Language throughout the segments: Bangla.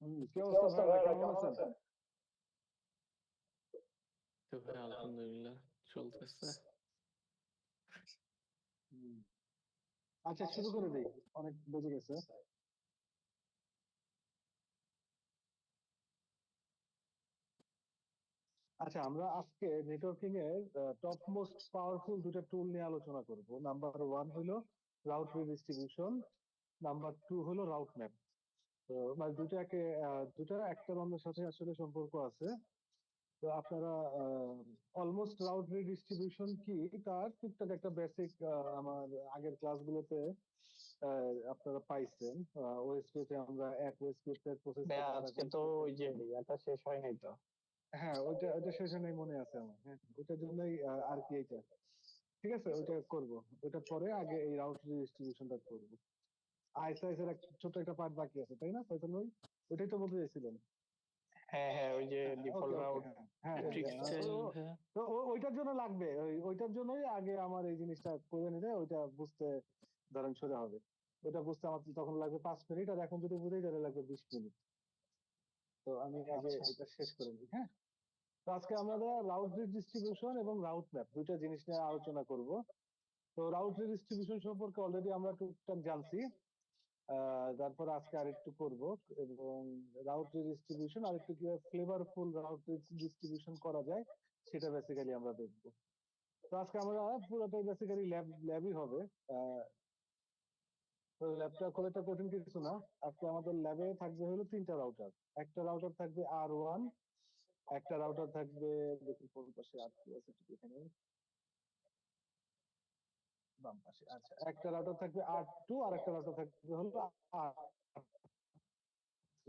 কি কি অবস্থা অবস্থা ভাইয়া, ভাইয়া, কেমন কেমন আছেন? আছেন? তো ভাই আলহামদুলিল্লাহ চলতেছে। হুম, আচ্ছা শুরু করে দেই, অনেক বেজে গেছে। আচ্ছা, আমরা আজকে নেটওয়ার্কিং এর টপ মোস্ট পাওয়ারফুল দুটো টুল নিয়ে আলোচনা করব। নাম্বার ওয়ান হলো রাউট রিডিস্ট্রিবিউশন, নাম্বার টু হলো রাউট ম্যাপ। তো মানে দুটা একটার অন্যের সাথে আসলে সম্পর্ক আছে। তো আপনারা অলমোস্ট রাউট রিডিস্ট্রিবিউশন কি তার টুকটাক একটা বেসিক আমার আগের ক্লাসগুলোতে আপনারা পাইছেন। ওএসপিতে আমরা এক ওএসপি প্রসেস ভাইয়া থেকে আরেক আজকে তো ওএসপি। ওই যে ইয়াটা শেষ হয় নাই তো। হ্যাঁ, ওইটা শেষে নেই, মনে আছে আমার। হ্যাঁ, ওইটার জন্যই আর কি এইটা। ঠিক আছে, ওইটা করব। ওইটা পরে আগে এই রাউট ডিস্ট্রিবিউশনটা করব। আইএসআইএস এর ছোট একটা পার্ট বাকি আছে, তাই না ফয়সাল ভাই? ওইটাই তো বলতে চাইছিলেন। হ্যাঁ হ্যাঁ, ওই যে হ্যাঁ, ওকে ডিফল্ট ওকে, রাউট। হ্যাঁ হ্যাঁ হ্যাঁ ট্রিক্স হ্যাঁ, চাইলেন ভাইয়া? তো ওইটার জন্য লাগবে, ওইটার জন্যই আগে আমার এই জিনিসটা করে নিলে ওইটা বুঝতে ধরেন সোজা হবে। ওইটা বুঝতে আমার তখন লাগবে 5 মিনিট, আর এখন যদি বুঝেই তাহলে লাগবে 20 মিনিট। তো আমি আগে আচ্ছা এটা শেষ করে নিই। হ্যাঁ, তো আজকে আমরা রাউট ডিস্ট্রিবিউশন এবং রাউট ম্যাপ দুইটা জিনিস নিয়ে আলোচনা করব। তো রাউট ডিস্ট্রিবিউশন সম্পর্কে অলরেডি আমরা টুকটাক জানছি। তারপর আজকে আরেকটু করব, এবং রাউট ডিস্ট্রিবিউশন আরেকটু কিভাবে ফ্লেভারফুল রাউট ডিস্ট্রিবিউশন করা যায় সেটা বেসিক্যালি আমরা দেখব। তো আজকে আমরা পুরোটাই বেসিক্যালি ল্যাবই হবে। তো ল্যাবটা খুব একটা কঠিন কিছু না। আজকে আমাদের ল্যাবে থাকবে হলো 3টা রাউটার। একটা রাউটার থাকবে R1, একটা রাউটার থাকবে, দেখি কোন পাশে R2 আছে ঠিক এখানে, বাম পাশে। আচ্ছা, একটা রাউটার থাকবে R2 আর একটা রাউটার থাকবে হলো R3।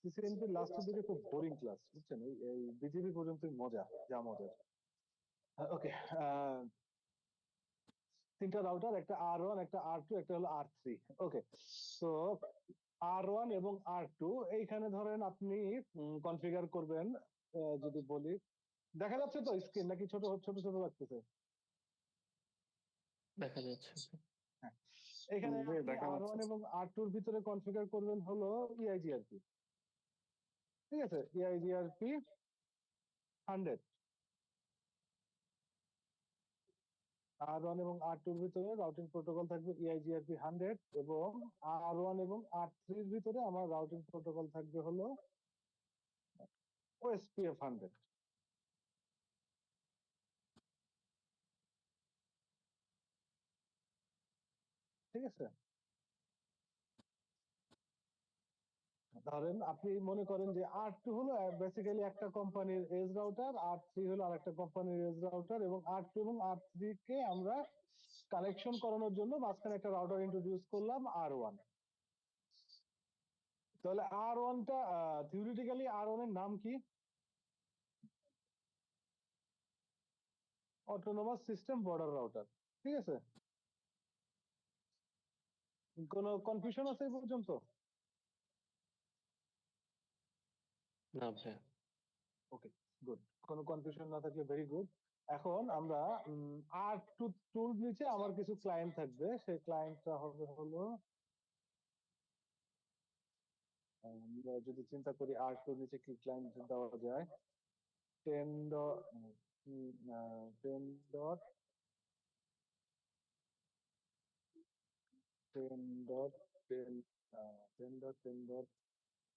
সিসিএনপি লাস্টের দিকে খুব বোরিং ক্লাস, বুঝছেন? এই বিজিবি পর্যন্ত মজা, যা মজার। ওকে, 3টা রাউটার, একটা R1, একটা R2, একটা হলো R3। ওকে, তো R1 এবং R2 এইখানে ধরেন আপনি কনফিগার করবেন। যদি বলি, দেখা যাচ্ছে তো স্ক্রিন নাকি ছোট ছোট ছোট লাগতেছে? দেখা যাচ্ছে। হ্যাঁ, এখানে আপনি দেখা যাচ্ছে। R1 এবং R2 এর ভিতরে কনফিগার করবেন হলো EIGRP। ঠিক আছে, EIGRP 100। R1 এবং R2 এর ভিতরে রাউটিং প্রোটোকল থাকবে EIGRP 100, এবং R1 এবং R3 এর ভিতরে আমার রাউটিং প্রোটোকল থাকবে হলো OSPF 100। ঠিক আছে, ধরেন আপনি মনে করেন যে R2 হলো বেসিক্যালি একটা কোম্পানির এজ রাউটার, R3 হলো আরেকটা কোম্পানির এজ রাউটার, এবং R2 এবং R3 কে আমরা কানেকশন করানোর জন্য মাঝখানে একটা রাউটার ইন্ট্রোডিউস করলাম R1। তাহলে R1 টা থিওরিটিক্যালি R1 এর নাম কি? Autonomous system border router. ঠিক আছে, কোনো কনফিউশন আছে এই পর্যন্ত? না ভাইয়া। ওকে, গুড। কোনো কনফিউশন না থাকলে ভেরি গুড। এখন আমরা R2 টুল নিচে আমার কিছু ক্লায়েন্ট থাকবে, সেই ক্লায়েন্টটা হবে হলো, আমরা যদি চিন্তা করি R2 নিচে কি ক্লায়েন্ট দেওয়া যায়, 10 10 dot 10 dot 10 10 dot 10 dot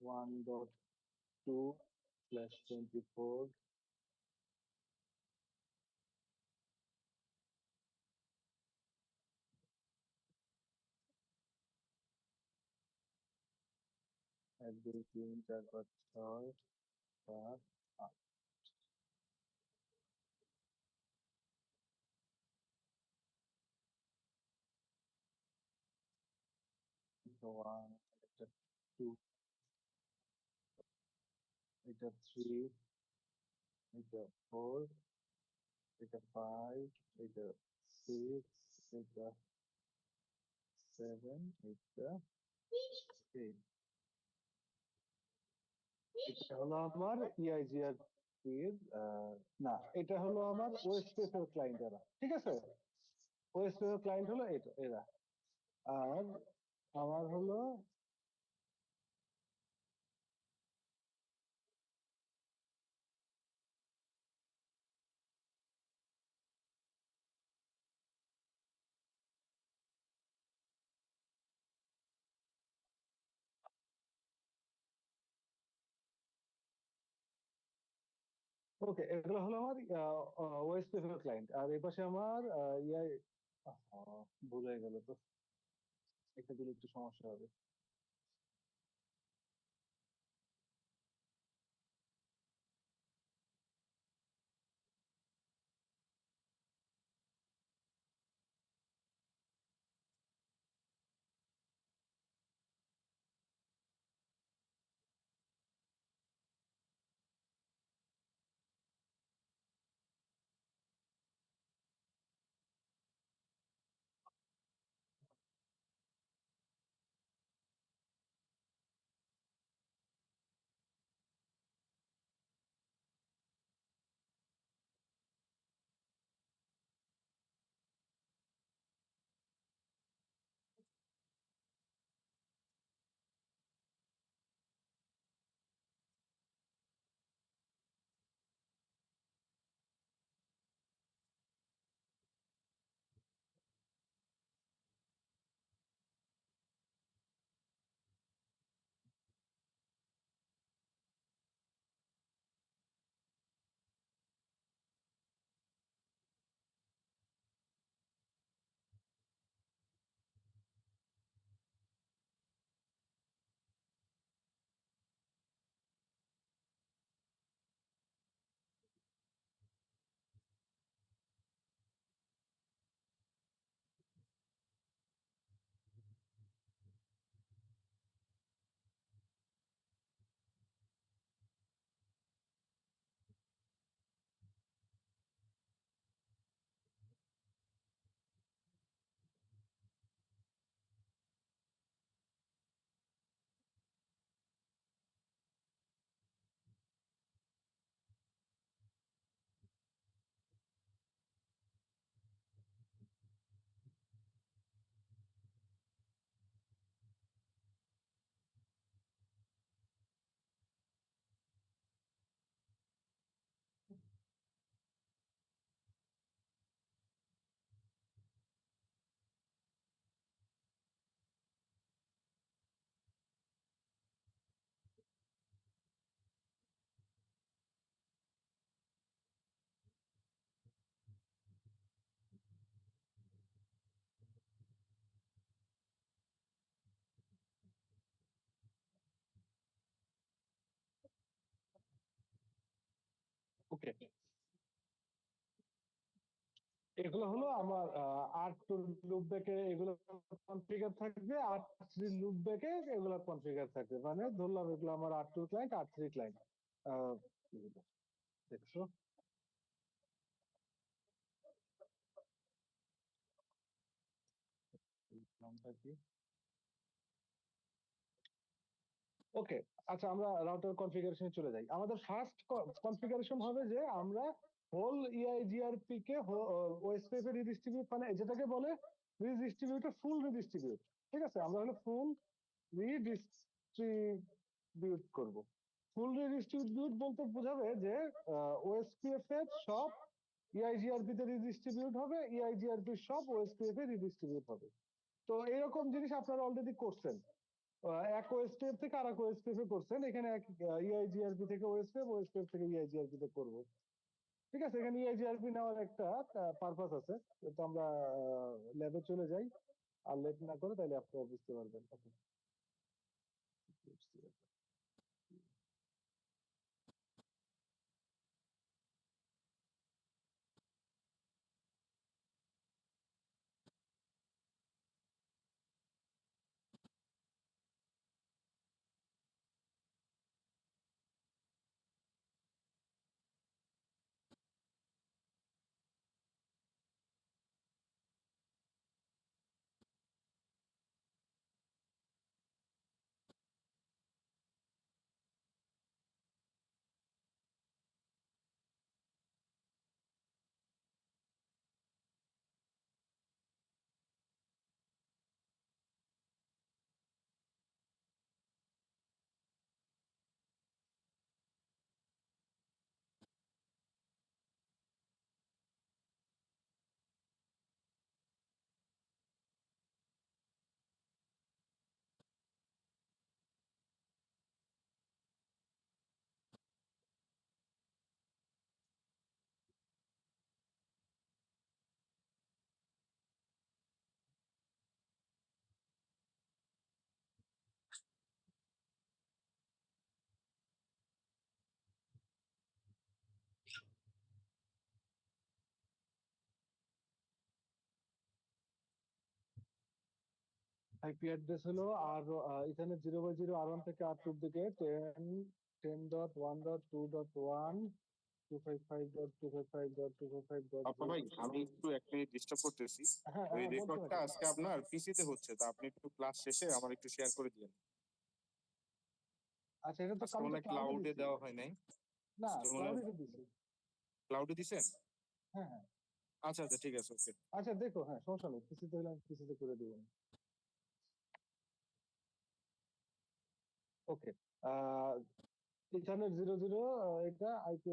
1 dot 2/24 1 2 3 4 5 6 7 8 1, এটা 2, এটা 3, এটা 4, এটা 5, এটা 6, এটা 7, এটা 8। এটা হলো আমার EIGRP এর, না, এটা হলো আমার ওএসপিএফ এর ক্লায়েন্ট এরা। ঠিক আছে, ওএসপিএফ ক্লায়েন্ট হলো এটা এরা, আর আমার হলো ওকে, এগুলো হলো আমার ওএসপিএফ ক্লায়েন্ট। আর এই পাশে আমার ইয়াই ভুল হয়ে গেল তো, এটা দিলে একটু সমস্যা হবে। ওকে, এগুলো হলো আমার R2 লুপ ব্যাকে এগুলো কনফিগার থাকবে, R3 লুপ ব্যাকে এগুলো কনফিগার থাকবে। মানে ধরলাম এগুলো আমার R2 ক্লায়েন্ট, R3 ক্লায়েন্ট। দেখছো নামটা কি? ওকে, আচ্ছা আমরা রাউটার কনফিগারেশনে চলে যাই। আমাদের ফার্স্ট কনফিগারেশন হবে যে আমরা হোল ইআইজিআরপি কে ওএসপিএফ এ রিডিস্ট্রিবিউট, মানে যেটাকে বলে রিডিস্ট্রিবিউটর, ফুল রিডিস্ট্রিবিউট। ঠিক আছে, আমরা হলো ফুল রিডিস্ট্রিবিউট করব। ফুল রিডিস্ট্রিবিউট বলতে বোঝাবে যে ওএসপিএফ এর সব ইআইজিআরপি তে রিডিস্ট্রিবিউট হবে, ইআইজিআরপি সব ওএসপিএফ এ রিডিস্ট্রিবিউট হবে। তো এরকম জিনিস আপনারা অলরেডি করছেন, এক ওএসপিএফ থেকে আর এক ওএসপিএফ এ করছেন। এখানে এক ইআইজিআরপি থেকে ওএসপিএফ, ওএসপিএফ থেকে ইআইজিআরপি তে করবো। ঠিক আছে, এখানে ইআইজিআরপি নেওয়ার একটা পারপাস আছে। তো আমরা ল্যাবে চলে যাই, আর লেট না করে তাহলে আপনারা বুঝতে পারবেন। আইপি অ্যাড্রেস হলো আর এখানে 0/0 R1 থেকে R2 এর দিকে 10.1.2.1 আপা ভাই 255.255.255.0. আমি একটু এক মিনিট ডিস্টার্ব করতেছি। হ্যাঁ ওই হ্যাঁ বলতে রেকর্ডটা থাকেন। আজকে আপনার পিসিতে হচ্ছে, তা আপনি একটু ক্লাস শেষে আমার একটু শেয়ার করে দিবেন। আচ্ছা এটা তো আজকে আমি মনে তো হয় ক্লাউডে ক্লাউডে দিছি। দেওয়া হয় নাই। না আজকে মনে হয় ক্লাউডে দিছি। ক্লাউডে দিছেন। হ্যাঁ হ্যাঁ। আচ্ছা আচ্ছা ঠিক আছে, ওকে। আচ্ছা দেখো, হ্যাঁ সমস্যা নেই, পিসিতে হলে আমি পিসিতে করে দিব। ওকে। এখানে 0/0 এটা আইপি,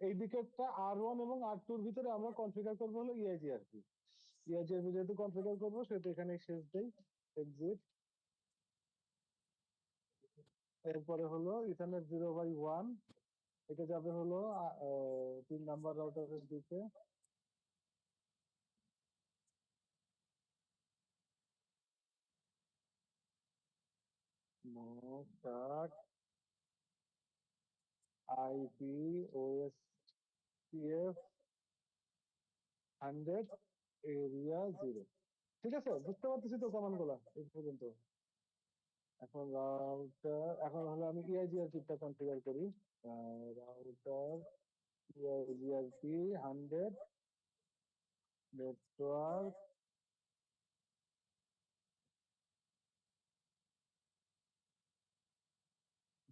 এই দিকেরটা R1 এবং R2 এর ভিতরে আমরা কনফিগার করবো হলো EIGRP। EIGRP যেহেতু কনফিগার করবো সেহেতু এখানে শেষ দেই এক্সিট। এরপরে হলো এখানে 0/1 এটা যাবে হলো 3 নাম্বার রাউটারের দিকে। Start IP OSPF 100 area 0। ঠিক আছে, বুঝতে পারতেছি তো কমান্ড গুলা এই পর্যন্ত। এখন রাউটার, এখন হলো আমি EIGRP টা কনফিগার করি। Router EIGRP 100 network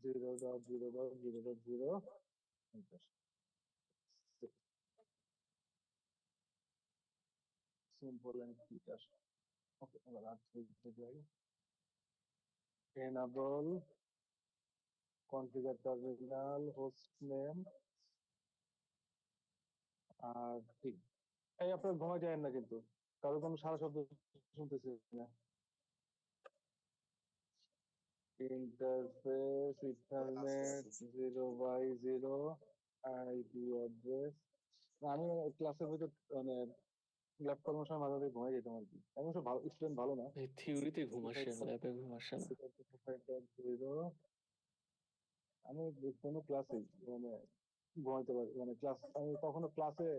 zero dot zero dot zero dot zero. Simple and clear. Okay, এবার আর লিখতে যাই। enable configure terminal host name আর ঠিক। এই আপনার ঘুমাই যায় না কিন্তু, কারো কোনো সারা শব্দ শুনতেছি না। Interface ethernet 0/0 IP address. আমি ক্লাসের ভিতর মানে ল্যাব করানোর সময় মাঝে মাঝে ঘুমাই যেতাম আর কি, আমি সব ভালো স্টুডেন্ট ভালো না। এই থিওরিতে ঘুম আসে, ল্যাবে ঘুম আসে না। 0 আমি কোনো ক্লাসে মানে ঘুমাইতে পারি, মানে ক্লাস আমি কখনো ক্লাসে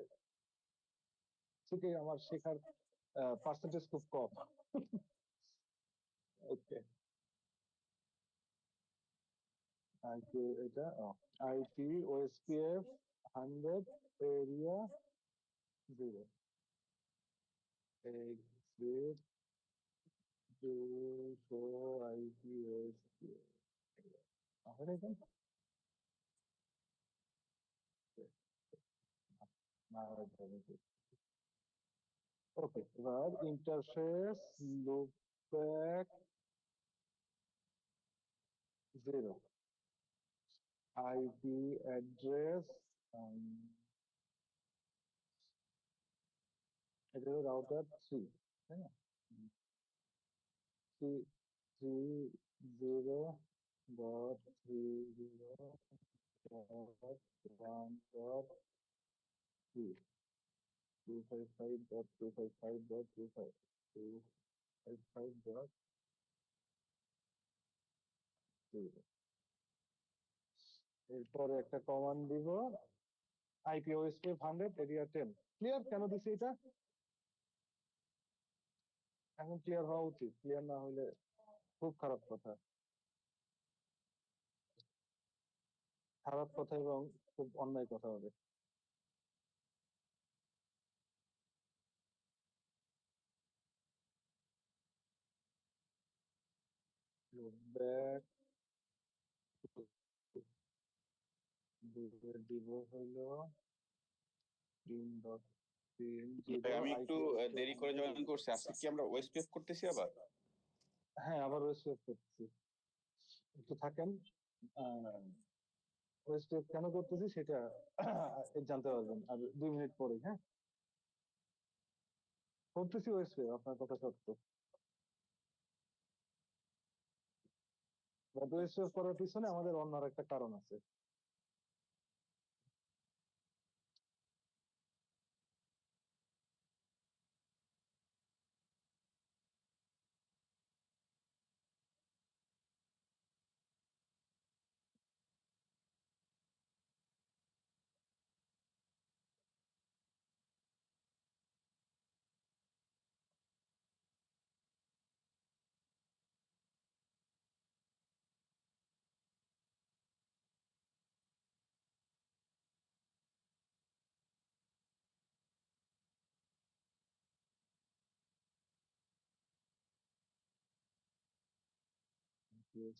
থেকে আমার শেখার পার্সেন্টেজ খুব কম। ওকে, আইপি এটা IP OSPF 100 area 0 exit to show IP OSPF হবে না ওকে। এবার interface loop back 0 IP address, এটা হলো রাউটার 3, তাই না? 330.30.1.2 255.255.25 255.0। এরপরে একটা কমান্ড দিব আইপি OSPF 100 এরিয়া 10। ক্লিয়ার কেন দিছি এটা? এখন ক্লিয়ার হওয়া উচিত, ক্লিয়ার না হলে খুব খারাপ কথা, খারাপ কথা এবং খুব অন্যায় কথা হবে। ব্যাক দিব হলো 3.30 ভাই আমি একটু আইপি দেরি করে জয়েন করছি, আজকে কি আমরা ওয়েস্টপেক করতেছি আবার? হ্যাঁ আবার ওয়েস্ট করতেছি, একটু থাকেন। ওয়েস্ট কেন করতেছি সেটা জানতে পারবেন আর 2 মিনিট পরে। হ্যাঁ করতেছি ওয়েস্ট, আপনার কথা সত্য, বাট ওয়েস্ট করার পিছনে আমাদের অন্য আর একটা কারণ আছে।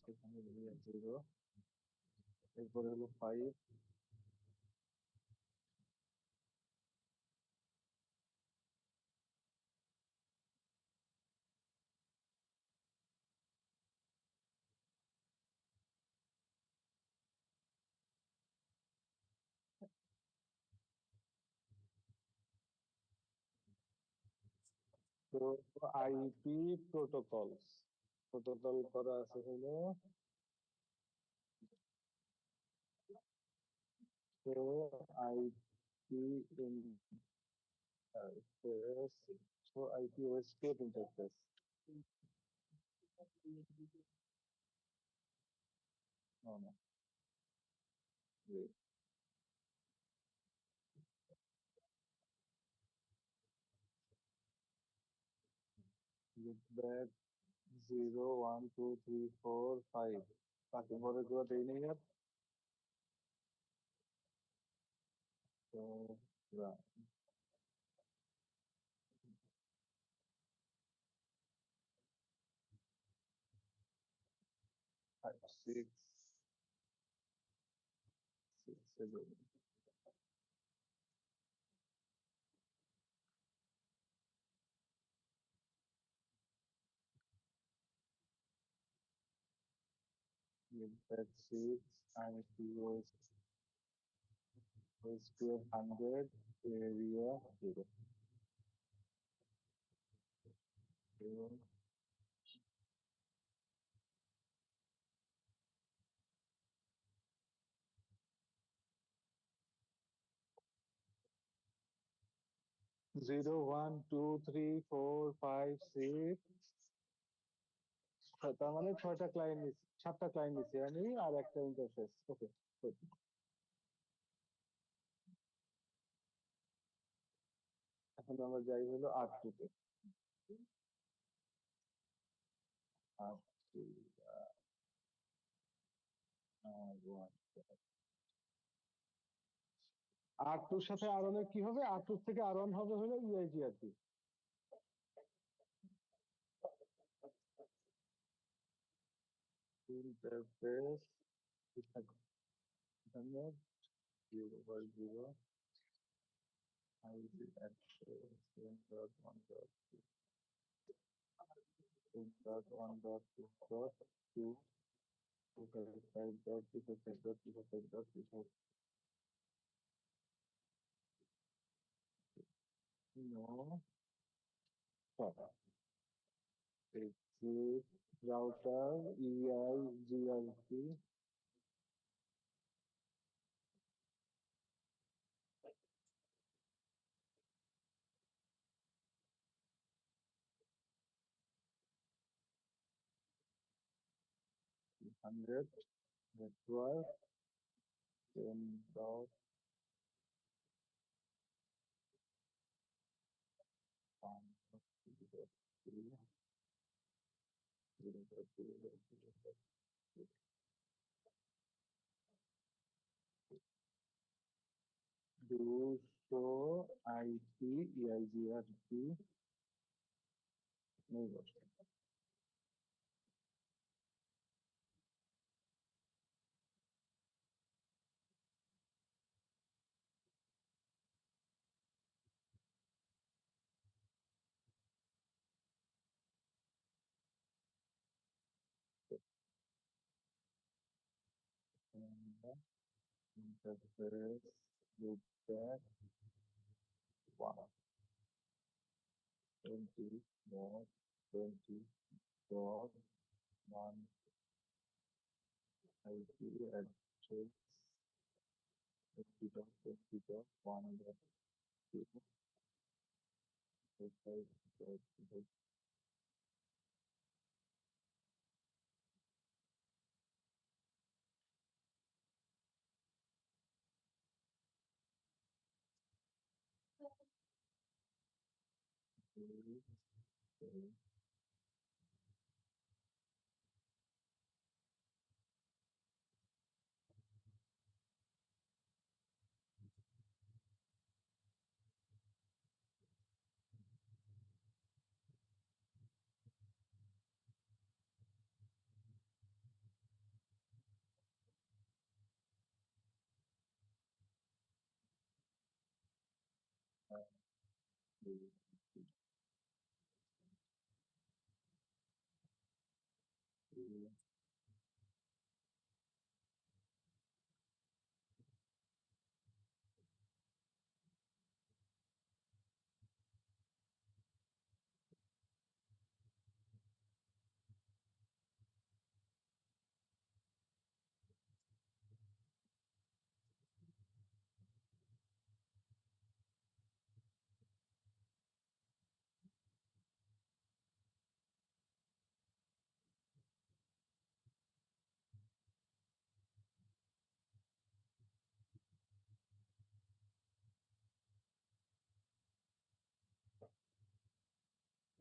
এখানে 0, এরপরে হলো 5, তো আইপি প্রোটোকল করা আছে হলো তো আইপি ইন্টারফেস, তো IP escape interface. No, no, wait. Look back 0, 1, 2, 3, 4, 5 বাকি পরেরগুলো দেই নেই আর। তো run 5, 6, 7, look back 6, IPOS SQL 100, area 0. 0, 0, 1, 2, 3, 4, 5, 6, তার মানে 6টা ক্লায়েন্ট নিচ্ছি, 7টা ক্লায়েন্ট নিচ্ছি আমি আর একটা ইন্টারফেস। ওকে, এখন আমরা যাই হলো R2 তে। R2, R2 সাথে R1 এর কি হবে? R2 থেকে R1 হবে হলো ইউআইজি আর কি। ইন্টারফেস এখানে 0/0 ID access 1.1.2 1.1.2.2 255.255.255.255. No, exit router EIGRP 100 network 10.1.3 200 IP EIGRP नहीं बचता। Interface loop back 1 20 dot 20 dot 1 IP address 20 dot 1 dot 2 dot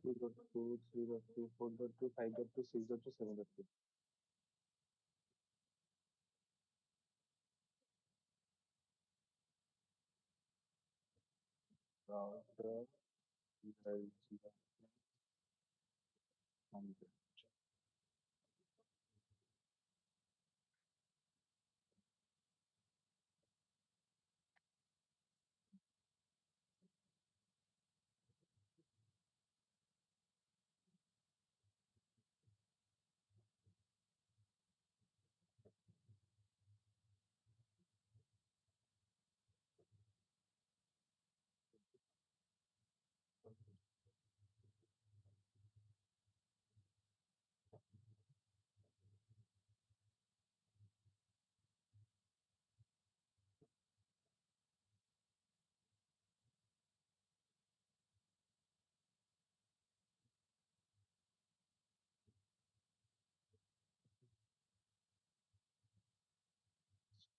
2.2, 3.2, 4.2, 5.2, 6.2, 7.2. Router, EIGRP, 100.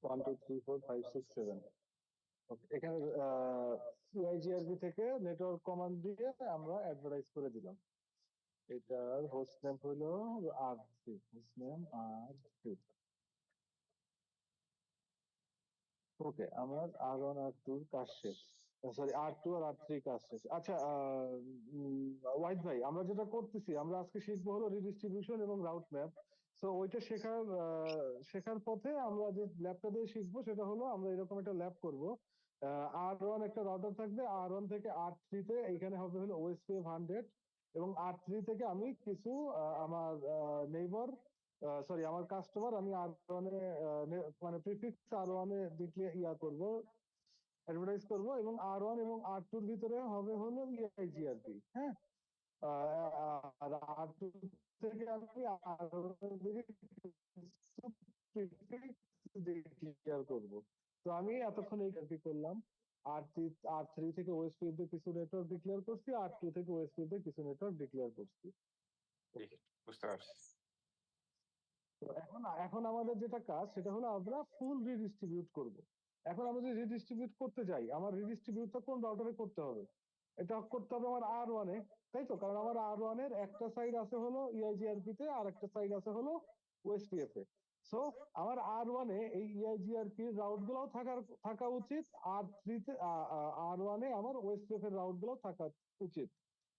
1, 2, 3, 4, 5, 6, 7. Okay, এখানে CIGRP থেকে নেটওয়ার্ক কমান্ড দিয়ে আমরা অ্যাডভার্টাইজ করে দিলাম। এটার হোস্ট নেম হলো R3, হোস্ট নেম R3। ওকে, আমার R1 R2 কাজ শেষ, সরি R2 আর R3 কাজ শেষ। আচ্ছা ওয়াহিদ ভাই, আমরা যেটা করতেছি, আমরা আজকে শিখবো হলো রিডিস্ট্রিবিউশন এবং রাউট ম্যাপ। তো ওইটা শেখার পথে আমরা যে ল্যাবটা দিয়ে শিখবো সেটা হলো আমরা এরকম একটা ল্যাব করবো। R1 একটা রাউটার থাকবে, R1 থেকে R3 তে এইখানে হবে হলো OSPF 100, এবং R3 থেকে আমি কিছু আমার নেইবার, সরি আমার কাস্টমার আমি R1 এ মানে প্রিফিক্স R1 এ ডিক্লেয়ার করবো, অ্যাডভার্টাইজ করবো, এবং R1 এবং R2 এর ভিতরে হবে হলো EIGRP। হ্যাঁ, আর R2 থেকে আমি R1 এর প্রিফিক্স ডিক্লেয়ার করবো। তো আমি এতক্ষণ এই কাজটি করলাম। R3 থেকে OSPF তে কিছু নেটওয়ার্ক ডিক্লেয়ার করছি, R2 থেকে OSPF তে কিছু নেটওয়ার্ক ডিক্লেয়ার করছি। বুঝতে পারছি। তো এখন আমাদের যেটা কাজ সেটা হলো আমরা ফুল রিডিস্ট্রিবিউট করব। এখন আমরা যদি রিডিস্ট্রিবিউট করতে যাই, আমার রিডিস্ট্রিবিউটটা কোন রাউটারে করতে হবে? এটা করতে হবে আমার R1 এ, তাই তো? কারণ আমার R1 এর একটা সাইড আছে হলো EIGRP তে, আর একটা সাইড আছে হলো OSPF এ। সো আমার R1 এ এই EIGRP রাউট গুলোও থাকা উচিত, R3 তে R1 এ আমার OSPF এর রাউট গুলোও থাকা উচিত।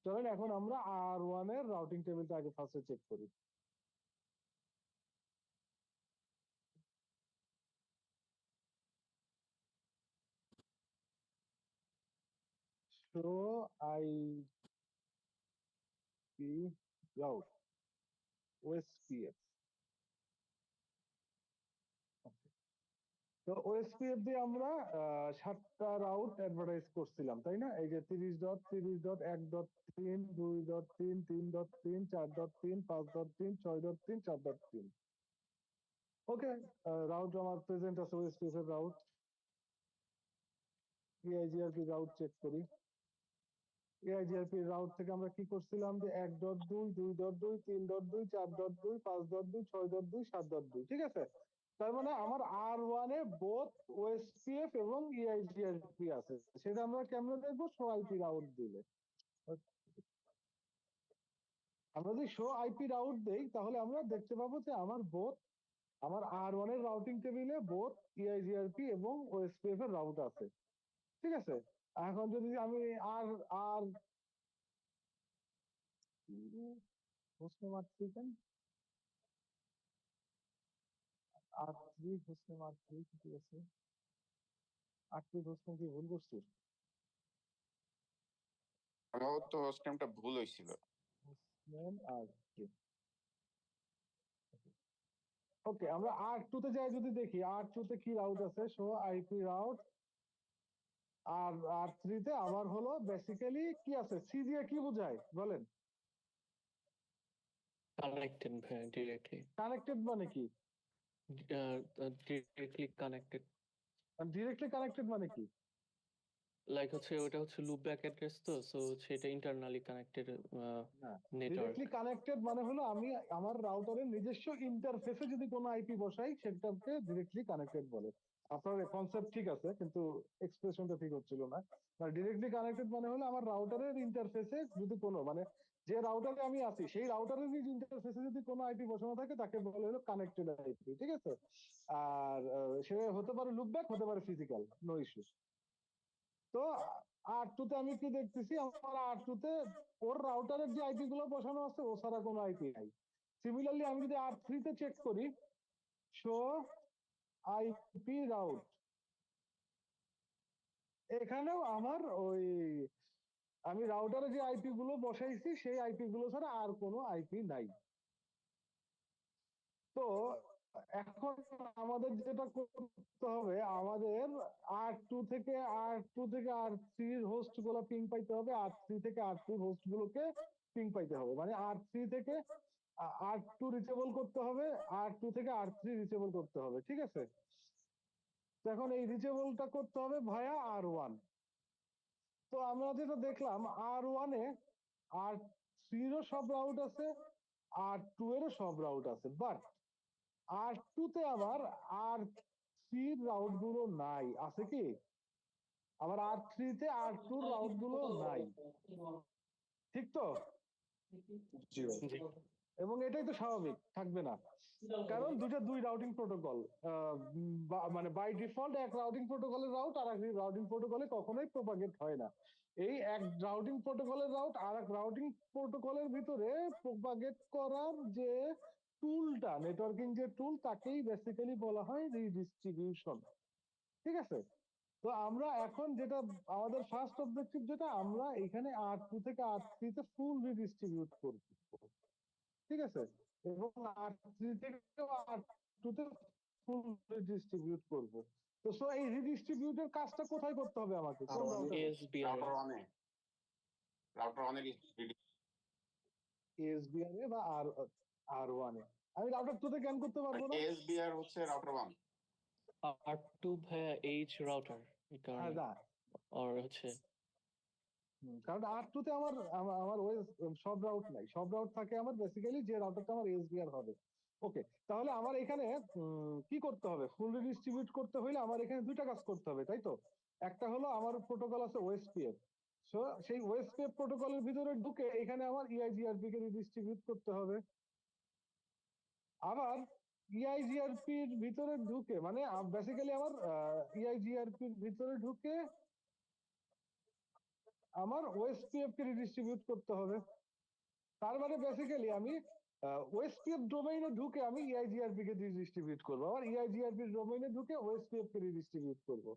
চলেন এখন আমরা R1 এর রাউটিং টেবিলটা আগে ফার্স্টে চেক করি। show IP route OSPF। তো OSPF দিয়ে আমরা 7টা রাউট অ্যাডভার্টাইজ করছিলাম, তাই না? এই যে 30.30.1.3, 2.3, 3.3, 4.3, 5.3, 6.3, 4.3। ওকে, রাউট আমার প্রেজেন্ট আছে, OSPF এর রাউট। EIGRP রাউট চেক করি। EIGRP রাউট থেকে আমরা কি করছিলাম যে 1.2, 2.2, 3.2, 4.2, 5.2, 6.2, 7.2, ঠিক আছে? তার মানে আমার R1 এ বোথ OSPF এবং EIGRP আছে। সেটা আমরা কেমনে দেখবো? শো আইপি রাউট দিলে। আমরা যদি শো আইপি রাউট দেই তাহলে আমরা দেখতে পাবো যে আমার R1 এর রাউটিং টেবিলে বোথ EIGRP এবং OSPF এর রাউট আছে, ঠিক আছে? এখন যদি আমি আর আর হোস্ট নেম R3 দেন, R3 হোস্ট নেম R3, ঠিক আছে? R3 হোস্ট নেম কি ভুল করছি? সম্ভবত হোস্ট নেমটা ভুল হয়েছিল। নেম আর ওকে, আমরা R2 তে যাই যদি দেখি R2 তে কি রাউট আছে, শো আইপি রাউট। আর R3 তে আমার হলো বেসিক্যালি কি আছে, সি দিয়ে কি বোঝায় বলেন? কানেক্টেড ভাইয়া, ডিরেক্টলি কানেক্টেড মানে কি? Directly connected. ডিরেক্টলি কানেক্টেড মানে কি? লাইক হচ্ছে ওটা হচ্ছে লুপ ব্যাক অ্যাড্রেস, তো সো সেটা ইন্টারনালি কানেক্টেড না, নেটওয়ার্ক। ডিরেক্টলি কানেক্টেড মানে হলো আমি আমার রাউটারের নিজস্ব ইন্টারফেসে যদি কোনো আইপি বসাই সেটাকে ডিরেক্টলি কানেক্টেড বলে। আপনার কনসেপ্ট ঠিক আছে কিন্তু এক্সপ্রেশনটা ঠিক হচ্ছিল না। ডিরেক্টলি কানেক্টেড মানে হলো আমার রাউটারের ইন্টারফেসে যদি কোনো মানে যে রাউটারে আমি আছি সেই রাউটারের ইন্টারফেসে যদি কোনো আইপি বসানো থাকে তাকে বলে হলো কানেক্টেড আইপি, ঠিক আছে? আর সে হতে পারে লুপব্যাক, হতে পারে ফিজিক্যাল, নো ইস্যু। তো R2 তে আমি কি দেখতেছি, আমার R2 তে ওর রাউটারের যে আইপি গুলো বসানো আছে ও ছাড়া কোনো আইপি নাই। সিমিলারলি আমি যদি R3 তে চেক করি, শো আইপি রাউট, এখানেও আমার ওই আমি রাউটারে যে আইপি গুলো বসাইছি সেই আইপি গুলো ছাড়া আর কোনো আইপি নাই। তো এখন আমাদের যেটা করতে হবে, আমাদের R2 থেকে R3 হোস্ট গুলো পিং পাইতে হবে, R3 থেকে R2 হোস্ট গুলোকে পিং পাইতে হবে, মানে R3 থেকে R2 রিচেবল করতে হবে, R2 থেকে R3 রিচেবল করতে হবে, ঠিক আছে? তো এখন এই রিচেবলটা করতে হবে ভায়া R1। তো আমরা যেটা দেখলাম R1 এ R3 এরও সব রাউট আছে, R2 এরও সব রাউট আছে, বাট R2 তে আবার R3 রাউট গুলো নাই, আছে কি? আবার R3 তে R2 রাউট গুলো নাই, ঠিক তো? জি ভাই। জি। এবং এটাই তো স্বাভাবিক, থাকবে না, কারণ দুই রাউটিং প্রোটোকল, মানে বাই ডিফল্ট এক রাউটিং প্রোটোকলের রাউট আর এক রাউটিং প্রোটোকলে কখনোই প্রোপাগেট হয় না। এই এক রাউটিং প্রোটোকলের রাউট আর এক রাউটিং প্রোটোকলের ভিতরে প্রোপাগেট করার যে টুলটা, নেটওয়ার্কিং যে টুল, তাকেই বেসিক্যালি বলা হয় রিডিস্ট্রিবিউশন, ঠিক আছে? তো আমরা এখন যেটা আমাদের ফার্স্ট অবজেক্টিভ, যেটা আমরা এখানে R2 থেকে R3 তে ফুল রিডিস্ট্রিবিউট করব, ঠিক আছে? এবং R3 থেকে R2 তে ফুল রিডিস্ট্রিবিউট করব। তো সো এই রিডিস্ট্রিবিউটের কাজটা কোথায় করতে হবে আমাকে, কোন রাউটারে? এসবিআর রাউটার ওয়ানে, রাউটার ওয়ানের এসবিআর এ বা R1 এ? আমি রাউটার 2 তে কেন করতে পারবো না? এসবিআর হচ্ছে রাউটার ওয়ান। R2 ভাইয়া এইচ রাউটার, এই কারণে। না, আর হচ্ছে কারণ R2 তে আমার আমার ওএস সব রাউট নাই, সব রাউট থাকে আমার বেসিক্যালি যে রাউটারটা আমার এসবিআর হবে। ওকে, তাহলে আমার এখানে কি করতে হবে? ফুল রিডিস্ট্রিবিউট করতে হলে আমার এখানে দুইটা কাজ করতে হবে, তাই তো? একটা হলো আমার প্রোটোকল আছে ওএসপিএফ, সো সেই ওএসপিএফ প্রোটোকলের ভিতরে ঢুকে এখানে আমার ইআইজিআরপি কে রিডিস্ট্রিবিউট করতে হবে। আবার ইআইজিআরপির ভিতরে ঢুকে মানে বেসিক্যালি আমার ইআইজিআরপির ভিতরে ঢুকে আমার ওএসপিএফ কে রিডিস্ট্রিবিউট করতে হবে। তার মানে বেসিক্যালি আমি ওএসপিএফ ডোমেইনে ঢুকে আমি ইআইজিআরপি কে রিডিস্ট্রিবিউট করবো, আবার ইআইজিআরপি ডোমেইনে ঢুকে ওএসপিএফ কে রিডিস্ট্রিবিউট করবো।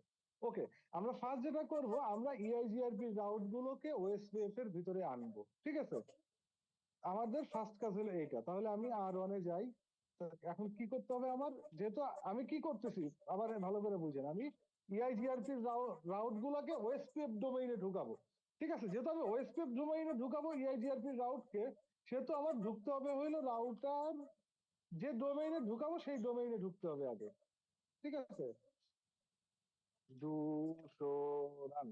ওকে, আমরা ফার্স্ট যেটা করব, আমরা ইআইজিআরপি রাউট গুলোকে ওএসপিএফ এর ভিতরে আনবো, ঠিক আছে? আমাদের ফার্স্ট কাজ হলো এইটা। তাহলে আমি R1 এ যাই। এখন কি করতে হবে আমার, যেহেতু আমি কি করতেছি আবার ভালো করে বুঝেন, আমি ইআইজিআরপি রাউট গুলোকে ওএসপিএফ ডোমেইনে ঢুকাবো, ঠিক আছে? যেহেতু আমি ওএসপিএফ ডোমেইনে ঢুকাবো ইআইজিআরপি রাউটকে, সেহেতু আমার ঢুকতে হবে হইলো রাউটার যে ডোমেইনে ঢুকাবো সেই ডোমেইনে ঢুকতে হবে আগে, ঠিক আছে? 200 রান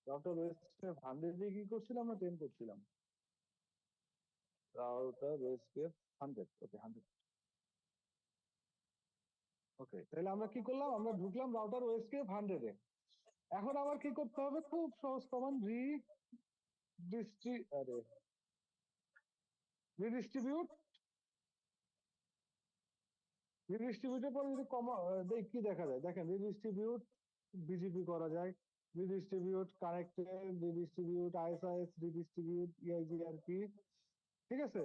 রাউটার ওএসপিএফ 100 দিয়ে কি করছিলাম, না 10 করছিলাম? রাউটার ওএসপিএফ 100, ওকে 100। ওকে, তাহলে আমরা কি করলাম, আমরা ঢুকলাম রাউটার ওএসপিএফ 100 এ। এখন আমার কি করতে হবে, খুব সহজ কমান্ড, রিডিস্ট্রিবিউট। রিডিস্ট্রিবিউটের পর যদি দেখ কি দেখা যায়, দেখেন রিডিস্ট্রিবিউট বিজিপি করা যায়, redistribute connected, redistribute ISIS, redistribute ইআইজিআরপি, ঠিক আছে?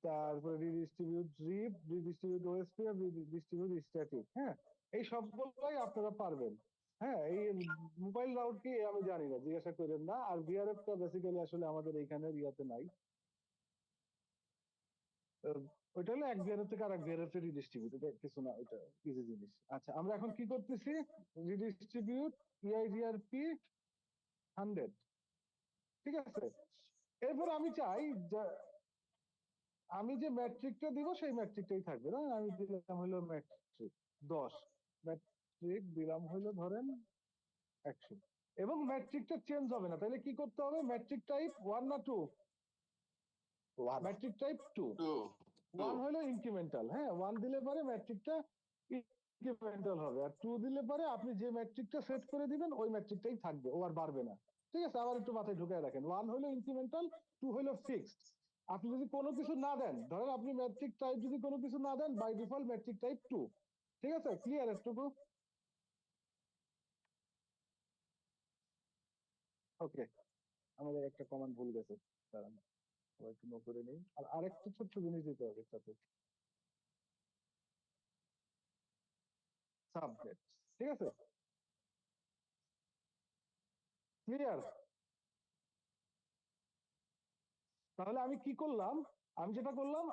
তারপরে রিডিস্ট্রিবিউট রিপ, রিডিস্ট্রিবিউট ওএসপিএফ, রিডিস্ট্রিবিউট স্ট্যাটিক, হ্যাঁ? এই সবগুলোই আপনারা পারবেন। হ্যাঁ, এই মোবাইল রাউট কি আমি জানি না, জিজ্ঞাসা করেন না। আর ভিআরএফ টা বেসিক্যালি আসলে আমাদের এইখানে ইয়াতে নাই। আহ, ওইটা হলো এক ভিআরএফ থেকে আরেক ভিআরএফ এর রিডিস্ট্রিবিউট, এটা কিছু না, ওইটা ইজি জিনিস। আচ্ছা, আমরা এখন কি করতেছি? রিডিস্ট্রিবিউট ইআইজিআরপি 100, ঠিক আছে। এরপর আমি চাই যে আমি যে ম্যাট্রিকটা দিব সেই ম্যাট্রিকটাই থাকবে না। আমি দিলাম হলো ম্যাট্রিক 10, ম্যাট্রিক দিলাম হলো ধরেন 100, এবং ম্যাট্রিকটা চেঞ্জ হবে না। তাহলে কি করতে হবে? ম্যাট্রিক টাইপ 1 না 2? ওয়ান। Matric type 2। টু 1 হলো ইনক্রিমেন্টাল, হ্যাঁ, 1 দিলে পরে ম্যাট্রিকটা ইনক্রিমেন্টাল হবে, আর 2 দিলে পরে আপনি যে ম্যাট্রিকটা সেট করে দিবেন ওই ম্যাট্রিকটাই থাকবে, ও আর বাড়বে না। ঠিক আছে, আবার একটু মাথায় ঢুকায় রাখেন, 1 হলো ইনক্রিমেন্টাল, 2 হলো ফিক্সড। আপনি যদি কোনো কিছু না দেন, ধরেন আপনি ম্যাট্রিক টাইপ যদি কোনো কিছু না দেন, বাই ডিফল্ট ম্যাট্রিক টাইপ 2। ঠিক আছে, ক্লিয়ার এতটুকু? ওকে, আমাদের একটা কমান্ড ভুল গেছে, দাঁড়ান আবার একটু নো করে নেই। আর আরেকটা ছোট্ট জিনিস দিতে হবে সাথে, সাবজেক্ট। ঠিক আছে, ক্লিয়ার? তাহলে আমি কি করলাম? আমি যেটা করলাম,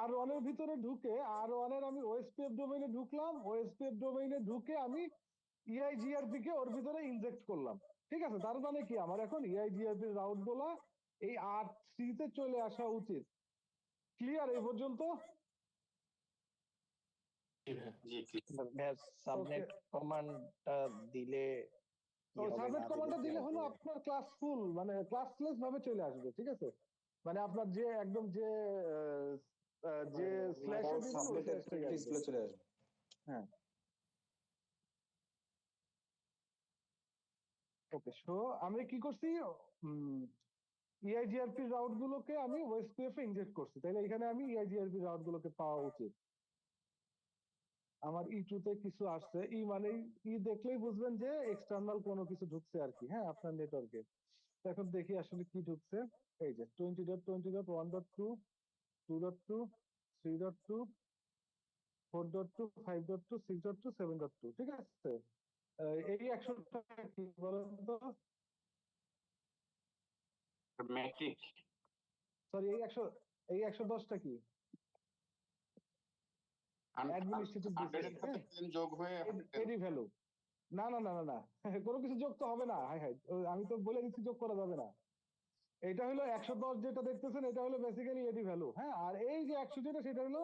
R1 এর ভিতরে ঢুকে, R1 এর আমি ওএসপিএফ ডোমেইনে ঢুকলাম, ওএসপিএফ ডোমেইনে ঢুকে আমি ইআইজিআরপি কে ওর ভিতরে ইনজেক্ট করলাম। ঠিক আছে, তার মানে কি আমার এখন ইআইজিআরপি রাউট গুলা এই R3 তে চলে আসা উচিত। ক্লিয়ার এই পর্যন্ত? জি ঠিক। সাবনেট কমান্ডটা দিলে কি ওই হবে সাবনেট না দিলে কমান্ডটা কি দিলে হলো হবে? আপনার ক্লাস ফুল, মানে ক্লাসলেস ভাবে চলে আসবে। ঠিক আছে, মানে আপনার যে একদম যে যে স্ল্যাশে দিবেন ওই সাবনেটের স্ল্যাশটাই আসবে। ডিসপ্লে চলে আসবে। হ্যাঁ, ওকে। সো আমি কি করছি, ইআইজিআরপি রাউট গুলোকে আমি ওএসপিএফ এ ইনজেক্ট করছি, তাইলে এখানে আমি ইআইজিআরপি রাউট গুলোকে পাওয়া উচিত। আমার ই2 তে কিছু আসছে, ই মানে ই দেখলেই বুঝবেন যে এক্সটার্নাল কোনো কিছু ঢুকছে আর কি, হ্যাঁ, আপনার নেটওয়ার্কে। এখন দেখি আসলে কি ঢুকছে। এই যে 20.20.1.2, 2.2, 3.2, 4.2, 5.2, 6.2, 7.2। ঠিক আছে, এই 100টা কি বলেন তো? ম্যাট্রিক সরি, এই 110টা কি? অ্যাডমিনিস্ট্রেটিভ হান্ড্রেড ডিসেন্ট, এর সাথে হ্যাঁ, 10 যোগ হয়ে এডি ভ্যালু। না না না না না, কোনো কিছু যোগ তো হবে না। হাই হাই, আমি তো বলে দিচ্ছি যোগ করা যাবে না। এটা হলো 110 যেটা দেখতেছেন, এটা হলো বেসিক্যালি এডি ভ্যালু, হ্যাঁ। আর এই যে 100 যেটা, সেটা হলো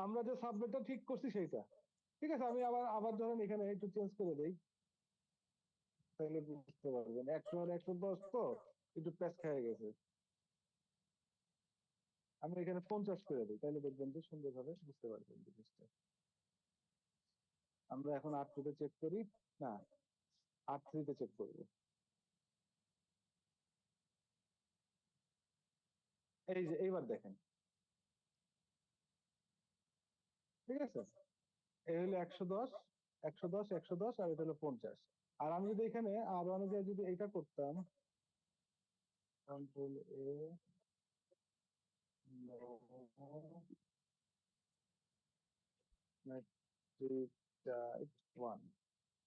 আমরা যে সাবনেটটা ঠিক করছি সেইটা। ঠিক আছে, আমি আবার আবার ধরেন এখানে একটু চেঞ্জ করে দেই, তাহলে বুঝতে পারবেন। 100 আর 110 তো একটু প্যাচ খেয়ে গেছে। আমি এখানে 50 করে দিই, তাহলে দেখবেন যে সুন্দরভাবে বুঝতে পারবেন জিনিসটা। আমরা এখন R2 তে চেক করি, না R3 তে চেক করবো। এই যে এইবার দেখেন, ঠিক আছে, এই হলো 110, 110, 110, আর এটা হলো 50। আর আমি যদি এখানে আর অনুযায়ী যদি এটা করতাম, কন্ট্রোল এ, ম্যাট্রিক টাইপ 1,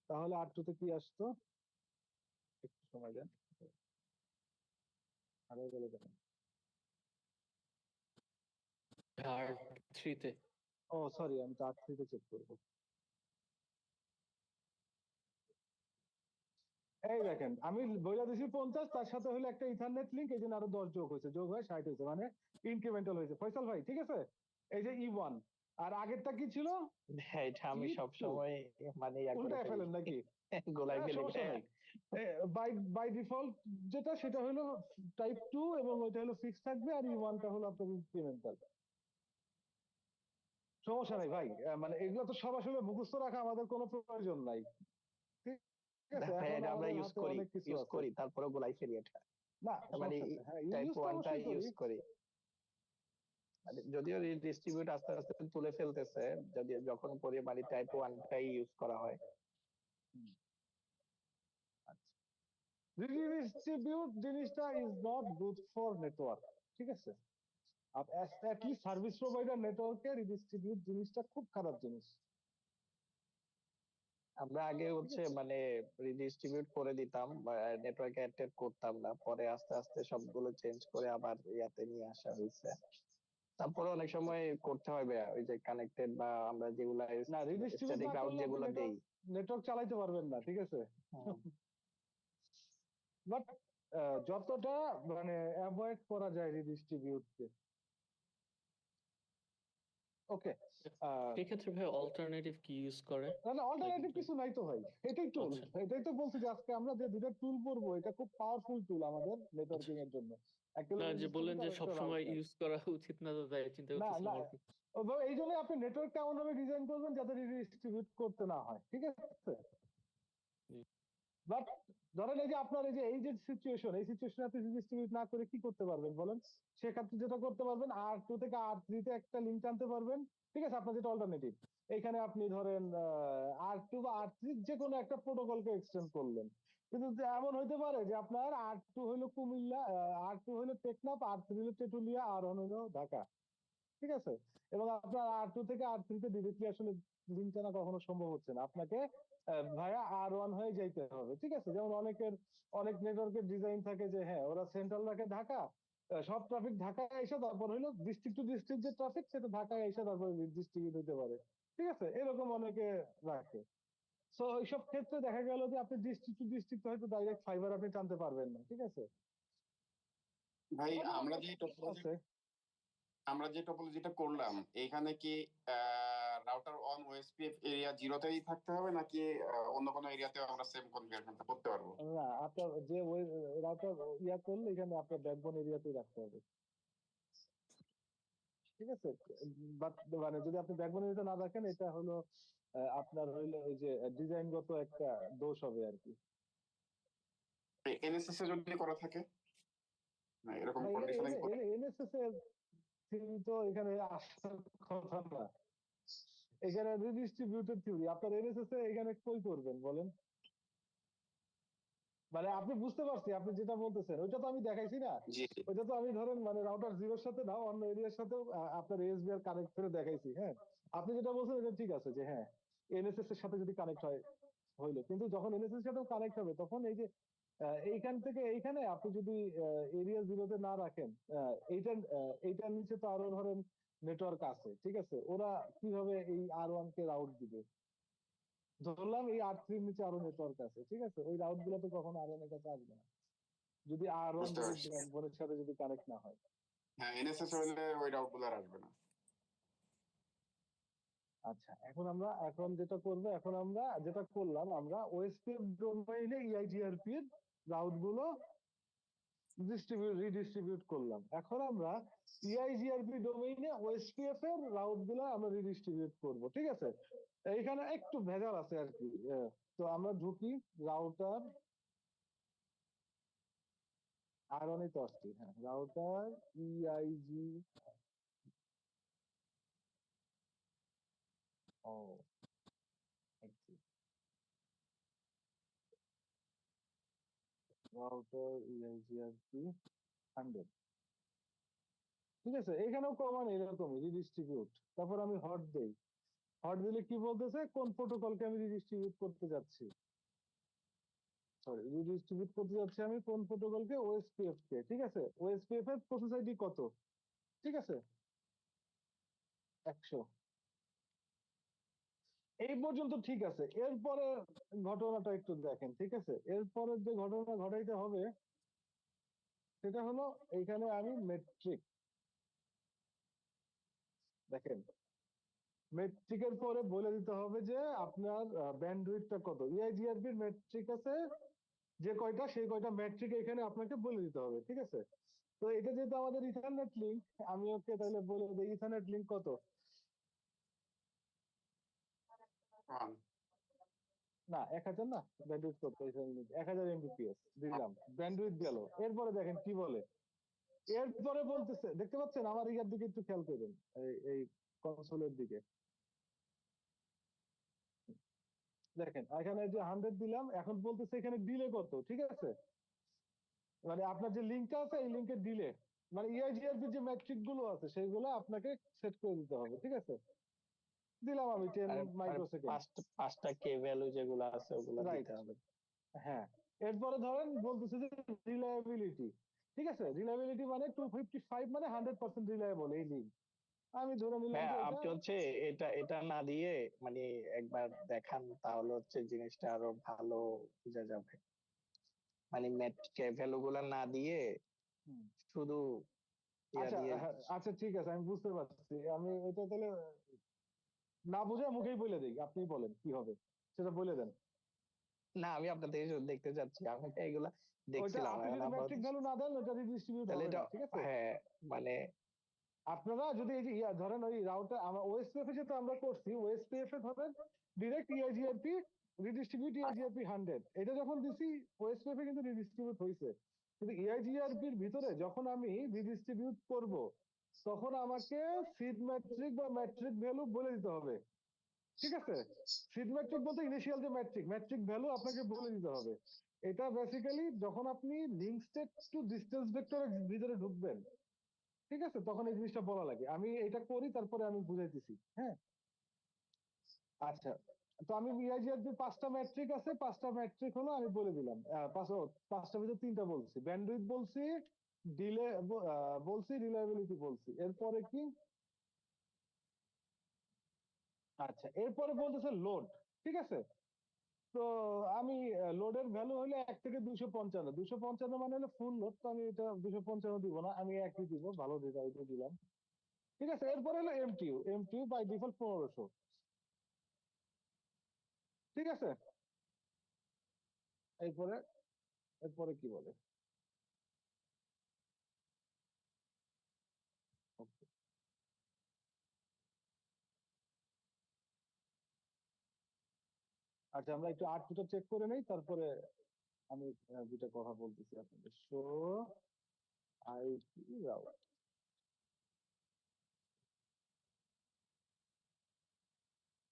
তাহলে R2 তে কি আসতো? একটু সময় দেন, আরো বলে দেন। আর থ্রিতে ও সরি, আমি তো R3 তে চেক করবো। এই দেখেন, আমি বইলা দিছি 50, তার সাথে হলো একটা ইথারনেট লিংক, এই জন্য আরো 10 যোগ হয়েছে, যোগ হয়ে 60 হয়েছে, মানে ইনক্রিমেন্টাল হয়েছে। ফয়সাল ভাই, ঠিক আছে, এই যে E1, আর আগেরটা কি ছিল? হ্যাঁ, এটা আমি E2। সব সময় মানে ইয়া করে উল্টায় ফেলি, ফেলেন নাকি? গোলাই ফেলি। সমস্যা নাই। বাই বাই ডিফল্ট যেটা, সেটা হলো টাইপ 2, এবং ওইটা হলো ফিক্স থাকবে, আর E1 টা হলো আপনার ইনক্রিমেন্টাল। সমস্যা নাই ভাই, মানে এগুলো তো সব আসলে মুখস্থ রাখা আমাদের কোনো প্রয়োজন নাই। ঠিক আছে, হ্যাঁ, এখন এটা আমরা আমাদের ইউজ হাতে করি, অনেক কিছু আছে। তারপরে গোলাই ফেলি এটা। না, মানে সমস্যা নেই, হ্যাঁ, টাইপ ইউজ তো 1টা অবশ্যই করি। ইউজ করি। মানে যদিও ডিস্ট্রিবিউট আস্তে আস্তে তুলে ফেলতেছে, যদি যখন পরে মানে টাইপ 1টাই ইউজ করা হয়। আচ্ছা, রিডিস্ট্রিবিউট জিনিসটা is not good for network. ঠিক আছে, সার্ভিস প্রোভাইডার নেটওয়ার্কে রিডিস্ট্রিবিউট জিনিসটা খুব খারাপ জিনিস। আমরা আগে হচ্ছে মানে রিডিস্ট্রিবিউট করে দিতাম, নেটওয়ার্কে অ্যাটাচ করতাম না, পরে আস্তে আস্তে সবগুলো চেঞ্জ করে আবার ইয়াতে নিয়ে আসা হয়েছে। তারপরে অনেক সময় করতে হয় ভাইয়া, ওই যে কানেক্টেড বা আমরা যেগুলা না, রিডিস্ট্রিবিউট স্ট্যাটিক না রাউট করলে আপনি যেগুলো দেই। নেটওয়ার্ক চালাইতে পারবেন না, ঠিক আছে? হুম। বাট যতটা মানে অ্যাভয়েড করা যায় রিডিস্ট্রিবিউটকে। ওকে, সেক্ষেত্রে ভাই অল্টারনেটিভ কি ইউজ করে? না অল্টারনেটিভ কিছু নাই তো ভাই, এটাই টুল। আচ্ছা এটাই তো বলছি যে আজকে আমরা যে দুটো টুল পড়বো, এটা খুব পাওয়ারফুল টুল আমাদের নেটওয়ার্কিং এর জন্য। একটা না, হলো যে বললেন যে ডিস্ট্রিবিউটর, একটা সবসময় রাউটার। ইউজ করা উচিত না, তো তাই চিন্তা না করতেছিলাম না, আর কি। এই জন্য আপনি নেটওয়ার্কটা এমন ভাবে ডিজাইন করবেন যাতে রিডিস্ট্রিবিউট করতে না হয়, ঠিক আছে? জি। বাট ধরেন এই যে আপনার এই যে সিচুয়েশন, এই সিচুয়েশনে আপনি রিডিস্ট্রিবিউট না করে কি করতে পারবেন বলেন? সেক্ষেত্রে যেটা করতে পারবেন, R2 থেকে R3 তে একটা লিংক আনতে পারবেন, ঠিক আছে? আপনার যেটা অল্টারনেটিভ, এইখানে আপনি ধরেন R2 বা R3 যে কোনো একটা প্রোটোকলকে এক্সটেন্ড করলেন। কিন্তু যে এমন হইতে পারে যে আপনার R2 হইলো কুমিল্লা, R2 হইলো টেকনাফ, R3 হইলো তেতুলিয়া, R1 হইলো ঢাকা, ঠিক আছে? এবং আপনার R2 থেকে R3 তে ডিরেক্টলি আসলে লিঙ্ক টানা কখনো সম্ভব হচ্ছে না, আপনাকে ভায়া R1 হয়ে যাইতে হবে, ঠিক আছে? যেমন অনেক নেটওয়ার্কের ডিজাইন থাকে যে হ্যাঁ ওরা সেন্ট্রাল রাখে ঢাকা, সব ট্রাফিক ঢাকায় এসে, তারপর হইলো ডিস্ট্রিক্ট টু ডিস্ট্রিক্ট যে ট্রাফিক সেটা ঢাকায় এসে তারপরে ডিস্ট্রিবিউট হতে পারে, ঠিক আছে? এরকম অনেকে রাখে। সো এইসব ক্ষেত্রে দেখা গেল যে আপনি ডিস্ট্রিক্ট টু ডিস্ট্রিক্ট হয়তো ডাইরেক্ট ফাইবার আপনি টানতে পারবেন না, ঠিক আছে? ভাই আছে। আমরা যে টপোলজিটা করলাম, এখানে কি রাউটার অন ওএসপিএফ এরিয়া 0তেই থাকতে হবে, নাকি অন্য কোনো এরিয়াতেও আমরা সেম কনফিগারেশনটা করতে পারবো? না, আপনার যে ওই রাউটার ইয়া করলে এখানে আপনার ব্যাকবোন এরিয়াতেই রাখতে হবে, ঠিক আছে? বাট মানে যদি আপনি ব্যাকবোন এরিয়াতে না রাখেন, এটা হলো আপনার হইলো ওই যে ডিজাইনগত একটা দোষ হবে আর কি। এনএসএস এ যদি করা থাকে, না এরকম না, কন্ডিশনে এনএসএস এর থিওরি তো এখানে আসার কথা না। এখানে রিডিস্ট্রিবিউটেড থিওরি, আপনার এনএসএস এ এখানে কই করবেন বলেন? মানে আপনি বুঝতে পারছি আপনি যেটা বলতেছেন, ওইটা তো আমি দেখাইছি না। জি ওইটা তো আমি ধরেন মানে রাউটার জিরোর সাথে না, অন্য এরিয়ার সাথেও আপনার এসবিআর কানেক্ট করে দেখাইছি, হ্যাঁ? আপনি যেটা বলছেন এটা ঠিক আছে যে হ্যাঁ এনএসএস এর সাথে যদি কানেক্ট হয় হইলো, কিন্তু যখন এনএসএস এর সাথে কানেক্ট হবে তখন এই যে এইখান থেকে এইখানে আপনি যদি এরিয়া জিরোতে না রাখেন, এইটার নিচে তো আরো ধরেন নেটওয়ার্ক আছে, ঠিক আছে? ওরা কিভাবে এই R1 কে রাউট দিবে? ধরলাম এই R3 এর নিচে আরো নেটওয়ার্ক আছে, ঠিক আছে? ওই রাউট গুলো তো কখনো R1 এর কাছে আসবে না যদি R1 বুঝতে যদি পারছি। ব্যাকবোনের সাথে যদি কানেক্ট না হয়। হ্যাঁ, এনএসএস হলে ওই রাউট গুলো আর আসবে না। আচ্ছা, এখন যেটা করবো, এখন আমরা যেটা করলাম, আমরা ওএসপিএফ ডোমেইনে ইআইজিআরপি এর রাউট গুলো রিডিস্ট্রিবিউট করলাম। এখন আমরা ইআইজিআরপি ডোমেইনে ওএসপিএফ এর রাউট গুলো আমরা রিডিস্ট্রিবিউট করব, ঠিক আছে? এইখানে একটু ভেজাল আছে আর কি। তো আমরা ঢুকি রাউটার আরনই তো আসছি, হ্যাঁ রাউটার ইআইজি, ও রাউটার ইআইজিআরপি 100, ঠিক আছে? এখানেও কমান এরকমই রিডিস্ট্রিবিউট, তারপর আমি হট দেই। হট দিলে কি বলতেছে, কোন প্রোটোকলকে আমি রিডিস্ট্রিবিউট করতে যাচ্ছি, সরি রিডিস্ট্রিবিউট করতে যাচ্ছি আমি কোন প্রোটোকলকে, ওএসপিএফ কে, ঠিক আছে? ওএসপিএফ এর প্রসেস আইডি কত, ঠিক আছে? 100। এই পর্যন্ত ঠিক আছে। এরপরে ঘটনাটা একটু দেখেন, ঠিক আছে? এরপরে যে ঘটনা ঘটাইতে হবে সেটা হলো এইখানে আমি মেট্রিক, দেখেন মেট্রিকের পরে বলে দিতে হবে যে আপনার ব্যান্ডউইথটা কত। ইআইজিআরপির মেট্রিক আছে যে কয়টা, সেই কয়টা মেট্রিক এখানে আপনাকে বলে দিতে হবে, ঠিক আছে? তো এটা যেহেতু আমাদের ইথারনেট লিঙ্ক, আমি ওকে তাহলে বলে দিই ইথারনেট লিঙ্ক কত। না 1000 না, ব্যান্ডউইথ কত, 1000 এমবিপিএস দিলাম, ব্যান্ডউইথ গেল। এরপরে দেখেন কি বলে, এরপরে বলতেছে, দেখতে পাচ্ছেন আমার ইয়ার দিকে একটু খেয়াল করবেন, এই কনসোলের দিকে দেখেন, এখানে যে 100 দিলাম, এখন বলতেছে এখানে ডিলে কত, ঠিক আছে? মানে আপনার যে লিঙ্কটা আছে এই লিঙ্কের ডিলে, মানে ইআইজিআরপি যে ম্যাট্রিক গুলো আছে সেইগুলো আপনাকে সেট করে দিতে হবে, ঠিক আছে? দিলাম আমি 10 আর মাইক্রোসেকেন্ড। পাঁচটা কে ভ্যালু যেগুলো আছে ওগুলো রাইট, দিতে হবে। হ্যাঁ। এরপরে ধরেন বলতেছে যে রিলায়েবিলিটি, ঠিক আছে, রিলায়েবিলিটি মানে 255 মানে 100% রিলায়েবল এই লিঙ্ক। আমি ধরে নিলাম হ্যাঁ, যে এটা আপনি হচ্ছে এটা এটা না দিয়ে মানে একবার দেখান, তাহলে হচ্ছে জিনিসটা আরো ভালো বোঝা যাবে। মানে কে ভ্যালু গুলা না দিয়ে হুম, শুধু ইয়া আচ্ছা দিয়ে। হ্যাঁ, আচ্ছা ঠিক আছে, আমি বুঝতে পারছি। আমি এটা তাহলে না বুঝে মুখেই বলে দিই, আপনি বলেন কি হবে সেটা বলে দেন। না, আমি আপনাদের দেখতে চাচ্ছি, আমি তো এগুলা ওইটা দেখছিলাম আপনি এখন যদি আপাতত। ম্যাট্রিক ভ্যালু না দেন ওটা রিডিস্ট্রিবিউট তাহলে হবে এটা, না, ঠিক আছে। হ্যাঁ মানে আপনারা যদি এই যে ধরেন ওই রাউটার আমার ওএসপিএফ এ যেটা আমরা করছি, ওএসপিএফ এ ধরেন ডিরেক্ট ইআইজিআরপি রিডিস্ট্রিবিউট ইআইজিআরপি 100, এটা যখন দিছি ওএসপিএফ এ কিন্তু রিডিস্ট্রিবিউট হয়েছে, কিন্তু ইআইজিআরপির ভিতরে যখন আমি রিডিস্ট্রিবিউট করব তখন আমাকে সিড ম্যাট্রিক বা ম্যাট্রিক ভ্যালু বলে দিতে হবে, ঠিক আছে। সিড ম্যাট্রিক বলতে ইনিশিয়াল যে ম্যাট্রিক ম্যাট্রিক ভ্যালু আপনাকে বলে দিতে হবে। এটা বেসিক্যালি যখন আপনি লিঙ্ক স্টেট টু ডিসটেন্স ভেক্টরের ভিতরে ঢুকবেন, ঠিক আছে, তখন এই জিনিসটা বলা লাগে। আমি এটা করি তারপরে আমি বুঝাইতেছি, হ্যাঁ। আচ্ছা, তো আমি ইআইজিআরপি 5টা ম্যাট্রিক আছে, 5টা ম্যাট্রিক হলো আমি বলে দিলাম। পাঁচটার ভিতরে 3টা বলছি, ব্যান্ডউইথ বলছি, ডিলে বলছি, রিলায়েবিলিটি বলছি। এরপরে কি, আচ্ছা এরপরে বলতেছে লোড, ঠিক আছে। তো আমি লোডের ভ্যালু হলে 1 থেকে 255, 255 মানে হলো ফুল লোড, তো আমি এটা 255 দিব না, আমি একই দিব, ভালো এটা দিলাম, ঠিক আছে। এরপরে হলো এমটিইউ, এমটিইউ বাই ডিফল্ট 1500, ঠিক আছে। এরপরে এরপরে কি বলে, Okay. আচ্ছা আমরা একটু আউটপুটটা চেক করে নেই, তারপরে আমি দুটা কথা বলতেছি আপনাদের। শো আইপি রাউট,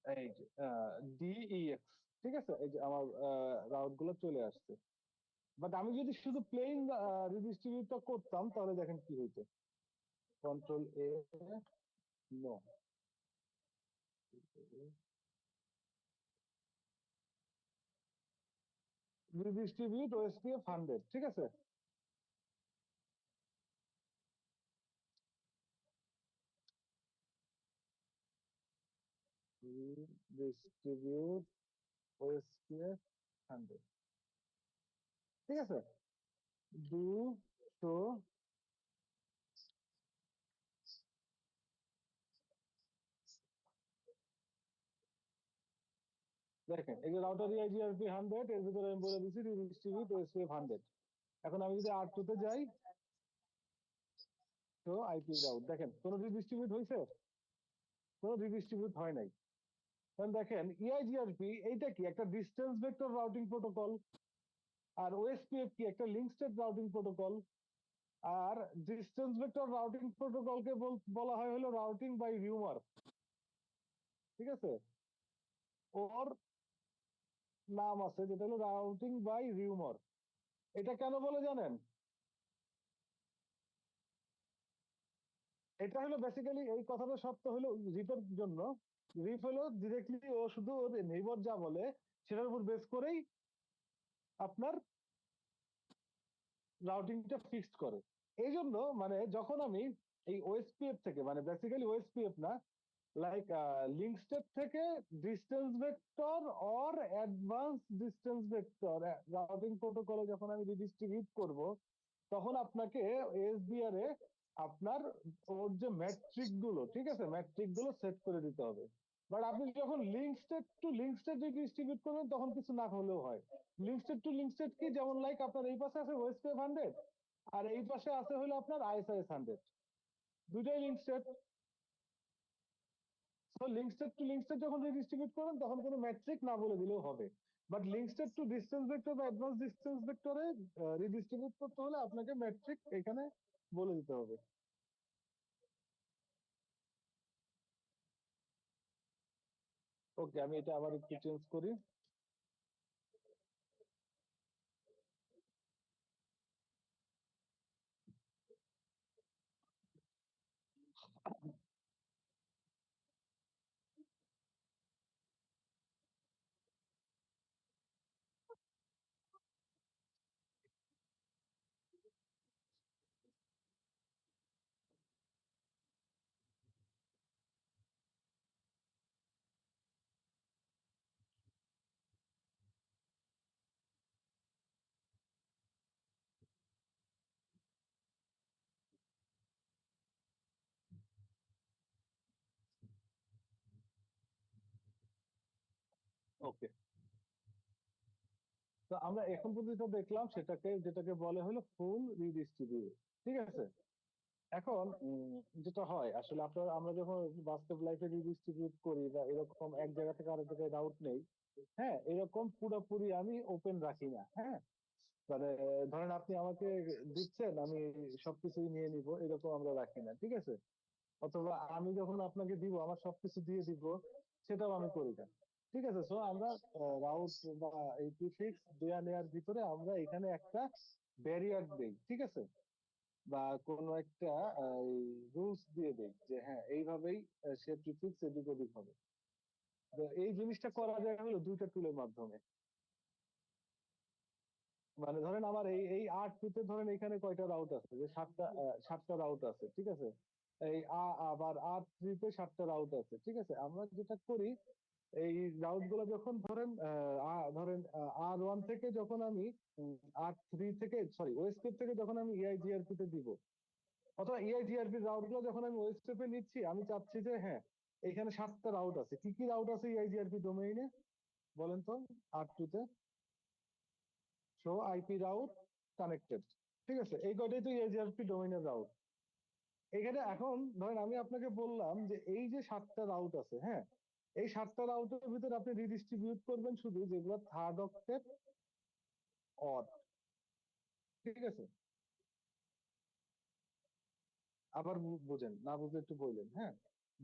এই যে ডিইএক্স, ঠিক আছে, এই যে আমার রাউট গুলো চলে আসছে। বাট আমি যদি শুধু প্লেন রিডিস্ট্রিবিউটটা করতাম তাহলে দেখেন কি হইতো, কন্ট্রোল এ, নো, রিডিস্ট্রিবিউট ওএসপিএফ 100, ঠিক আছে। রিডিস্ট্রিবিউট ওএসপিএফ 100, ঠিক আছে। ডু শো, দেখেন এই যে রাউটার ইআইজিআরপি 100, এর ভিতরে আমি বলে দিচ্ছি রিডিস্ট্রিবিউট ওএসপিএফ 100। এখন আমি যদি R2 তে যাই, তো আইপি রাউট, দেখেন কোন রিডিস্ট্রিবিউট হয়েছে, কোন রিডিস্ট্রিবিউট হয় নাই। কারণ দেখেন ইআইজিআরপি এইটা কি, একটা ডিস্টেন্স ভেক্টর রাউটিং প্রোটোকল, আর ওএসপিএফ কি, একটা লিঙ্ক স্টেট রাউটিং প্রোটোকল। আর ডিস্টেন্স ভেক্টর রাউটিং প্রোটোকলকে বলা হয় হলো রাউটিং বাই রিউমার, ঠিক আছে। ওর নাম আছে যেটা হলো রাউটিং বাই রিউমার। এটা কেন বলে জানেন, এটা হলো বেসিক্যালি এই কথাটা সত্য হলো রিপের জন্য। রিপ হলো ডিরেক্টলি ও শুধু ওর নেইবার যা বলে সেটার উপর বেস করেই আপনার রাউটিংটা ফিক্সড করে। এই জন্য মানে যখন আমি এই ওএসপিএফ থেকে, মানে বেসিক্যালি ওএসপিএফ না, লাইক লিঙ্ক স্টেট থেকে distance vector or advance distance vector routing প্রোটোকলে যখন আমি রিডিস্ট্রিবিউট করব, তখন আপনাকে এসবিআর এ আপনার ওর যে ম্যাট্রিক গুলো, ঠিক আছে, ম্যাট্রিক গুলো সেট করে দিতে হবে। বাট আপনি যখন link state to link state distribute করবেন তখন কিছু না হলেও হয়। Link state to link state কি, যেমন লাইক আপনার এই পাশে আছে ওএসপিএফ 100 আর এই পাশে আছে হলো আপনার আইএসআইএস 100, দুইটাই লিঙ্ক স্টেট। তো link state to link state যখন রিডিস্ট্রিবিউট করবেন তখন কোনো ম্যাট্রিক না বলে দিলেও হবে। But link state to distance vector বা অ্যাডভান্স ডিসটেন্স ভেক্টরে রিডিস্ট্রিবিউট করতে হলে আপনাকে ম্যাট্রিক এখানে বলে দিতে হবে। ওকে, আমি এটা আবার একটু চেঞ্জ করি। ওকে, তো আমরা এখন পর্যন্ত দেখলাম যেটাকে বলে হলো ফুল রিডিস্ট্রিবিউট। ঠিক আছে, এখন যেটা হয় আসলে আমরা যখন বাস্তব লাইফে রিডিস্ট্রিবিউট করি বা এরকম এক জায়গা থেকে আরেক জায়গায় রাউট নেই, হ্যাঁ, এরকম পুরোপুরি আমি ওপেন রাখি না। হ্যাঁ, মানে ধরেন আপনি আমাকে দিচ্ছেন, আমি সবকিছুই নিয়ে নিব, এরকম আমরা রাখি না। ঠিক আছে, অথবা আমি যখন আপনাকে দিব আমার সবকিছু দিয়ে দিব, সেটাও আমি করি না। ঠিক আছে, সো আমরা রাউট বা এই প্রিফিক্স দেয়া নেয়ার ভিতরে আমরা এখানে একটা ব্যারিয়ার দেই। ঠিক আছে, বা কোনো একটা রুলস দিয়ে দেই যে হ্যাঁ এইভাবেই সে প্রিফিক্স এদিক ওদিক হবে। তো এই জিনিসটা করা যায় হলো দুইটা টুলের মাধ্যমে। মানে ধরেন আমার এই এই R2 তে ধরেন এখানে কয়টা রাউট আছে, যে সাতটা রাউট আছে। ঠিক আছে, এই আবার R3 তে 7টা রাউট আছে। ঠিক আছে, আমরা যেটা করি এই রাউট গুলো যখন ধরেন R1 থেকে যখন আমি R3 থেকে সরি ওয়েস্টকেপ থেকে যখন আমি EIGRP তে দিব, অথবা EIGRP রাউট গুলো যখন আমি ওয়েস্টকেপে নিচ্ছি, আমি চাচ্ছি যে হ্যাঁ এখানে 7টা রাউট আছে। কি কি রাউট আছে EIGRP ডোমেইনে বলেন তো? R2 তে শো আইপি রাউট কানেক্টেড। ঠিক আছে, এই কয়টাই তো EIGRP ডোমেইনের রাউট। এখানে এখন ধরেন আমি আপনাকে বললাম যে এই যে 7টা রাউট আছে, হ্যাঁ, এই 7টা রাউটের ভিতরে আপনি রিডিস্ট্রিবিউট করবেন শুধু যেগুলো থার্ড অক্টেট অড। ঠিক আছে, আবার বুঝেন, না বুঝলে একটু বললেন। হ্যাঁ,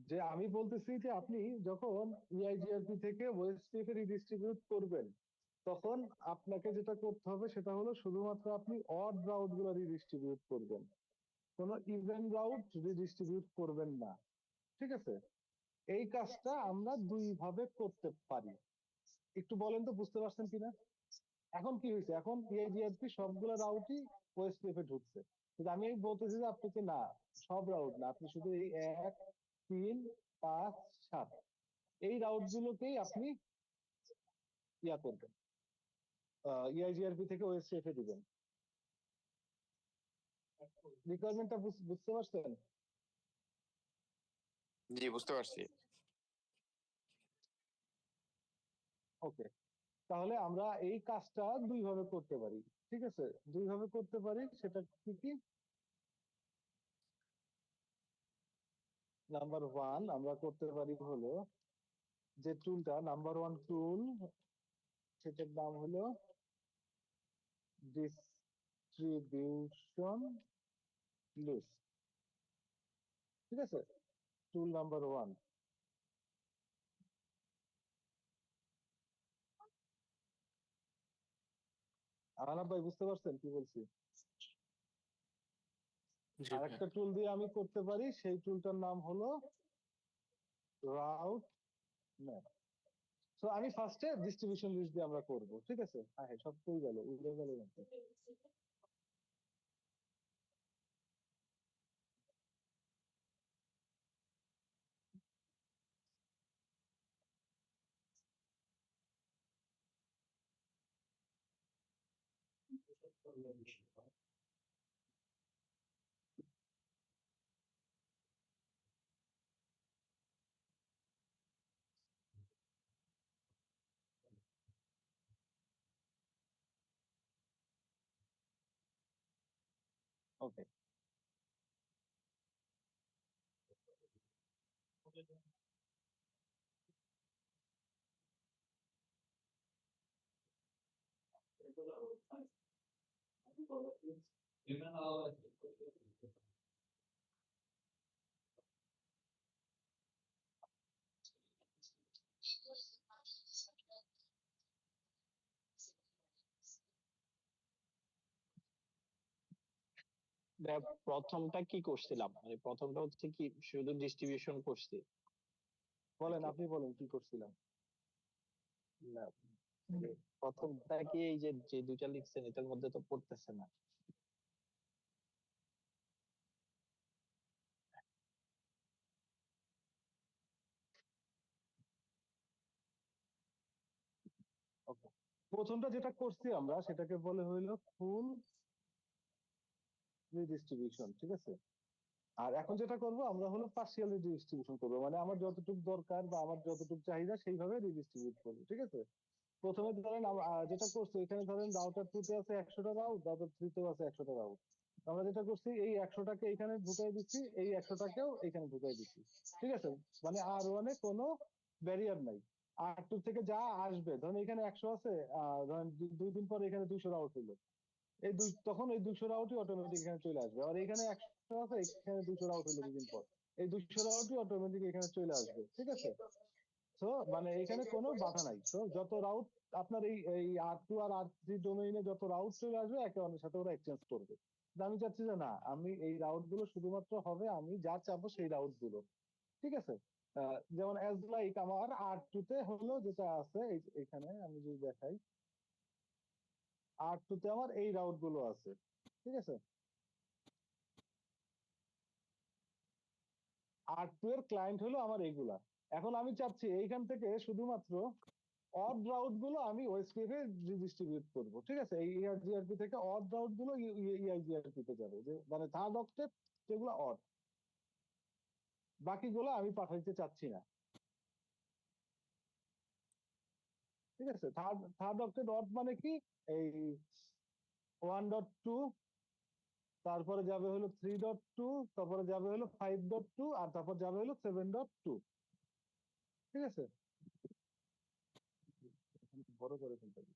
যে আমি বলতেছি যে আপনি যখন EIGRP থেকে ওয়েস্টকেপে রিডিস্ট্রিবিউট করবেন, তখন আপনাকে যেটা করতে হবে সেটা হলো শুধুমাত্র আপনি অড রাউট গুলো রিডিস্ট্রিবিউট করবেন, কোনো ইভেন রাউট রিডিস্ট্রিবিউট করবেন না। ঠিক আছে, এই কাজটা আমরা দুই ভাবে করতে পারি। একটু বলেন তো বুঝতে পারছেন কিনা? এখন কি হয়েছে, এখন EIGRP সবগুলো রাউটই ওয়েস্টকেপে ঢুকছে, কিন্তু আমি বলতেছি যে আপনাকে না, সব রাউট না, আপনি শুধু এই 1, 3, 5, 7 এই রাউট গুলোকেই আপনি ইয়া করবেন, EIGRP থেকে ওয়েস্টকেপে দিবেন। রিকোয়ারমেন্টটা বুঝতে পারছেন? জি, বুঝতে পারছি। ওকে, তাহলে আমরা এই কাজটা দুই ভাবে করতে পারি। ঠিক আছে, দুই ভাবে করতে পারি, সেটা কি কি? নাম্বার 1 আমরা করতে পারি হলো যে টুলটা নাম্বার 1 টুল, সেটার নাম হলো ডিস্ট্রিবিউশন লিস্ট। ঠিক আছে, টুল নাম্বার 1। আনাব ভাই বুঝতে পারছেন কি বলছি? জি আর ভাই। একটা টুল দিয়ে আমি করতে পারি, সেই টুলটার নাম হলো রাউট ম্যাপ। তো আমি ফার্স্টে ডিস্ট্রিবিউশন লিস্ট দিয়ে আমরা করব। ঠিক আছে, হ্যাঁ হ্যাঁ, সব কই গেল, উড়ে গেল। ওকে, দেখ, প্রথমটা কি করছিলাম, মানে প্রথমটা হচ্ছে কি শুধু ডিস্ট্রিবিউশন করছি বলেন, নাকি? আপনি বলেন কি করছিলাম। না, প্রথমটা কি এই যে যে দুইটা লিখছেন এটার মধ্যে তো পড়তেছে না। ওকে, প্রথমটা যেটা করছি আমরা সেটাকে বলে হইলো ফুল রিডিস্ট্রিবিউশন। ঠিক আছে, আর এখন যেটা করব আমরা হলো পার্সিয়াল রিডিস্ট্রিবিউশন করবো, মানে আমার যতটুকু দরকার বা আমার যতটুকু চাহিদা সেইভাবে রিডিস্ট্রিবিউট করবো, ঠিক আছে। প্রথমে ধরেন যেটা করছি এখানে ধরেন রাউটার 2 তে আছে 100টা রাউট, রাউটার 3 তেও আছে 100টা রাউট। আমরা যেটা করছি এই 100টাকে এখানে ঢুকাই দিচ্ছি, এই 100টাকেও এখানে ঢুকাই দিচ্ছি, ঠিক আছে। মানে R1 এ কোনো ব্যারিয়ার নাই। R2 থেকে যা আসবে ধরেন এখানে 100 আছে, ধরেন 2 দিন পরে এখানে 200 রাউট হলো, তখন এই 200 রাউটই অটোমেটিক এখানে চলে আসবে। আর এখানে 100 আছে, এখানে 200 রাউট হলো 2 দিন পর, এই 200 রাউটই অটোমেটিক এখানে চলে আসবে, ঠিক আছে। তো মানে এখানে কোনো বাধা নাই। তো যত রাউট আপনার এই R2 আর R3 ডোমেইনে যত রাউট চলে আসবে একে অন্যের সাথে ওরা এক্সচেঞ্জ করবে। কিন্তু আমি চাচ্ছি যে না, আমি এই রাউট গুলো শুধুমাত্র হবে আমি যা চাবো সেই রাউট গুলো, ঠিক আছে। যেমন অ্যাজ লাইক আমার R2 তে হলো যেটা আছে এখানে আমি যদি দেখাই, R2 তে আমার এই রাউট গুলো আছে, ঠিক আছে। R2 এর ক্লায়েন্ট হলো আমার এইগুলা। এখন আমি চাচ্ছি এইখান থেকে শুধুমাত্র অড রাউট গুলো আমি ওএসপিএফ এ ডিস্ট্রিবিউট করব, ঠিক আছে। এই ইআরজিআরপি থেকে অড রাউট গুলো ইআইজিআরপি তে যাবে, যে মানে থার্ড অক্টেট যেগুলো অড, বাকিগুলো আমি পাঠাইতে চাচ্ছি না, ঠিক আছে। থার্ড থার্ড অক্টেট অড মানে কি, এই 1.2, তারপরে যাবে হলো 3.2, তারপরে যাবে হলো 5.2, আর তারপর যাবে হলো 7.2, ঠিক আছে। বড় করে ফেলতে হবে।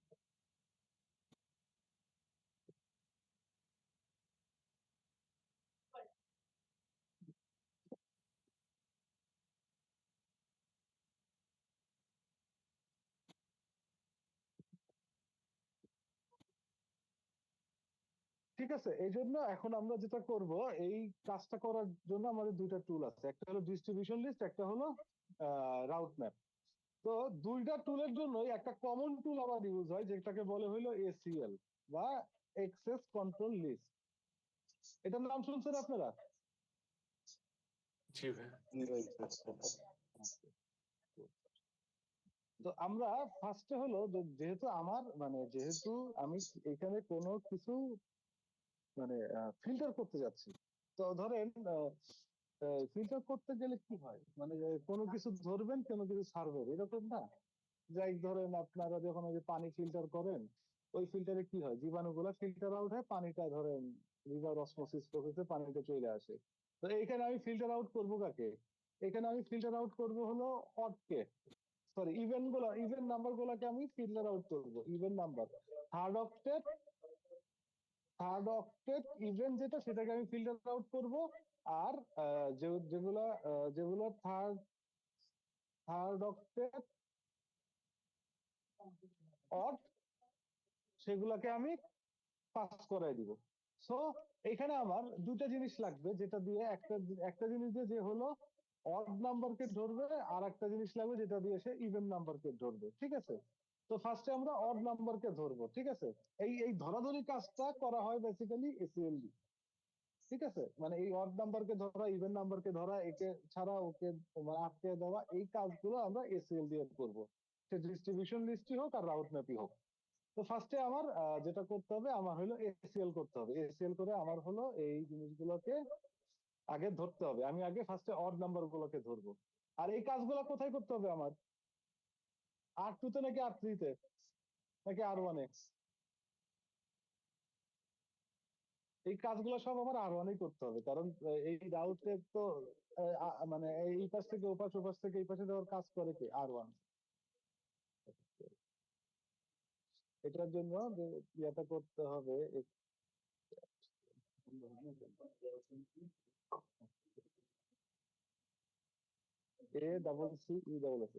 ঠিক আছে, এই জন্য এখন আমরা যেটা করব, এই কাজটা করার জন্য আমাদের দুইটা টুল আছে, একটা হলো ডিস্ট্রিবিউশন লিস্ট, একটা হলো রাউট ম্যাপ। তো দুইটা টুলের জন্যই একটা কমন টুল আবার ইউজ হয়, যেটাকে বলে হলো এসিএল বা এক্সেস কন্ট্রোল লিস্ট। এটার নাম শুনছেন আপনারা? জি ভাই। তো আমরা ফার্স্টে হলো যেহেতু আমার মানে যেহেতু আমি এখানে কোনো কিছু মানে ফিল্টার করতে যাচ্ছি, তো ধরেন ফিল্টার করতে গেলে কি হয়, মানে কোনো কিছু ধরবেন কোনো কিছু ছাড়বেন এরকম না। যাই ধরেন আপনারা যখন ওই যে পানি ফিল্টার করেন, ওই ফিল্টারে কি হয়, জীবাণুগুলো ফিল্টার আউট হয়, পানিটা ধরেন রিভার অসমোসিস প্রসেসে পানিটা চলে আসে। তো এইখানে আমি ফিল্টার আউট করবো কাকে? এখানে আমি ফিল্টার আউট করবো হলো অডকে, সরি ইভেন নাম্বার গুলাকে আমি ফিল্টার আউট করবো, even number. Third octet third octet even যেটা সেটাকে আমি ফিল্টার আউট করব। আর যেগুলা যেগুলো থার্ড থার্ড অক্টেট অড সেগুলাকে আমি পাস করাই দিব। সো এখানে আমার দুটা জিনিস লাগবে, যেটা দিয়ে একটা একটা জিনিস দিয়ে যে হলো অড নাম্বারকে ধরবে, আর একটা জিনিস লাগবে যেটা দিয়ে সে ইভেন নাম্বারকে ধরবে, ঠিক আছে। তো ফার্স্টে আমরা অড নাম্বারকে ধরবো, ঠিক আছে। এই ধরাধরি কাজটা করা হয় বেসিক্যালি এসিএল দিয়ে, ঠিক আছে। মানে এই অড নাম্বারকে ধরা, ইভেন নাম্বারকে ধরা, একে ছাড়া ওকে মানে আটকে দেওয়া, এই কাজগুলো আমরা এসিএল দিয়ে করব, সে ডিস্ট্রিবিউশন লিস্টই হোক আর রাউট ম্যাপই হোক। তো ফার্স্টে আমার যেটা করতে হবে, আমার হলো এসিএল করতে হবে। এসিএল করে আমার হলো এই জিনিসগুলোকে আগে ধরতে হবে। আমি আগে ফার্স্টে অড নাম্বার গুলোকে ধরবো। আর এই কাজগুলো কোথায় করতে হবে আমার? R2 তে নাকি R3 তে নাকি R1 এ? এই কাজগুলো সব আমার R1 এই করতে হবে, কারণ এই রাউটে তো মানে এই পাশ থেকে ও পাশ, ও পাশ থেকে এই পাশে দেওয়ার কাজ করে কি R1। এটার জন্য যে ইয়েটা করতে হবে, A CC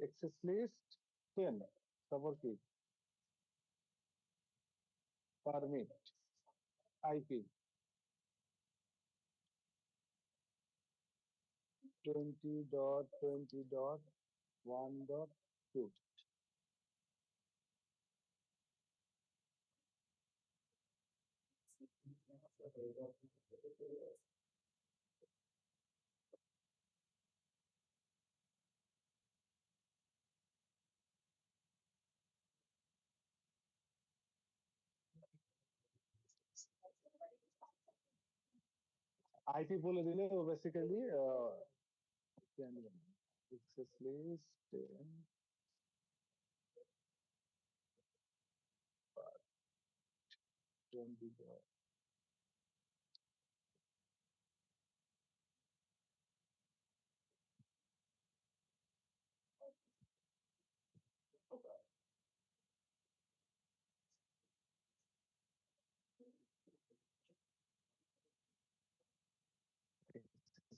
এক্সেস লিস্ট 10, তারপর কি পারমিট আইপি 20.20.1.2। আইপি বলে দিলে ও basically access list 20.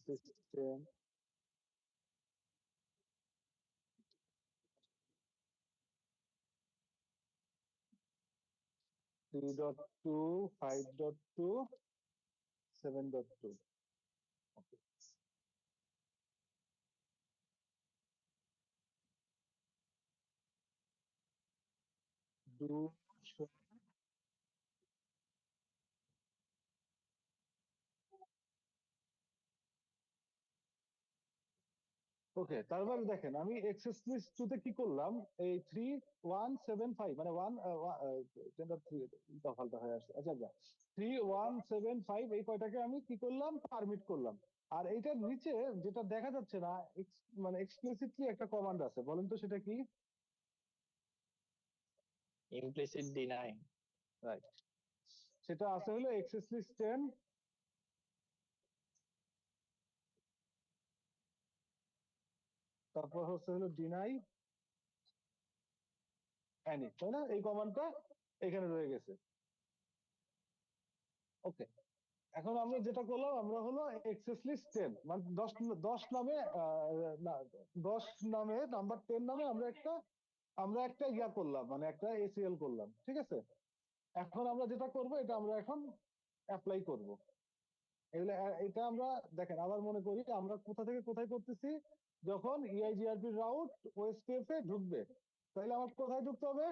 System 3.2, 5.2, 7.2. Okay. Do show. ওকে, তারপরে দেখেন আমি এক্সেস লিস্ট 2 তে কি করলাম, এই 3175 মানে 1 ফালটা হয়ে আসছে। আচ্ছা আচ্ছা, 3175 এই কয়টাকে আমি কি করলাম, পারমিট করলাম। আর এইটার নিচে যেটা দেখা যাচ্ছে না, মানে এক্সপ্লিসিটলি একটা কমান্ড আছে, বলেন তো সেটা কি? Implicit deny. রাইট, সেটা আছে হলো এক্সেস লিস্ট 10, তারপর হচ্ছে হলো ডিনাই অ্যানি, তাই না? এই কমান্ডটা এখানে রয়ে গেছে। ওকে, এখন আমরা যেটা করলাম, আমরা হলো এক্সেস লিস্ট 10 মানে 10 নামে না 10 নামে নাম্বার 10 নামে আমরা একটা ইয়া করলাম, মানে একটা এসিএল করলাম, ঠিক আছে? এখন আমরা যেটা করব, এটা আমরা এখন অ্যাপ্লাই করব। এগুলো এটা আমরা দেখেন আবার মনে করি আমরা কোথা থেকে কোথায় করতেছি। যখন ইআইজিআরপি রাউট ওএসপিএফ এ ঢুকবে, তাহলে আমার কোথায় ঢুকতে হবে?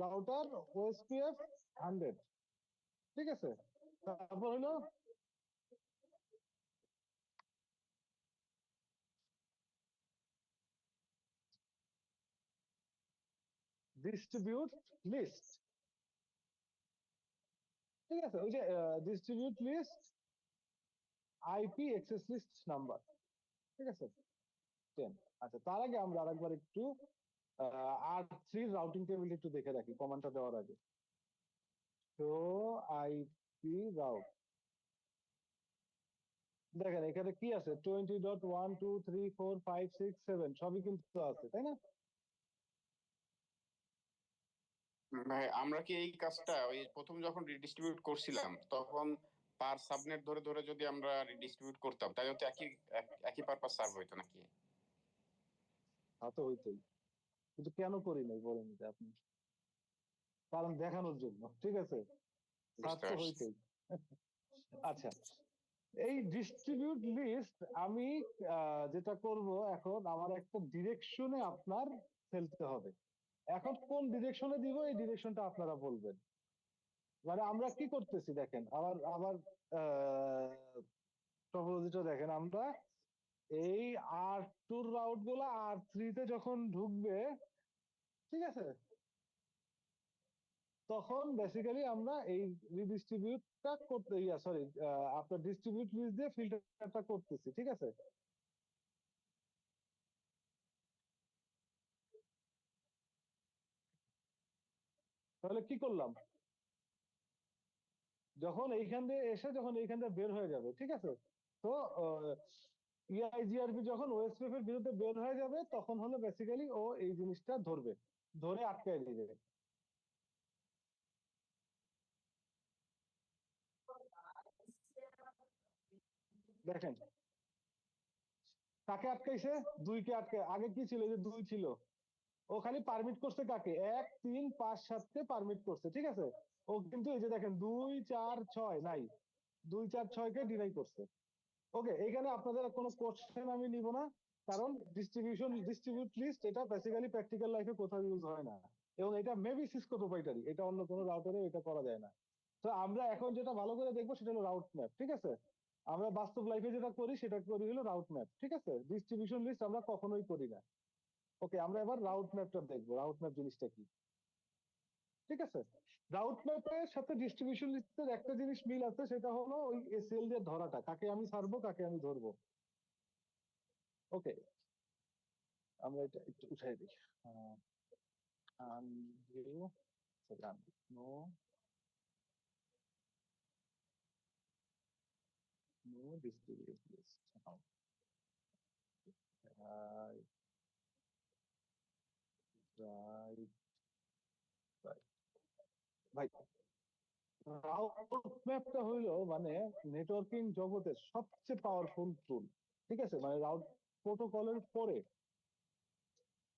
রাউটার ওএসপিএফ 100, ঠিক আছে? তারপর হলো ডিস্ট্রিবিউট লিস্ট, ঠিক আছে? ওই যে distribute list IP access list number, ঠিক আছে? 10। আচ্ছা, তার আগে আমরা আরেকবার একটু R3 রাউটিং টেবিল একটু দেখে রাখি কমান্ডটা দেওয়ার আগে। তো আইপি রাউট, দেখেন এখানে কি আছে, 20.1234567 সবই কিন্তু আছে, তাই না? ভাই আমরা কি এই কাজটা ওই প্রথম যখন রিডিস্ট্রিবিউট করছিলাম তখন পার সাবনেট ধরে ধরে যদি আমরা রিডিস্ট্রিবিউট করতাম তাহলে তো একই পারপাস সার্ভ হইতো নাকি? তা তো হইতোই, কিন্তু কেন করি নাই বলেন এটা আপনি? কারণ দেখানোর জন্য, ঠিক আছে? সার্চ বুঝতে তো পারছি। হইতোই। আচ্ছা, এই ডিস্ট্রিবিউট লিস্ট আমি যেটা করব এখন, আমার একটা ডিরেকশনে আপনার ফেলতে হবে। এখন কোন ডিরেকশনে দিব, এই ডিরেকশনটা আপনারা বলবেন। মানে আমরা কি করতেছি দেখেন, আবার আবার টপোলজিটা দেখেন, আমরা এই R2 রাউট গুলা R3 তে যখন ঢুকবে, ঠিক আছে, তখন বেসিক্যালি আমরা এই রিডিস্ট্রিবিউটটা করতে, সরি, আপনার ডিস্ট্রিবিউট লিস্ট দিয়ে ফিল্টারটা করতেছি, ঠিক আছে? তাহলে কি করলাম, যখন এইখান দিয়ে এসে যখন এইখান দিয়ে বের হয়ে যাবে, ঠিক আছে, তো ইআইজিআরপি যখন ওএসপিএফ এর বিরুদ্ধে বের হয়ে যাবে, তখন হলো বেসিক্যালি ও এই জিনিসটা ধরবে, ধরে আটকায় দিবে। দেখেন কাকে আটকাইছে, 2 কে আটকে, আগে কি ছিল, এই যে 2 ছিল, ও খালি পারমিট করছে কাকে, 1 3 5 7 কে পারমিট করছে, ঠিক আছে? ও কিন্তু এই যে দেখেন 2 4 6 নাই, 2 4 6 কে ডিনাই করছে। ওকে, এখানে আপনাদের কোনো কোশ্চেন আমি নিব না, কারণ ডিস্ট্রিবিউট লিস্ট এটা বেসিক্যালি প্র্যাকটিক্যাল লাইফে কোথাও ইউজ হয় না, এবং এটা মেবি সিসকো প্রোপ্রাইটারি, এটা অন্য কোনো রাউটারে এটা করা যায় না। তো আমরা এখন যেটা ভালো করে দেখবো সেটা হলো রাউট ম্যাপ, ঠিক আছে? আমরা বাস্তব লাইফে যেটা করি সেটা করি হলো রাউট ম্যাপ, ঠিক আছে? ডিস্ট্রিবিউশন লিস্ট আমরা কখনোই করি না। ওকে, আমরা এবার রাউট ম্যাপটা দেখবো, রাউট ম্যাপ জিনিসটা কি। ঠিক আছে, রাউট ম্যাপের সাথে ডিস্ট্রিবিউশন লিস্টের একটা জিনিস মিল আছে, সেটা হলো ওই এসএল দিয়ে ধরাটা, কাকে আমি ছাড়বো কাকে আমি ধরবো। ওকে, আমরা এটা একটু উঠাই দিই। undo, no, no distribute list. Right, right, right. ভাই, রাউট ম্যাপটা হইলো মানে নেটওয়ার্কিং জগতের সবচেয়ে পাওয়ারফুল টুল। ঠিক আছে, মানে রাউট প্রোটোকলের পরে,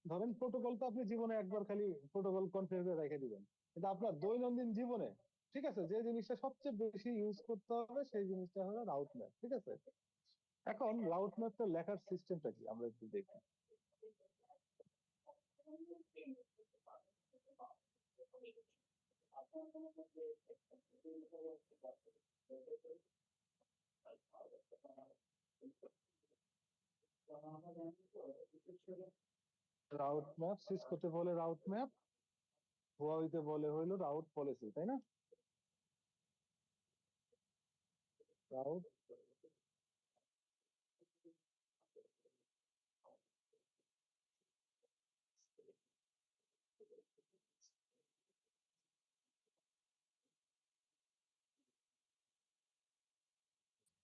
ধরেন প্রোটোকল তো আপনি জীবনে একবার খালি প্রোটোকল কনফিগার রেখে দিবেন, কিন্তু আপনার দৈনন্দিন জীবনে, ঠিক আছে, যে জিনিসটা সবচেয়ে বেশি ইউজ করতে হবে সেই জিনিসটা হলো রাউট ম্যাপ। ঠিক আছে, এখন রাউট ম্যাপটা লেখার সিস্টেমটা কি আমরা একটু দেখি। রাউট ম্যাপ সিসকোতে বলে রাউট ম্যাপ, হুয়াওয়েতে বলে হইলো রাউট পলিসি, তাই না? রাউট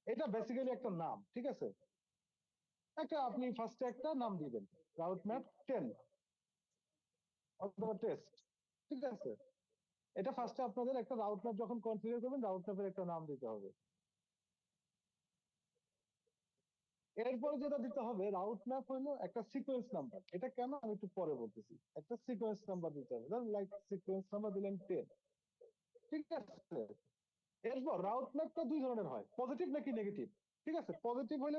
এটা বেসিক্যালি একটা নাম। ঠিক আছে, একটা আপনি ফার্স্টে একটা নাম দিবেন, রাউট ম্যাপ 10 অথবা টেস্ট। ঠিক আছে, এটা ফার্স্টে আপনাদের একটা রাউট ম্যাপ যখন কনফিগার করবেন, রাউট ম্যাপের একটা নাম দিতে হবে। এরপরে যেটা দিতে হবে, রাউট ম্যাপ হলো একটা সিকোয়েন্স নাম্বার। এটা কেন আমি একটু পরে বলতেছি। একটা সিকোয়েন্স নাম্বার দিতে হবে, ধরুন লাইক সিকোয়েন্স নাম্বার দিলেন 10। ঠিক আছে, এরপর রাউট ম্যাপটা দুই ধরনের হয়, পজিটিভ নাকি নেগেটিভ। ঠিক আছে, পজিটিভ হলে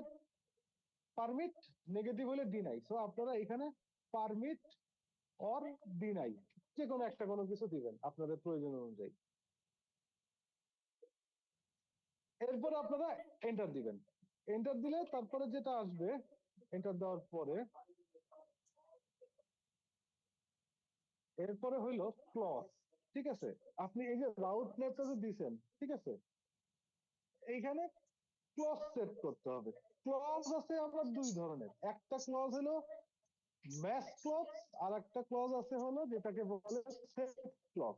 পারমিট, নেগেটিভ হলে ডিনাই। সো আপনারা এখানে পারমিট অর ডিনাই যে কোনো একটা কোনো কিছু দিবেন আপনাদের প্রয়োজন অনুযায়ী। এরপর আপনারা এন্টার দিবেন। এন্টার দিলে তারপরে যেটা আসবে, এন্টার দেওয়ার পরে এরপরে হইলো ক্লজ। ঠিক আছে, আপনি এই যে রাউট ম্যাপটা যে দিয়েছেন, ঠিক আছে, এইখানে ক্লজ সেট করতে হবে। ক্লজ আছে আমরা দুই ধরনের, একটা ক্লজ হলো ম্যাচ ক্লজ, আর একটা ক্লজ আছে হলো যেটাকে বলে সেট ক্লজ।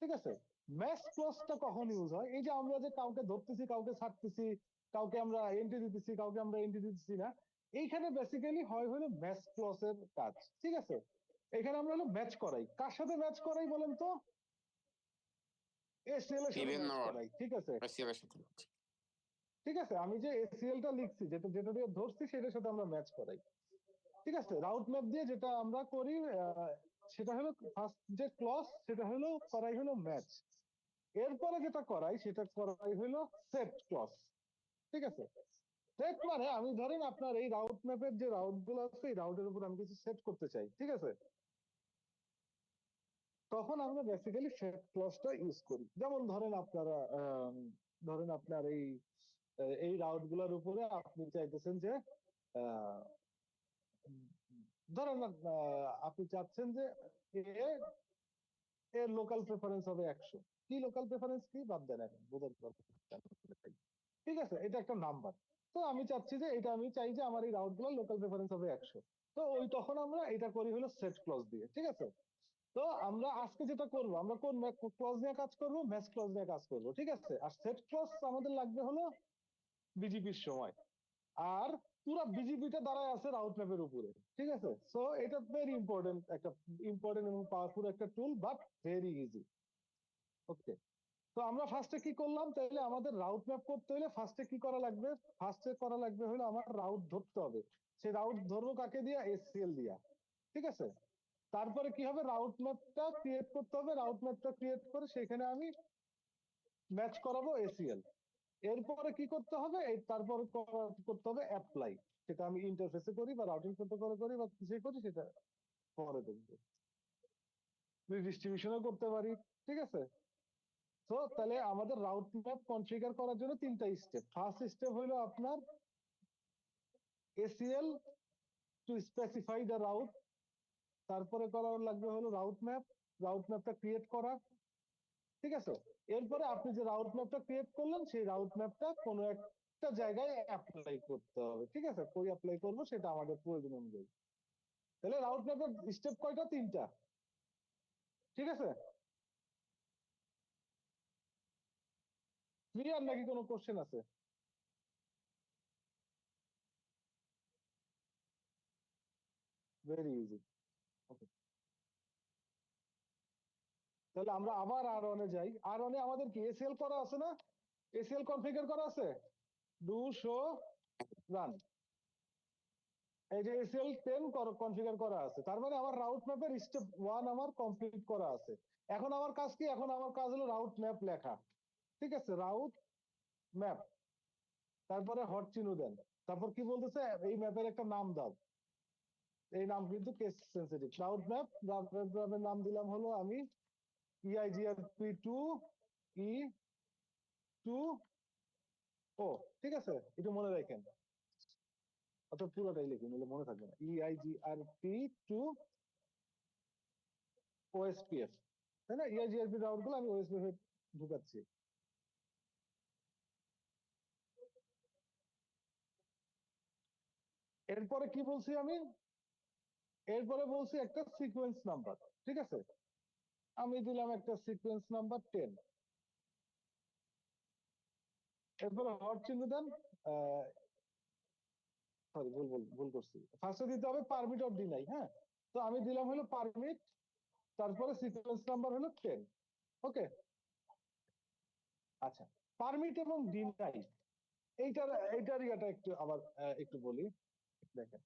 ঠিক আছে, ম্যাচ ক্লজটা কখন ইউজ হয়, এই যে আমরা যে কাউকে ধরতেছি কাউকে ছাড়তেছি, কাউকে আমরা এন্ট্রি দিতেছি কাউকে আমরা এন্ট্রি দিতেছি না, এইখানে বেসিক্যালি হয় হলো ম্যাচ ক্লজের কাজ। ঠিক আছে, এখানে আমরা হলো ম্যাচ করাই, কার সাথে ম্যাচ করাই বলেন তো? এসএল এর সাথে ইভেন ম্যাচ নট করাই। ঠিক আছে, এসিএল এর সাথে। ঠিক আছে, আমি যে এসিএল টা লিখছি, যেটা যেটা দিয়ে ধরছি সেটার সাথে আমরা ম্যাচ করাই। ঠিক আছে, রাউট ম্যাপ দিয়ে যেটা আমরা করি সেটা হলো ফার্স্ট যে ক্লজ, সেটা হলো করাই হলো ম্যাচ। এরপরে যেটা করাই সেটা করাই হলো সেট ক্লজ। ঠিক আছে, সেট মানে আমি ধরেন আপনার এই রাউট ম্যাপের যে রাউট গুলো আছে এই রাউটের উপর আমি কিছু সেট করতে চাই। ঠিক আছে, তখন আমরা বেসিক্যালি সেট ক্লজটা ইউজ করি। যেমন ধরেন আপনারা ধরেন আপনার এই রাউট গুলোর উপরে আপনি চাইতেছেন যে ধরেন আপনি চাচ্ছেন যে এর লোকাল প্রেফারেন্স হবে 100। কি লোকাল প্রেফারেন্স কি বাদ দেন, এখন বোঝার দরকার। ঠিক আছে, এটা একটা নাম্বার। তো আমি চাচ্ছি যে এটা আমি চাই যে আমার এই রাউট গুলো লোকাল প্রেফারেন্স হবে 100। তো ওই তখন আমরা এটা করি হলো সেট ক্লজ দিয়ে। ঠিক আছে, তো আমরা আজকে যেটা করব, আমরা কোন ক্লজ নিয়ে কাজ করব? ম্যাচ ক্লজ নিয়ে কাজ করব। ঠিক আছে, আর সেট ক্লজ আমাদের লাগবে হলো বিজিবির সময়। আর পুরো বিজিবিটা দাঁড়ায় আছে রাউট ম্যাপের উপরে। ঠিক আছে, সো এটা ভেরি ইম্পর্টেন্ট, একটা ইম্পর্টেন্ট এবং পাওয়ারফুল একটা টুল, বাট ভেরি ইজি। ওকে, তো আমরা ফার্স্টে কি করলাম, তাহলে আমাদের রাউট ম্যাপ করতে হলে ফার্স্টে কি করা লাগবে? ফার্স্টে করা লাগবে হলো আমার রাউট ধরতে হবে। সেই রাউট ধরবো কাকে দিয়া? এসসিএল দিয়া। ঠিক আছে, তারপরে কি হবে, রাউট ম্যাপটা ক্রিয়েট করতে হবে। রাউট ম্যাপটা ক্রিয়েট করে সেখানে আমি ম্যাচ করাবো এসিএল। এরপরে কি করতে হবে, তারপরে করতে হবে অ্যাপ্লাই। সেটা আমি ইন্টারফেসে করি বা রাউটিং প্রোটোকলে করি বা কিসে করি সেটা পরে দেখবো। রিডিস্ট্রিবিউশনও করতে পারি। ঠিক আছে, তো তাহলে আমাদের রাউট ম্যাপ কনফিগার করার জন্য তিনটা স্টেপ। ফার্স্ট স্টেপ হলো আপনার ACL to specify the route. তারপরে করা লাগবে হলো রাউট ম্যাপটা ক্রিয়েট করা, ঠিক আছে। এরপরে আপনি যে রাউট ম্যাপটা ক্রিয়েট করলেন সেই রাউট ম্যাপটা কোনো একটা জায়গায় অ্যাপ্লাই করতে হবে, ঠিক আছে। কই অ্যাপ্লাই করবো সেটা আমাদের প্রয়োজন অনুযায়ী। তাহলে রাউট ম্যাপের স্টেপ কয়টা? 3টা, ঠিক আছে। ক্লিয়ার নাকি কোনো কোশ্চেন আছে? Very easy. ওকে, তাহলে আমরা আবার R1 এ যাই। R1 এ আমাদের কি এসএল করা আছে না? এসএল কনফিগার করা আছে, ডু শো রান। এই যে এসএল 10 কনফিগার করা আছে, তার মানে আমার রাউট ম্যাপের স্টেপ 1 আমার কমপ্লিট করা আছে। এখন আমার কাজ কি? এখন আমার কাজ হলো রাউট ম্যাপ লেখা, ঠিক আছে। রাউট ম্যাপ, তারপরে হট চিহ্ন দেন। তারপর কি বলতেছে? এই ম্যাপের একটা নাম দাও। এই নাম কিন্তু কেস সেন্সিটিভ। রাউট ম্যাপের নাম দিলাম হলো আমি EIGRP2 E2 ও, ঠিক আছে। একটু মনে রাখেন, অর্থাৎ পুরোটাই লিখুন, নাহলে মনে থাকবে না। EIGRP2 OSPF, তাই না? EIGRP রাউট গুলো আমি OSPF এ ঢুকাচ্ছি। এরপরে কি বলছি আমি? এরপরে বলছি একটা সিকোয়েন্স নাম্বার, ঠিক আছে। আমি দিলাম একটা সিকোয়েন্স নাম্বার 10। এরপরে হট চিহ্ন দেন। সরি, ভুল করছি। ফার্স্টে দিতে হবে পারমিট অর ডিনাই, হ্যাঁ। তো আমি দিলাম হলো পারমিট, তারপরে সিকোয়েন্স নাম্বার হলো 10। ওকে, আচ্ছা। পারমিট এবং ডিনাই এইটার ইয়েটা একটু আবার একটু বলি, দেখেন।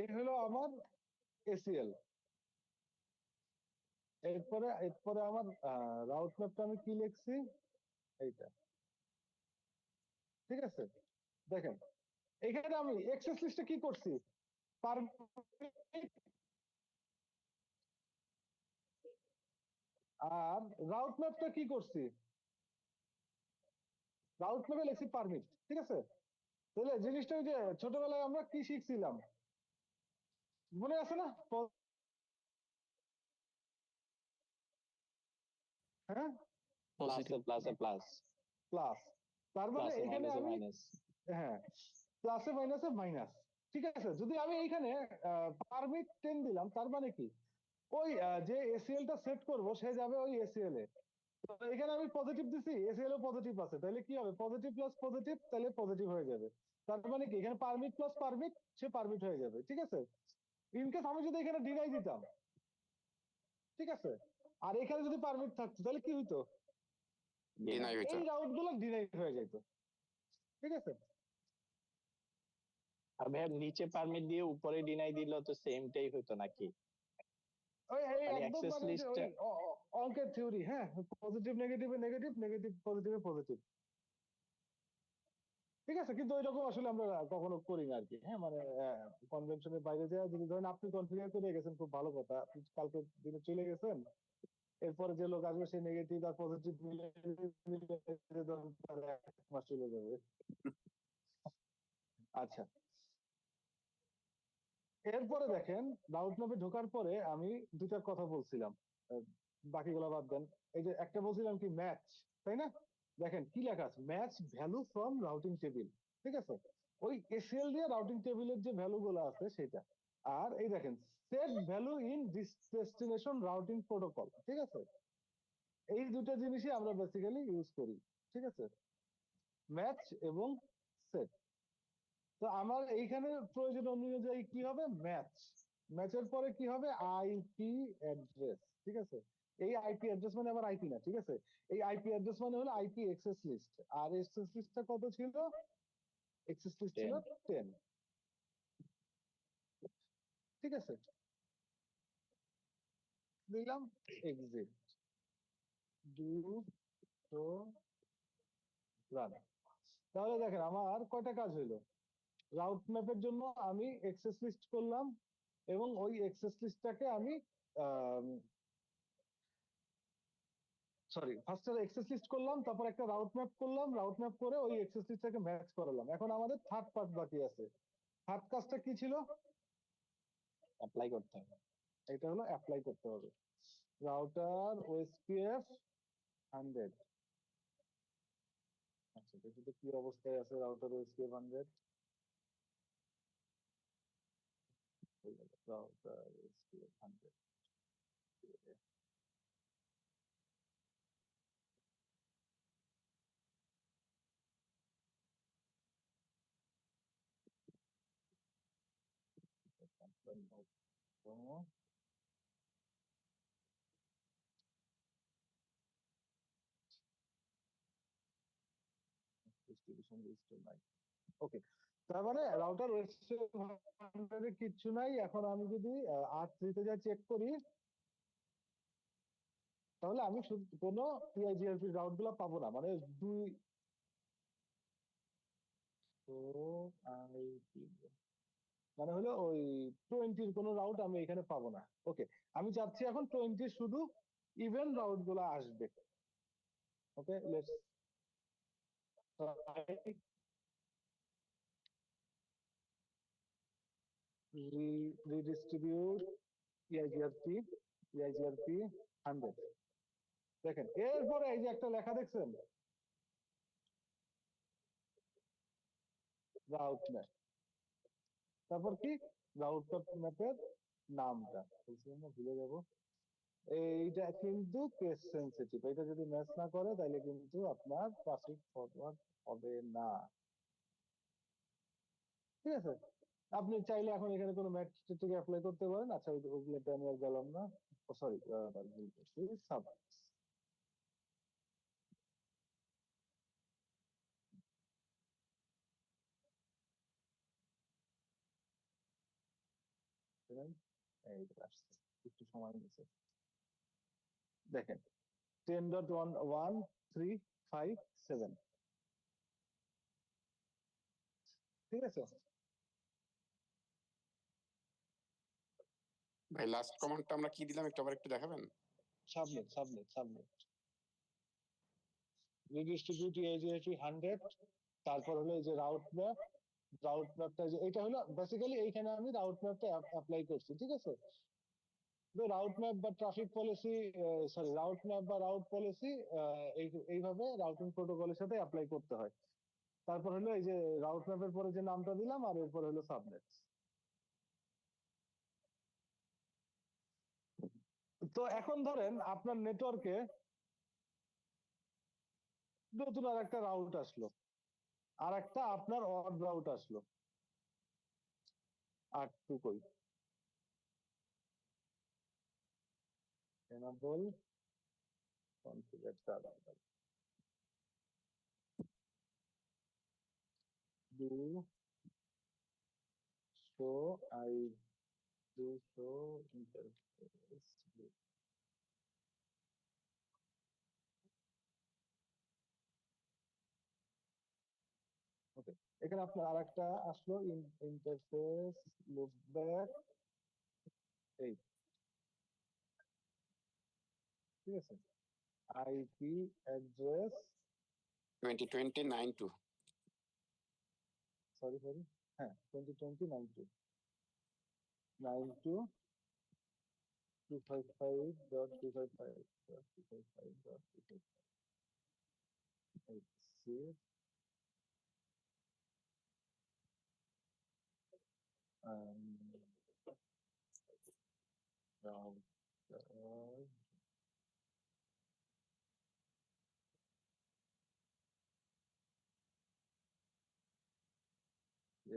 এই হলো আমার এসিএল। এরপরে আমার রাউট ম্যাপটা আমি কি লিখছি? এইটা, ঠিক আছে। দেখেন, এখানে আমি এক্সেস লিস্টে কি করছি? পারমিট, আর রাউট ম্যাপটা কি করছি? রাউট ম্যাপে লিখছি পারমিট, ঠিক আছে। তাহলে জিনিসটা ওই যে ছোটবেলায় আমরা কি শিখছিলাম, মনে আছে না? হ্যাঁ, পজিটিভ। প্লাসে প্লাস, প্লাস। তার মানে প্লাসে এখানে মাইনাসে আমি, মাইনাস। হ্যাঁ, প্লাসে মাইনাসে মাইনাস, ঠিক আছে। যদি আমি এইখানে পারমিট 10 দিলাম, তার মানে কি? ওই যে এসিএল টা সেট করব সে যাবে ওই এসিএল এ। তো এখানে আমি পজিটিভ দিছি, এসিএল ও পজিটিভ আছে, তাহলে কি হবে? পজিটিভ প্লাস পজিটিভ, তাহলে পজিটিভ হয়ে যাবে। তার মানে কি? এখানে পারমিট প্লাস পারমিট, সে পারমিট হয়ে যাবে, ঠিক আছে। ইনকেস আমি যদি এখানে ডিনাই দিতাম, ঠিক আছে, আর এখানে যদি পারমিট থাকতো, তাহলে কি হইতো? ডিনাই হইতো। এই রাউট গুলো ডিনাই হয়ে যেত, ঠিক আছে। আর ভাই নিচে পারমিট দিয়ে উপরে ডিনাই দিলেও তো সেমটাই হতো নাকি? ওই মানে একদম অ্যাক্সেস মানে ওই যে লিস্ট। ওই অঙ্কের থিওরি, হ্যাঁ। পজিটিভ নেগেটিভে নেগেটিভ, নেগেটিভ পজিটিভে পজিটিভ, ঠিক আছে। কিন্তু ওইরকম আসলে আমরা কখনো করি না আর কি, হ্যাঁ। মানে কনভেনশনের বাইরে যায়, যদি ধরেন আপনি কনফিগার করে গেছেন, খুব ভালো কথা, আপনি কালকে দিনে চলে গেছেন, এরপরে যে লোক আসবে সে নেগেটিভ আর পজিটিভ মিলে মিলে ধরেন তার 1 মাস চলে যাবে। আচ্ছা, এরপরে দেখেন, রাউট ম্যাপে ঢোকার পরে আমি দুটা কথা বলছিলাম, আহ, বাকিগুলো বাদ দেন। এই যে একটা বলছিলাম কি, ম্যাচ, তাই না? দেখেন কি লেখা আছে, match value from routing table, ঠিক আছে। ওই এসএল দিয়ে রাউটিং টেবিলের যে ভ্যালু গুলো আছে সেটা। আর এই দেখেন, set value in destination routing protocol, ঠিক আছে। এই দুটো জিনিসই আমরা বেসিক্যালি ইউজ করি, ঠিক আছে, ম্যাচ এবং সেট। তো আমার এইখানে প্রয়োজন অনুযায়ী কি হবে? ম্যাচ। ম্যাচের পরে কি হবে? আইপি অ্যাড্রেস, ঠিক আছে। এই আইপি অ্যাড্রেস মানে আবার আইপি না, ঠিক আছে। এই আইপি অ্যাড্রেস মানে হলো আইপি এক্সেস লিস্ট। আর এক্সেস লিস্টটা কত ছিল? এক্সেস লিস্ট ছিল 10, ঠিক আছে। দিলাম এক্সিট, ডু শো রান। তাহলে দেখেন আমার কয়টা কাজ হইলো। রাউট ম্যাপের জন্য আমি এক্সেস লিস্ট করলাম এবং ওই এক্সেস লিস্টটাকে আমি সরি ফার্স্টে এক্সেস লিস্ট করলাম, তারপর একটা রাউট ম্যাপ করলাম, রাউট ম্যাপ করে ওই এক্সেস লিস্টটাকে ম্যাচ করালাম। এখন আমাদের থার্ড পার্ট বাকি আছে। থার্ড কাজটা কি ছিল? অ্যাপ্লাই করতে হবে। এটা হলো অ্যাপ্লাই করতে হবে। Router OSPF 100। আচ্ছা দেখি কি অবস্থায় আছে router OSPF 100। Router OSPF 100 distribution list নাই। ওকে, তার মানে রাউটার ওএসপিএফ 100 এ কিচ্ছু নাই। এখন আমি যদি R3 তে যা চেক করি, তাহলে আমি শুধু কোনো টিআইজিআরপি রাউট গুলো পাবো না। মানে দুই মানে হলো ওই 20 কোনো রাউট আমি এখানে পাবো না। ওকে, আমি চাচ্ছি এখন 20 শুধু ইভেন রাউট গুলো আসবে। ওকে, লেটস রিডিস্ট্রিবিউট টিআইজিআরপি 100। দেখেন এরপরে এই যে একটা লেখা দেখছেন, রাউট ম্যাপ। তারপর কি রাউট ম্যাপের নামটা ভুলে যাব। এইটা কিন্তু কেস সেনসিটিভ, এটা যদি ম্যাচ না করে তাহলে কিন্তু আপনার ট্রাফিক ফরওয়ার্ড হবে না। ঠিক আছে, আপনি চাইলে এখন এখানে কোনো ম্যাট্রিক অ্যাপ্লাই করতে পারেন। আচ্ছা ওইগুলোতে আমি আর গেলাম না, সরি ভুল করছি, সাব এইটা আসছে, একটু সময় নিয়েছে। দেখেন 10.11357, ঠিক আছে। ভাই লাস্ট কমান্ডটা আমরা কি দিলাম একটু আবার একটু দেখাবেন? Subnet redistribute টিআইজিআরপি 100। তারপর হলো এই যে রাউট ম্যাপটা যে এটা হলো বেসিক্যালি এইখানে আমি রাউট ম্যাপটা অ্যাপ্লাই করছি। ঠিক আছে, রাউট ম্যাপ বা traffic policy, sorry route map বা রাউট পলিসি এইভাবে রাউটিং প্রোটোকলের সাথে অ্যাপ্লাই করতে হয়। তারপর হলো এই যে রাউট ম্যাপের পরে যে নামটা দিলাম, আর এরপর হলো সাবনেট। তো এখন ধরেন আপনার নেটওয়ার্কে নতুন আর একটা রাউট আসলো, আর একটা আপনার অড রাউট আসলো। R2 কই? enable configure terminal, do show I do show interface. ওকে, এখানে আপনার আরেকটা আসলো ইন্টারফেস লুপব্যাক, এই ঠিক আছে। আইপি অ্যাড্রেস 2020 সরি হ্যাঁ 2020 92.255.255.255.255.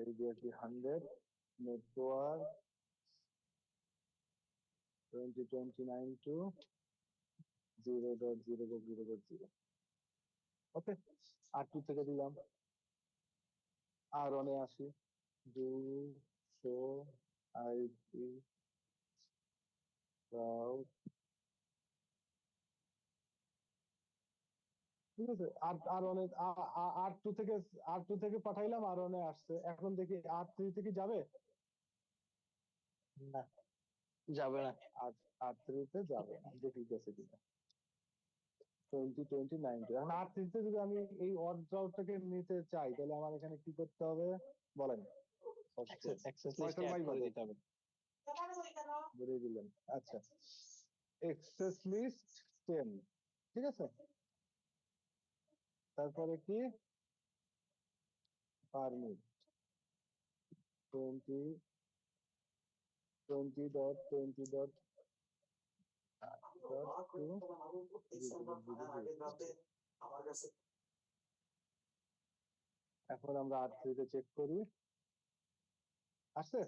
ADSB 100 network 2029 to 0.0.0.0. Okay, R2 থেকে দিলাম, R1 এ আসি, do show IP route, ঠিক আছে, আর অনেক আর টু থেকে পাঠাইলাম, আর অনেক আসছে, এখন দেখি আর 3 থেকে যাবে। না, যাবে না। আর 3 তে যাবে না, দেখি গেছে কিনা। 20, 20, 90, এখন আর 3 তে যদি আমি এই অড রাউটটাকে নিতে চাই, তাহলে আমার এখানে কি করতে হবে বলেন? অ্যাক্সেস লিস্টে ফয়সাল অ্যাড ভাই করে বলেন। দিতে হবে। বলে দিলেন, আচ্ছা। এক্সেস লিস্ট 10, ঠিক আছে। তারপরে কি পারমিট 20, 20.20. এখন আমরা আর 3 চেক করি, আসছে।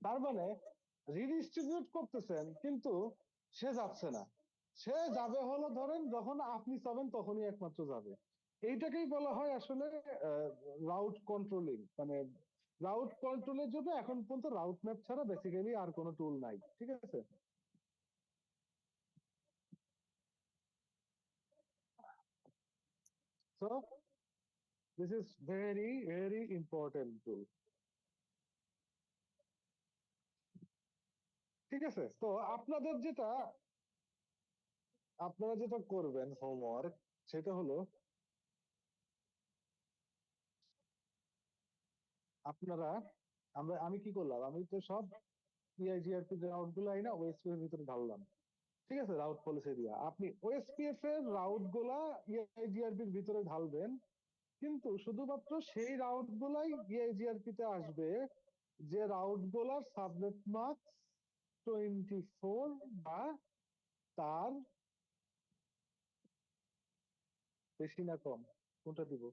তার মানে রিডিস্ট্রিবিউট করতেছেন, কিন্তু সে যাচ্ছে না। সে যাবে হলো ধরেন যখন আপনি চাবেন তখনই একমাত্র যাবে। এইটাকেই বলা হয় আসলে রাউট কন্ট্রোলিং। মানে রাউট কন্ট্রোলের জন্য এখন পর্যন্ত রাউট ম্যাপ ছাড়া বেসিক্যালি আর কোনো টুল নাই, ঠিক আছে। So this is very very important tool, ঠিক আছে। তো আপনারা যেটা করবেন হোমওয়ার্ক, সেটা হলো আপনারা আমি কি করলাম, আমি তো সব ইআইজিআরপি রাউট গুলো না ওএসপি এর ভিতরে ঢাললাম, ঠিক আছে। রাউট পলিসি দিয়া আপনি ওএসপিএফ এর রাউট গুলা ইআইজিআরপি এর ভিতরে ঢালবেন, কিন্তু শুধুমাত্র সেই রাউট গুলাই ইআইজিআরপি তে আসবে যে রাউট গুলার সাবনেট মার্কস 24 বা তার বেশি না কম। কোনটা দিব?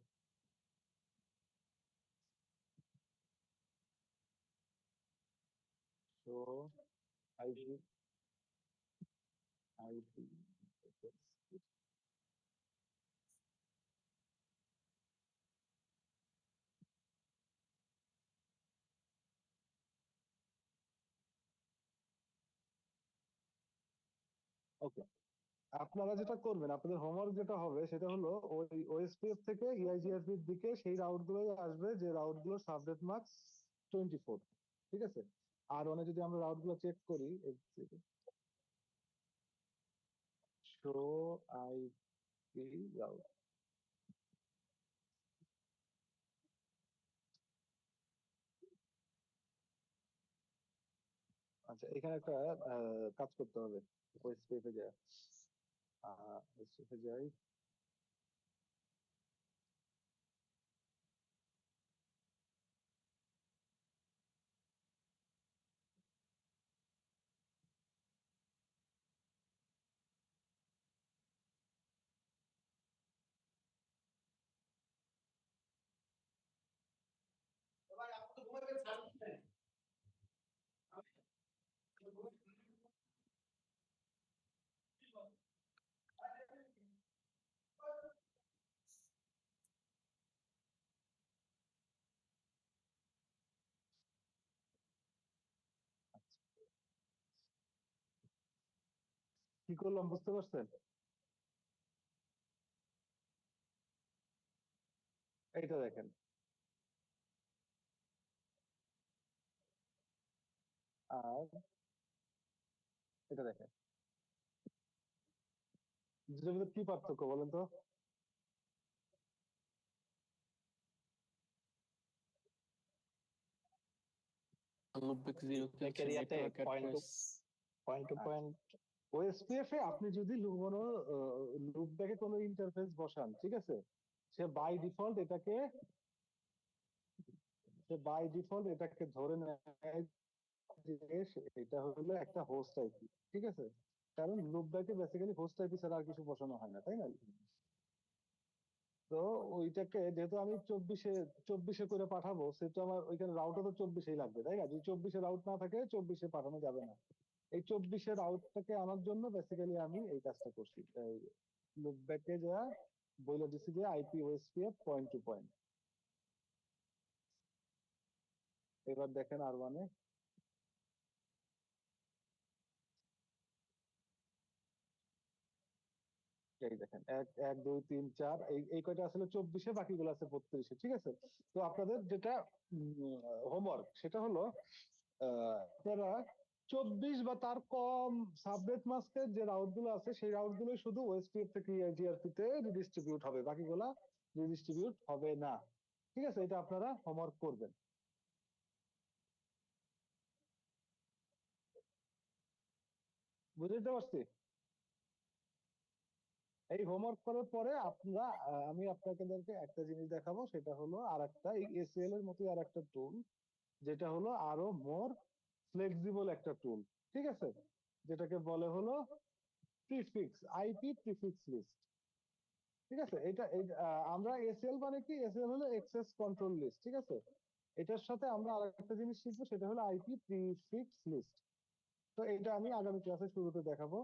তো আইপি আইপি ওকে। আপনারা যেটা করবেন, আপনাদের হোমওয়ার্ক যেটা হবে সেটা হলো ওই ওএসপিএফ থেকে ইআইজিআরপি এর দিকে সেই রাউট গুলোই আসবে যে রাউট গুলো সাবনেট মার্কস 24, ঠিক আছে। আর অনেক যদি আমরা রাউট গুলো চেক করি, শো আইপি রাউট, আচ্ছা এখানে একটা কাজ করতে হবে। ওএসপিএফ এ যায়, ওএসপিএফ এ যাই, কি করলাম বুঝতে পারছেন? এইটা দেখেন, আর এটা দেখেন, দুটোর ভিতরে কি পার্থক্য বলেন তো? লুপব্যাক 0 কি হচ্ছে এরিয়াতে network point to address. Point. OSPF এ আপনি যদি কোনো লুপব্যাকে কোনো ইন্টারফেস বসান, ঠিক আছে, সে বাই ডিফল্ট এটাকে ধরে নেয় যে এটা হলো একটা হোস্ট আইপি, ঠিক আছে। কারণ লুপব্যাকে বেসিক্যালি হোস্ট আইপি ছাড়া আর কিছু বসানো হয় না, তাই না? তো ওইটাকে যেহেতু আমি 24-এ করে পাঠাবো, সেহেতু আমার ওইখানে রাউটও তো 24-এই লাগবে, তাই না? যদি 24-এ রাউট না থাকে 24-এ পাঠানো যাবে না। এই 24-এর আউটটাকে আনার জন্য বেসিক্যালি আমি এই কাজটা করছি। লুপব্যাকে যা বলে দিছি যে IP OSPF point to point. এবার দেখেন আর মানে এই দেখেন 1 1 2 3 4 এই কয়টা আসলে 24-এ, বাকিগুলো আছে 32-এ। ঠিক আছে, তো আপনাদের যেটা হোমওয়ার্ক সেটা হলো আপনারা 24 বা তার কম সাবনেট মাস্কের যে রাউট গুলো আছে সেই রাউট গুলো শুধু ওএসপিএফ থেকে ইআইজিআরপি তে রিডিস্ট্রিবিউট হবে, বাকিগুলা রিডিস্ট্রিবিউট হবে না। ঠিক আছে, এটা আপনারা হোমওয়ার্ক করবেন। বুঝতে পারছি? এই হোমওয়ার্ক করার পরে আপনারা আমি আপনাদেরকে একটা জিনিস দেখাবো, সেটা হলো আরেকটা এই এসএল এর মতোই আরেকটা টুল, যেটা হলো আরো মোর ফ্লেক্সিবল একটা টুল। ঠিক আছে, যেটাকে বলে হলো প্রিফিক্স, আইপি প্রিফিক্স লিস্ট। ঠিক আছে, আমরা এসএল মানে কি, এসএল হলো এক্সেস কন্ট্রোল লিস্ট। ঠিক আছে, এটার সাথে আমরা আরেকটা জিনিস শিখবো, সেটা হলো আইপি প্রিফিক্স লিস্ট। তো এটা আমি আগামী ক্লাসের শুরুতে দেখাবো।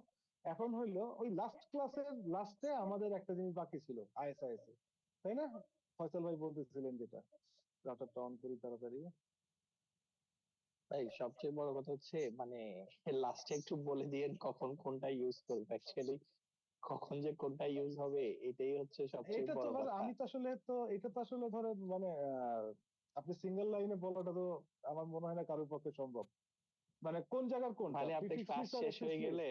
এখন হইলো ওই লাস্ট ক্লাসের লাস্টে আমাদের একটা জিনিস বাকি ছিল, আইএসআইএস, তাই না? ফয়সাল ভাই বলতেছিলেন যেটা, রাউটারটা অন করি তাড়াতাড়ি। তাই সবচেয়ে বড় কথা হচ্ছে মানে লাস্টে একটু বলে দিয়েন কখন কোনটা ইউজ করবো, অ্যাকচুয়ালি কখন যে কোনটা ইউজ হবে এটাই হচ্ছে সবচেয়ে এটা তো বড় কথা। আমি তো আসলে তো এটা তো আসলে ধরেন মানে আপনি সিঙ্গেল লাইনে বলাটা তো আমার মনে হয় না কারোর পক্ষে সম্ভব। মানে কোন জায়গার কোনটা, মানে আপনি প্রিফিক্স ক্লাস লিস্ট আর শেষ এক্সেস হয়ে লিস্ট? গেলে,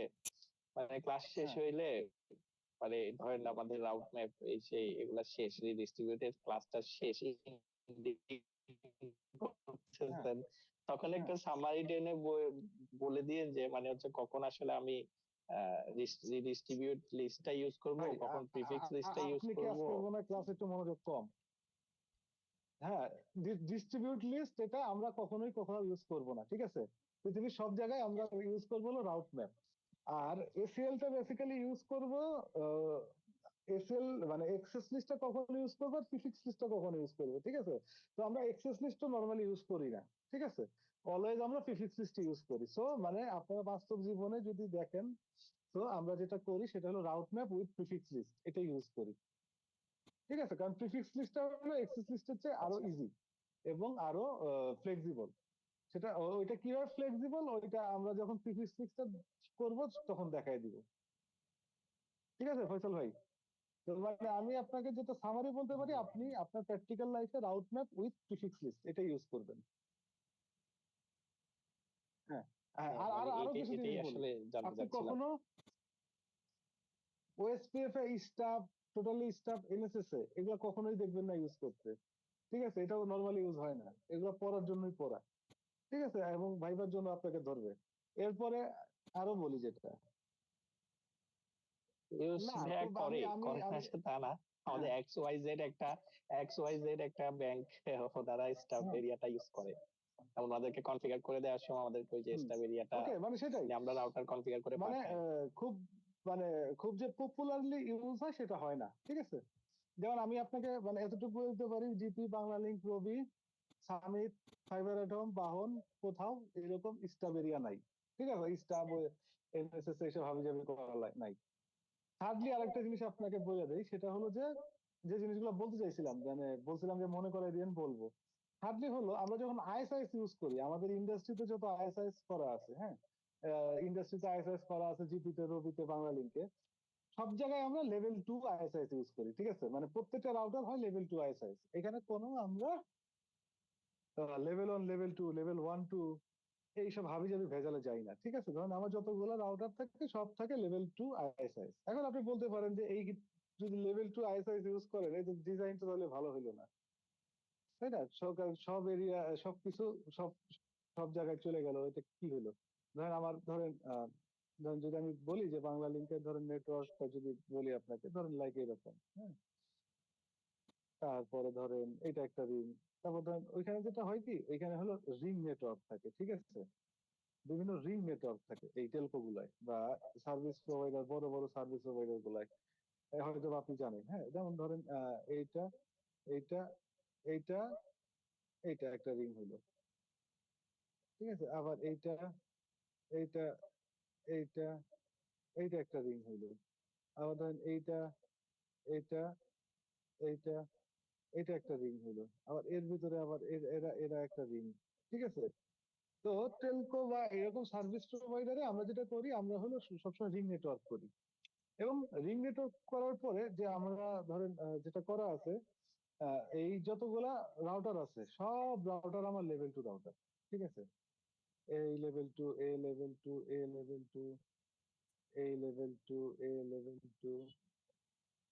মানে ক্লাস শেষ হ্যাঁ হইলে মানে ধরেন আমাদের রাউট ম্যাপ এই সেই এগুলা শেষ, রিডিস্ট্রিবিউটেড ক্লাসটা শেষ, হ্যাঁ করতেছেন, তখন হ্যাঁ। একটা সামারি টেনে বলে দিয়ে যে মানে হচ্ছে কখন আসলে আমি রিডিস্ট্রিবিউট লিস্টটা ইউজ করব, ভাই কখন প্রিফিক্স লিস্টটা ইউজ আপনি কি করব। আজকে মনে হয় ক্লাসে একটু মনোযোগ কম? হ্যাঁ, ডিস্ট্রিবিউট লিস্ট এটা আমরা কখনোই কোথাও ইউজ করব না। ঠিক আছে, পৃথিবীর সব জায়গায় আমরা ইউজ করবো হলো রাউট ম্যাপ। আর এসিএল টা বেসিক্যালি ইউজ করব, এসিএল মানে এক্সেস লিস্টটা কখন ইউজ করবো আর প্রিফিক্স লিস্টটা কখন ইউজ করবো। ঠিক আছে, তো আমরা এক্সেস লিস্টটা নরমালি ইউজ করি না। ঠিক আছে, অলওয়েজ আমরা প্রিফিক্স লিস্ট ইউজ করি। সো মানে আপনারা বাস্তব জীবনে যদি দেখেন, তো আমরা যেটা করি সেটা হলো route map with prefix list, এটা ইউজ করি। ঠিক আছে, কারণ প্রিফিক্স লিস্টটা হলো এক্সেস লিস্টের চেয়ে আরো আচ্ছা, ইজি এবং আরো ফ্লেক্সিবল। সেটা ওইটা কিভাবে ফ্লেক্সিবল, ওইটা আমরা যখন প্রিফিক্স লিস্টটা করবো তখন দেখাই দিব। ঠিক আছে ফয়সাল ভাই, তো মানে আমি আপনাকে যেটা সামারি বলতে পারি, আপনি আপনার প্র্যাকটিক্যাল লাইফে route map with prefix list এটা ইউজ করবেন। হ্যাঁ, হ্যাঁ আর আর মানে আরো এটাই কিছু এটাই জিনিস বলি। আসলে জানতে আপনি চাচ্ছিলাম। কখনো ওএসপিএফ এ স্টাফ, টোটালি স্টাফ, এনএসএস এ এগুলো কখনোই দেখবেন না ইউজ করতে। ঠিক আছে, এটাও নরমালি ইউজ হয় না, এগুলো পড়ার জন্যই পড়া। ঠিক আছে, এবং ভাইবার জন্য আপনাকে ধরবে। এরপরে আরো বলি যেটা, ইউজ না ভাইয়া খুব করে আমি আমি করে না আমি সে তা না, আমাদের হ্যাঁ এক্স ওয়াই জেড একটা ব্যাংক দ্বারা স্টাফ হ্যাঁ এরিয়াটা ইউজ করে, এবং ওনাদেরকে কনফিগার করে দেওয়ার সময় আমাদেরকে ওই যে স্টাফ এরিয়াটা ওকে, মানে সেটাই, আমরা রাউটার কনফিগার করে মানে পাঠাই। খুব মানে খুব যে পপুলারলি ইউজ হয় সেটা হয় না। ঠিক আছে, যেমন আমি আপনাকে মানে এতটুকু বলতে পারি, জিপি, বাংলালিংক, রবি, সামিট, ফাইবার এট হোম, বাহন, কোথাও এরকম স্টাব এরিয়া নাই। ঠিক আছে, স্টাব এনএসএস এইসব হাবি জাবি করা নাই। থার্ডলি আরেকটা জিনিস আপনাকে বলে দেই, সেটা হলো যে যে জিনিসগুলো বলতে চাইছিলাম, মানে বলছিলাম যে মনে করে দিন বলবো। থার্ডলি হলো আমরা যখন আইএসআইএস ইউজ করি, আমাদের ইন্ডাস্ট্রিতে যত আইএসআইএস করা আছে, হ্যাঁ, ইন্ডাস্ট্রিতে আইএসআইএস করা আছে জিপিতে, রবিতে, বাংলালিংকে, সব জায়গায় আমরা লেভেল 2 আইএসআইএস ইউজ করি। ঠিক আছে, মানে প্রত্যেকটা রাউটার হয় লেভেল 2 আইএসআইএস, এখানে কোনো আমরা লেভেল 1, লেভেল 2, লেভেল 1 2 এইসব হাবিজাবি ভেজালে যাই না। ঠিক আছে, ধরেন আমার যতগুলো রাউটার থাকে সব থাকে লেভেল 2 আইএসআইএস। এখন আপনি বলতে পারেন যে এই যদি লেভেল 2 আইএসআইএস ইউজ করেন, এই ডিজাইন তো তাহলে ভালো হলো না, তাই না? সব এরিয়া সবকিছু সব সব জায়গায় চলে গেল, এটা কি হলো? ধরেন আমার ধরেন যদি আমি বলি যে বাংলা লিঙ্কের ধরেন নেটওয়ার্কটা যদি বলি আপনাকে, ধরেন লাইক এরকম, হ্যাঁ, তারপরে ধরেন এটা একটা রিং, তারপর ধরেন ওইখানে যেটা হয় কি, ওইখানে হলো রিং নেটওয়ার্ক থাকে। ঠিক আছে, বিভিন্ন রিং নেটওয়ার্ক থাকে এই টেলকো গুলায় বা সার্ভিস প্রোভাইডার, বড় বড় সার্ভিস প্রোভাইডার গুলায়, হয়তো আপনি জানেন। হ্যাঁ, যেমন ধরেন এইটা এইটা এইটা এইটা একটা রিং হলো। ঠিক আছে, আবার এইটা এইটা এইটা এইটা একটা রিং হইলো। আবার ধরেন এইটা এইটা এইটা এটা একটা রিং হইলো। আবার এর ভিতরে আবার এরা এরা একটা রিং। ঠিক আছে, তো টেলকো বা এরকম সার্ভিস প্রোভাইডারে আমরা যেটা করি, আমরা হলো সবসময় রিং নেটওয়ার্ক করি। এবং রিং নেটওয়ার্ক করার পরে যে আমরা ধরেন যেটা করা আছে, এই যতগুলা রাউটার আছে সব রাউটার আমার লেভেল 2 রাউটার। ঠিক আছে, এই লেভেল 2, এ লেভেল 2, এ লেভেল 2, এই লেভেল 2, এ লেভেল 2,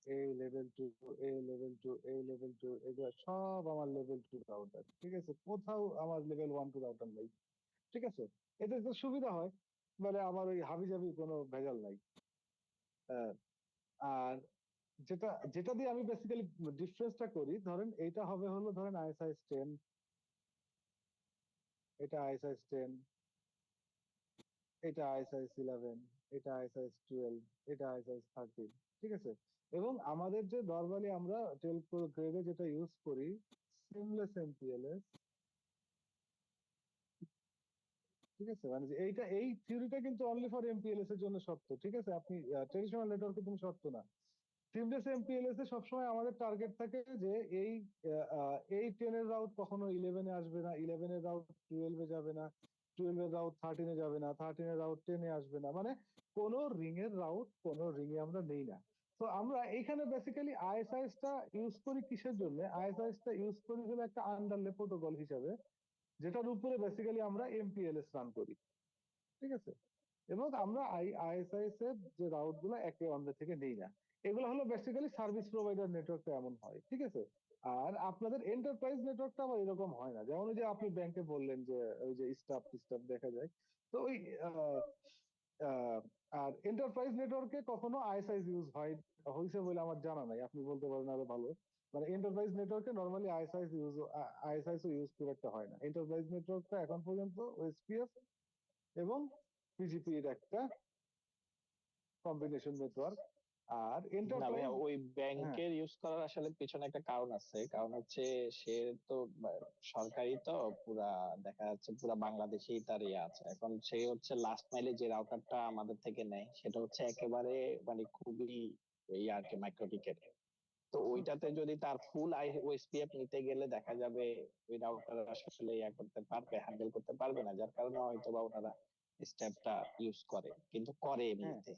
এই লেভেল 2, এ লেভেল 2, এই লেভেল 2, এগুলো সব আমার লেভেল 2 রাউটার। ঠিক আছে, কোথাও আমার লেভেল 1 2 রাউটার নাই। ঠিক আছে, এতে তো সুবিধা হয়, মানে আমার ওই হাবিজাবি কোনো ভেজাল নাই। আহ, আর যেটা যেটা দিয়ে আমি বেসিক্যালি ডিফারেন্সটা করি, ধরেন এইটা হবে হলো ধরেন আইএসআইএস 10, এটা আইএসআইএস 10, এটা আইএসআইএস 11, এটা আইএসআইএস 12, এটা আইএসআইএস 13। ঠিক আছে, এবং আমাদের যে নরমালি আমরা টেলকো গ্রেডে যেটা ইউজ করি, সিমলেস এমপিএলএস। ঠিক আছে, মানে যে এইটা, এই থিওরিটা কিন্তু অনলি ফর এমপিএলএস এর জন্য সত্য। ঠিক আছে, আপনি ট্রেডিশনাল নেটওয়ার্কের জন্য সত্য না। সিমলেস এমপিএলএস এ সবসময় আমাদের টার্গেট থাকে যে এই 10 এর রাউট কখনো 11 এ আসবে না, 11 এর রাউট 12 এ যাবে না, 12 এর রাউট 13 এ যাবে না, 13 এর রাউট 10 এ আসবে না, মানে কোন রিং এর রাউট কোন রিং এ আমরা নেই না। তো আমরা এইখানে বেসিক্যালি আইএসআইএস টা ইউজ করি কিসের জন্য? আইএসআইএস টা ইউজ করি হলো একটা আন্ডারলে প্রোটোকল হিসাবে, যেটার উপরে বেসিক্যালি আমরা এমপিএলএস রান করি। ঠিক আছে, এবং আমরা আইএসআইএস এর যে রাউট গুলো একে অন্যের থেকে নেই না। এগুলো হলো বেসিক্যালি সার্ভিস প্রোভাইডার নেটওয়ার্কটা এমন হয়। ঠিক আছে, আর আপনাদের এন্টারপ্রাইজ নেটওয়ার্কটা আবার এরকম হয় না। যেমন ওই যে আপনি ব্যাংকে বললেন যে ওই যে স্টাফ দেখা যায়, তো ওই আহ, আহ, আর এন্টারপ্রাইজ নেটওয়ার্কে কখনো আইএসআইএস ইউজ হয়েছে বলে আমার জানা নাই, আপনি বলতে পারেন আরো ভালো। মানে এন্টারপ্রাইজ নেটওয়ার্কে নরমালি আইএসআইএস ইউজ খুব একটা হয় না। এন্টারপ্রাইজ নেটওয়ার্কটা এখন পর্যন্ত ওএসপিএফ এবং পিজিপি এর একটা কম্বিনেশন নেটওয়ার্ক। আর না এন্টারপ্রাইজ, ভাইয়া, ওই হ্যাঁ ব্যাংকের ইউজ করার আসলে পিছনে একটা কারণ আছে। কারণ হচ্ছে সে তো সরকারি, তো পুরা দেখা যাচ্ছে পুরা বাংলাদেশেই তার ইয়ে আছে। এখন সে হচ্ছে লাস্ট মাইলে যে রাউটারটা আমাদের থেকে নেয় সেটা হচ্ছে একেবারে মানে খুবই ইয়ে আর কি, মাইক্রোটিকের। তো ওইটাতে যদি তার ফুল ওএসপিএফ নিতে গেলে দেখা যাবে ওই রাউটার আসলে ইয়া করতে পারবে, হ্যান্ডেল করতে পারবে না, যার কারণে হয়তো বা ওনারা স্টেপটা ইউজ করে, কিন্তু করে হ্যাঁ, এমনিতে।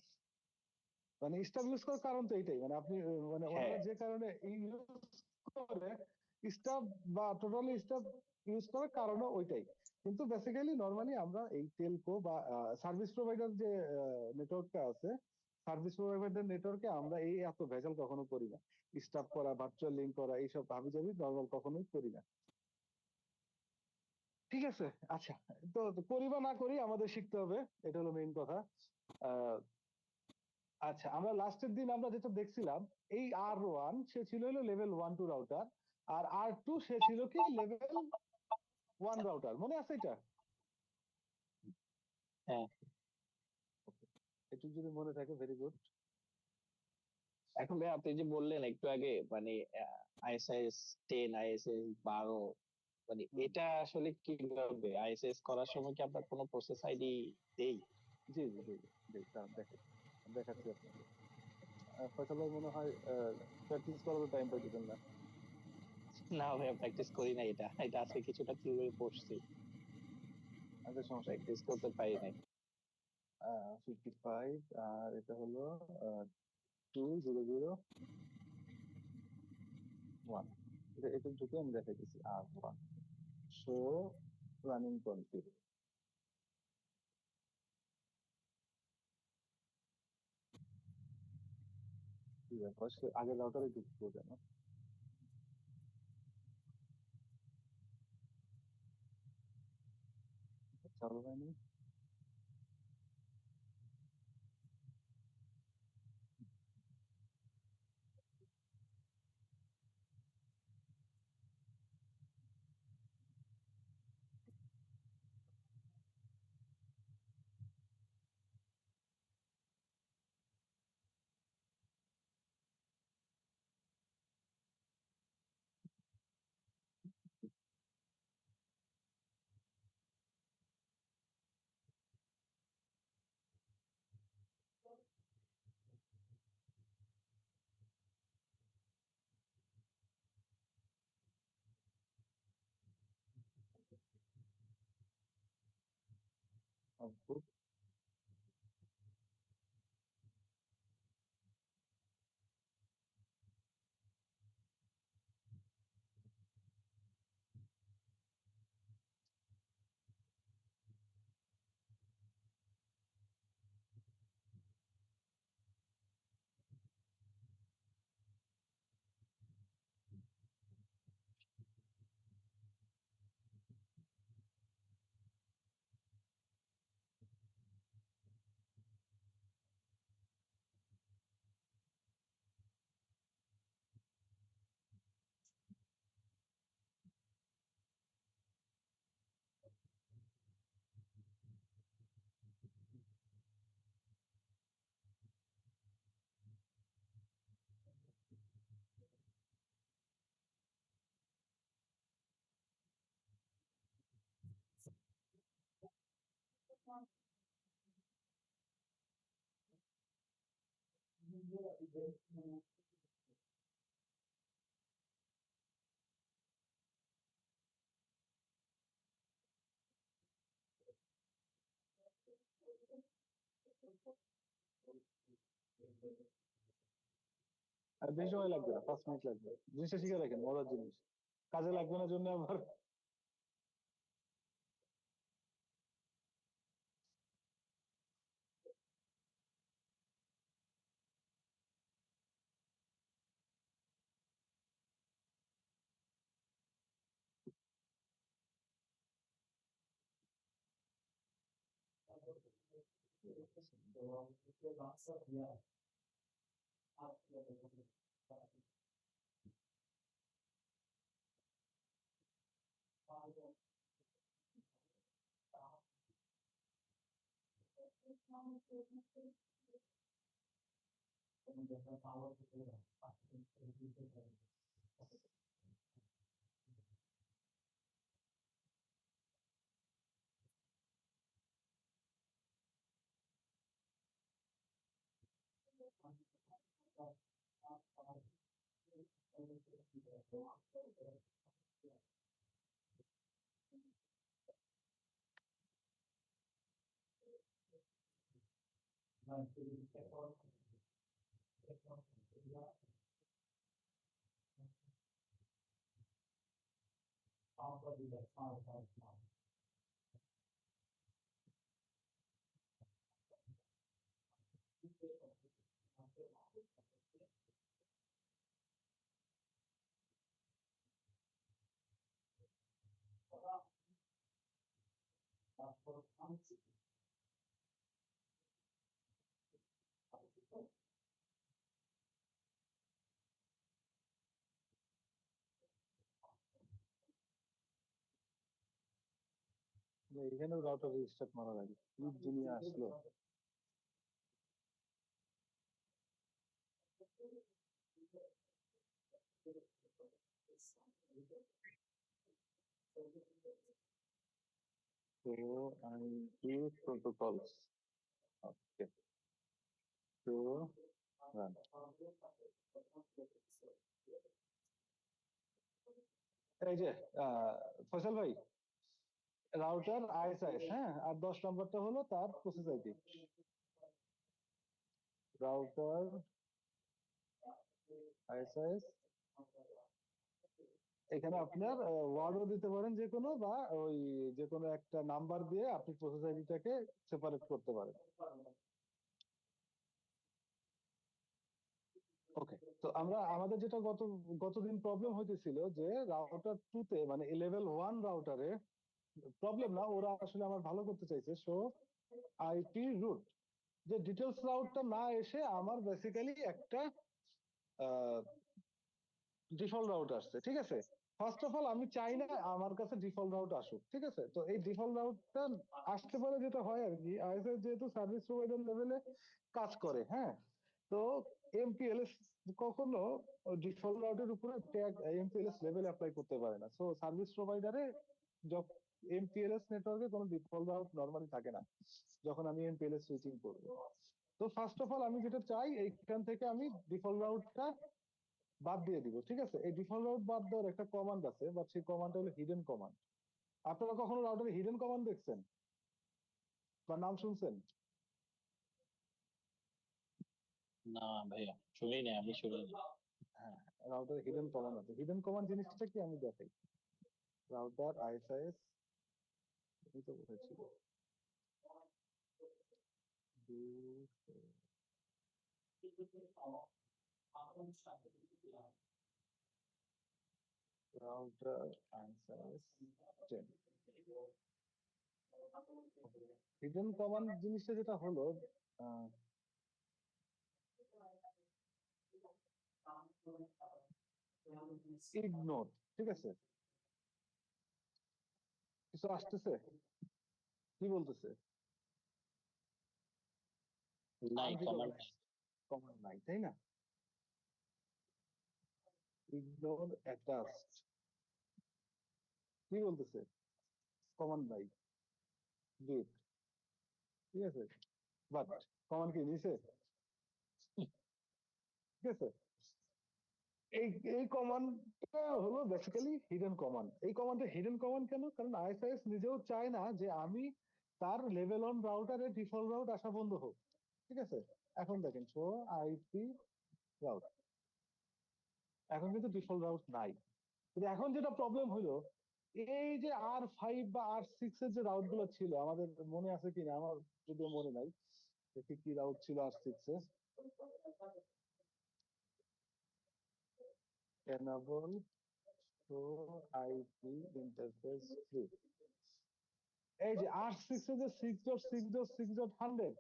মানে স্টাবলিশ করার কারণ তো এইটাই, মানে আপনি মানে হ্যাঁ, ওনারা যে কারণে ইউজ করে স্টাব বা টোটালি স্টাব ইউজ করার কারণও ওইটাই। কিন্তু বেসিক্যালি নরমালি আমরা এই টেলকো বা সার্ভিস প্রোভাইডার যে নেটওয়ার্কটা আছে, সার্ভিস প্রোভাইডার নেটওয়ার্কে আমরা এই এত ভেজাল কখনো করি না। স্টাফ করা, ভার্চুয়াল লিঙ্ক করা, এইসব হাবিজাবি নর্মাল কখনোই করি না। ঠিক আছে, আচ্ছা, তো করি বা না করি আমাদের শিখতে হবে, এটা হলো মেইন কথা। আহ আচ্ছা, আমরা লাস্টের দিন আমরা যেটা দেখছিলাম, এই আর 1 সে ছিল হলো লেভেল 1 2 রাউটার, আর আর 2 সে ছিল কি লেভেল 1 রাউটার, মনে আছে এটা? হ্যাঁ। একটু যদি মনে থাকে, ভেরি গুড। এখন ভাই আপনি যে বললেন একটু আগে মানে আইএসএস 10, আইএসএস 12, মানে এটা আসলে কিভাবে আইএসএস করার সময় কি আপনার কোনো প্রসেস আইডি দেই? জি জি জি জি জি, দাঁড়ান দেখাচ্ছি আপনাকে। ফয়সাল ভাই মনে হয় প্র্যাকটিস করার টাইম পাইতেছেন না। না ভাই, প্র্যাকটিস করি না, এটা এটা আজকে কিছুটা থিওরি পড়ছি, আচ্ছা, সমস্যা নেই। প্র্যাকটিস করতে পারি নাই। 55, আর এটা হলো 2001। এটা ঢুকে আমি দেখাইতেছি আর 1 শো রানিং কনফিগ। কি ব্যাপার, সে আগের রাউটারে ঢুকতো কেন? চালু হয়নি। আউটপুট আর বেশি সময় লাগবে না, 5 মিনিট লাগবে। জিনিসটা শিখে রাখেন, মজার জিনিস, কাজে লাগবে না জন্য আবার। এখানেও রাউটার রিস্টার্ট মারা লাগে, কি দুনিয়া আসলো। So I use protocols. Okay. So run. এই যে ফয়সাল ভাই, রাউটার আইএসআইএস, হ্যাঁ, আর 10 নম্বরটা হলো তার প্রসেস আইডি। রাউটার আইএসআইএস, এখানে আপনার ওয়ার্ডও দিতে পারেন যে কোনো, বা ওই যে কোনো একটা নাম্বার দিয়ে আপনি প্রসেস আইডিটাকে সেপারেট করতে পারেন। ওকে, তো আমরা আমাদের যেটা গতদিন প্রবলেম হইতেছিল যে রাউটার 2 তে, মানে লেভেল 1 রাউটারে প্রবলেম না, ওরা আসলে আমার ভালো করতে চাইছে। সো আইপি রুট, যে ডিটেলস রাউটটা না এসে আমার বেসিক্যালি একটা ডিফল্ট রাউট আসছে, ঠিক আছে। ফার্স্ট অফ অল আমি চাই না আমার কাছে ডিফল্ট রাউট আসুক, ঠিক আছে। তো এই ডিফল্ট রাউটটা আসতে পারে, যেটা হয় আর কি, আইএসএস যেহেতু সার্ভিস প্রোভাইডার লেভেলে কাজ করে, হ্যাঁ, তো এমপিএলএস কখনো ডিফল্ট রাউটের উপরে ট্যাগ এমপিএলএস লেভেল অ্যাপ্লাই করতে পারে না। সো সার্ভিস প্রোভাইডারে এমপিএলএস নেটওয়ার্কে কোনো ডিফল্ট রাউট নরমালি থাকে না যখন আমি এমপিএলএস সুইচিং করব। তো ফার্স্ট অফ অল আমি যেটা চাই, এইখান থেকে আমি ডিফল্ট রাউটটা বাদ দিয়ে দিব, ঠিক আছে। এই ডিফল্ট রাউট বাদ দেওয়ার একটা কমান্ড আছে, বাট সেই কমান্ডটা হলো হিডেন কমান্ড। আপনারা কখনো রাউটারে হিডেন কমান্ড দেখছেন বা নাম শুনছেন? না ভাইয়া, শুনি না, আমি শুনি না। হ্যাঁ, রাউটারে হিডেন কমান্ড আছে। হিডেন কমান্ড জিনিসটা কি আমি দেখাই। রাউটার আইএসআইএস, এই তো কোথায় ছিল, রাউটার আইএসআইএস 10। হিডেন কমান্ড জিনিসটা যেটা হলো, ইগনোর, ঠিক আছে। কিছু আসতেছে, কি বলতেছে? নাই, কমান্ড নাই। কমান্ড নাই, তাই না? ইগনোর অ্যাটাচড, কি বলতেছে? কমান্ড নাই, গেট, ঠিক আছে। বাট কমান্ড কি নিছে? আছে? এই এই কমান্ডটা হলো বেসিক্যালি হিডেন কমান্ড। এই কমান্ডটা হিডেন কমান্ড কেন? কারণ আইএসআইএস নিজেও চায় না যে আমি তার লেভেল অন রাউটারে ডিফল্ট রাউট আসা বন্ধ হোক। ঠিক আছে, এখন দেখেন শো আইপি রাউট, এখন কিন্তু ডিফল্ট রাউট নাই। কিন্তু এখন যেটা প্রবলেম হলো, এই যে R5 বা R6 এর যে রাউট গুলো ছিল, আমাদের মনে আছে কিনা, আমার যদিও মনে নাই দেখি কি রাউট ছিল R6 এ। enable show IP interface free, এই যে R6 এ যে 6.6.6.100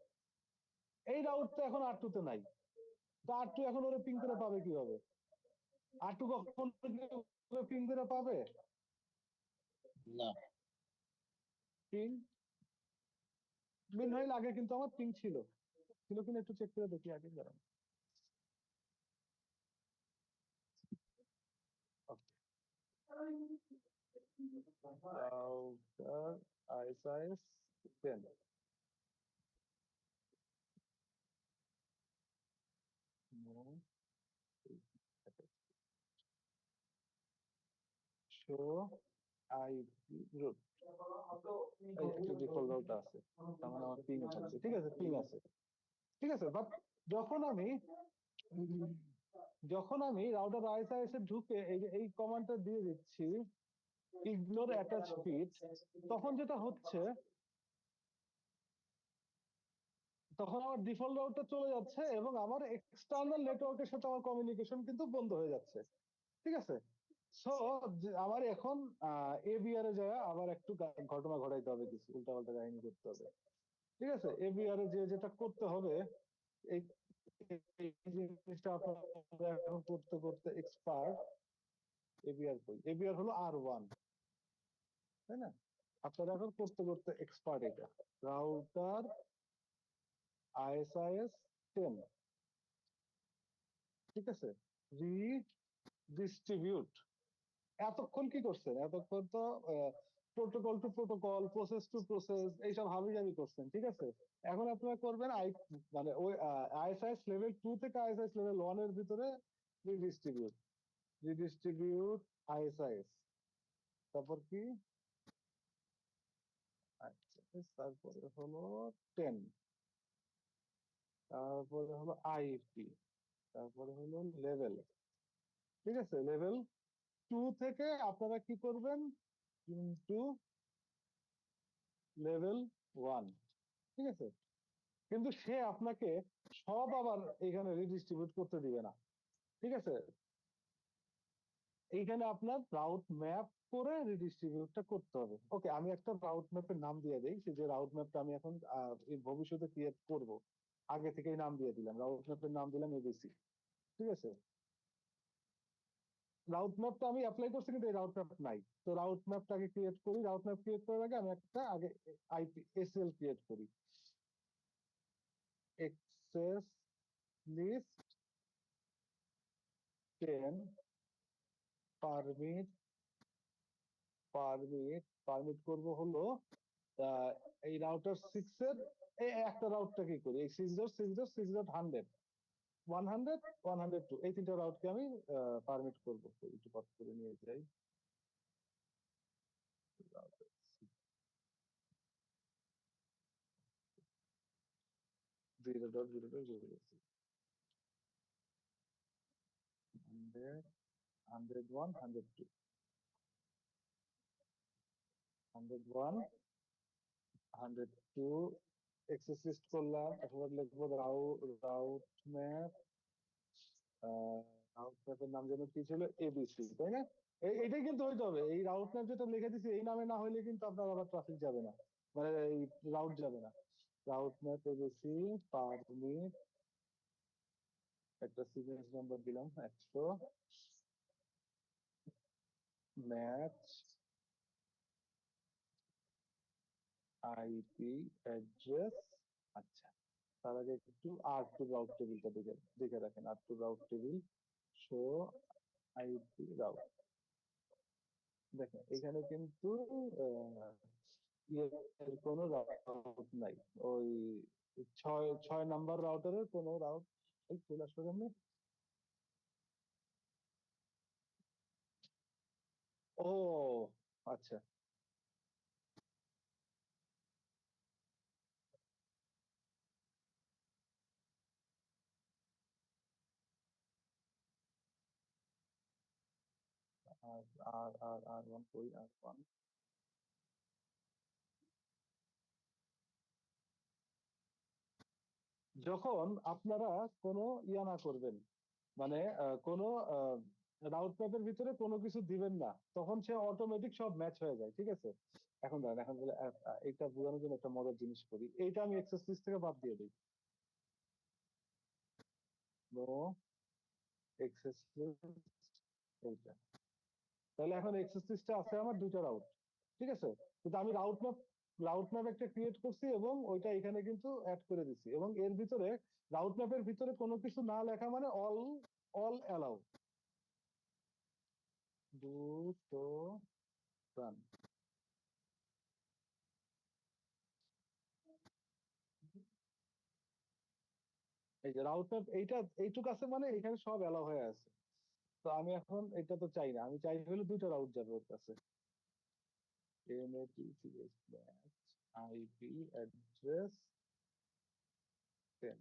এই রাউটটা এখন R2 তে নাই। তো R2 এখন ওরা পিং করে পাবে কিভাবে? R2 কখন পিং করে পাবে? না, পিং মিন হইল আগে কিন্তু আমার পিং ছিল কিনা একটু চেক করে দেখি আগে দাঁড়ান। Router ISIS 10 no show IP root, এই একটা ডিফল্ট রাউট আছে, তার মানে আমার পিং আছে, ঠিক আছে, পিং আছে, ঠিক আছে। বাট যখন আমি রাউটার আইএসআইএস এ ঢুকে এই কমান্ডটা দিয়ে দিচ্ছি ইগনোর অ্যাটাচ বিট, তখন যেটা হচ্ছে, তখন আমার ডিফল্ট রাউটটা চলে যাচ্ছে এবং আমার এক্সটার্নাল নেটওয়ার্কের সাথে আমার কমিউনিকেশন কিন্তু বন্ধ হয়ে যাচ্ছে। ঠিক আছে, সো আমার এখন এবিআর এ যায় আবার একটু ঘটনা ঘটাইতে হবে, কিছু উল্টাপাল্টা কাহিনী করতে হবে। ঠিক আছে, এবিআর এ যেটা করতে হবে, এই এই জিনিসটা আপনারা এখন করতে করতে এক্সপার্ট। এবিআর কই? এবিআর হলো R1, তাই না? আপনারা এখন করতে করতে এক্সপার্ট। এটা রাউটার ISIS 10, ঠিক আছে, রিডিস্ট্রিবিউট। এতক্ষণ কি করছেন? এতক্ষণ তো protocol to protocol, process to process এইসব হাবিজাবি করছেন, ঠিক আছে। এখন আপনারা করবেন মানে ওই ISIS লেভেল 2 থেকে ISIS লেভেল 1 এর ভিতরে রিডিস্ট্রিবিউট। রিডিস্ট্রিবিউট ISIS, তারপর কি, আচ্ছা, তারপরে হলো 10, তারপরে হলো আইপি, তারপরে হলো লেভেল। ঠিক আছে, লেভেল 2 থেকে আপনারা কি করবেন, ইনটু লেভেল 1, ঠিক আছে। কিন্তু সে আপনাকে সব আবার এখানে রিডিস্ট্রিবিউট করতে দিবে না, ঠিক আছে। এইখানে আপনার রাউট ম্যাপ করে রিডিস্ট্রিবিউটটা করতে হবে। ওকে, আমি একটা রাউট ম্যাপের নাম দিয়ে দিই, যে রাউট ম্যাপটা আমি এখন ভবিষ্যতে ক্রিয়েট করব, আগে থেকেই নাম দিয়ে দিলাম, রাউট ম্যাপের নাম দিলাম এবিসি, ঠিক আছে। রাউট ম্যাপটা আমি অ্যাপ্লাই করছি কিন্তু এই রাউট ম্যাপ নাই, তো রাউট ম্যাপটাকে ক্রিয়েট করি। রাউট ম্যাপ ক্রিয়েট করার আগে আমি একটা আগে আইপি এসএল ক্রিয়েট করি, এক্সেস লিস্ট 10 পারমিট পারমিট করব হলো এই রাউটার 6 এর এই একটা রাউটটা কি করি, এই 6.6.6.100 100 102 এই তিনটা রাউটকে আমি পারমিট করব। একটু পথ করে নিয়ে যাই, 0.0.0 100 101 102 101 102 এক্সেস লিস্ট করলাম। এখন লিখবো রাউট ম্যাপ, রাউট ম্যাপের নাম যেন কি ছিল, এবিসি, তাই না? এইটাই কিন্তু হইতে হবে। এই রাউট ম্যাপ যেটা লিখে দিছি এই নামে না হইলে কিন্তু আপনার আবার ট্রাফিক যাবে না, মানে এই রাউট যাবে না। রাউট ম্যাপ এবিসি পারমিট, একটা সিকোয়েন্স নাম্বার দিলাম 100, ম্যাচ আইপি অ্যাড্রেস। আচ্ছা, তার আগে একটু R2 রাউট টেবিলটা দেখে রাখেন। R2 route table show IP route, দেখেন এখানে কিন্তু কোনো রাউট নাই, ওই 6 নাম্বার রাউটারের কোনো রাউট, এই চলে আসলো কেমনে, ও আচ্ছা, আর আর ওয়ান কই আর ওয়ান। যখন আপনারা কোনো ইয়া না করবেন, মানে কোনো রাউট ম্যাপের ভিতরে কোনো কিছু দিবেন না, তখন সে অটোমেটিক সব ম্যাচ হয়ে যায়, ঠিক আছে? এখন দাঁড়ান, এখন বলে এটা বোঝানোর জন্য একটা মজার জিনিস করি, এইটা আমি এক্সারসাইজ থেকে বাদ দিয়ে দিই, নো এক্সারসাইজ, এইটা। তাহলে এখন এক্সারসাইজটা আছে আমার দুইটা রাউট, ঠিক আছে? কিন্তু আমি রাউট ম্যাপ একটা ক্রিয়েট করছি এবং ওইটা এখানে কিন্তু অ্যাড করে দিছি, এবং এর ভিতরে রাউট ম্যাপের ভিতরে কোনো কিছু না লেখা মানে অল অল অ্যালাউ, দুটো রান। এই যে রাউট ম্যাপ এইটা এইটুক আছে মানে এখানে সব অ্যালাউ হয়ে আছে। তো আমি এখন এটা তো চাই না, আমি চাই হলো দুইটা রাউট যাবে ওর কাছে, MATCH ম্যাচ আইপি অ্যাড্রেস 10।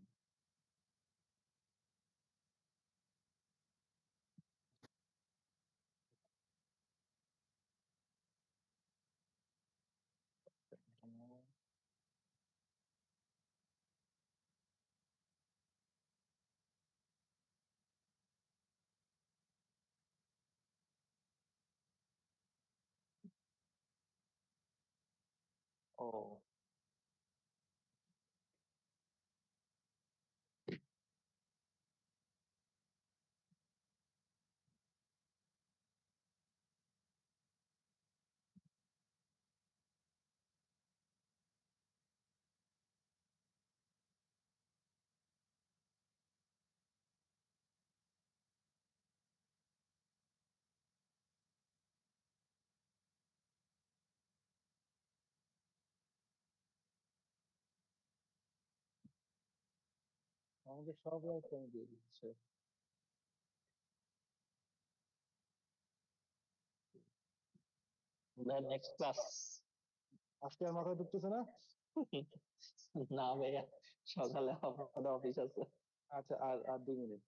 ও আমাকে সব রাউট আমি দিয়ে দিচ্ছে। Next class. আজকে আর মাথায় ঢুকতেছে না। না ভাইয়া, সকালে আমাদের অফিস আছে। আচ্ছা, আর আর 2 মিনিট।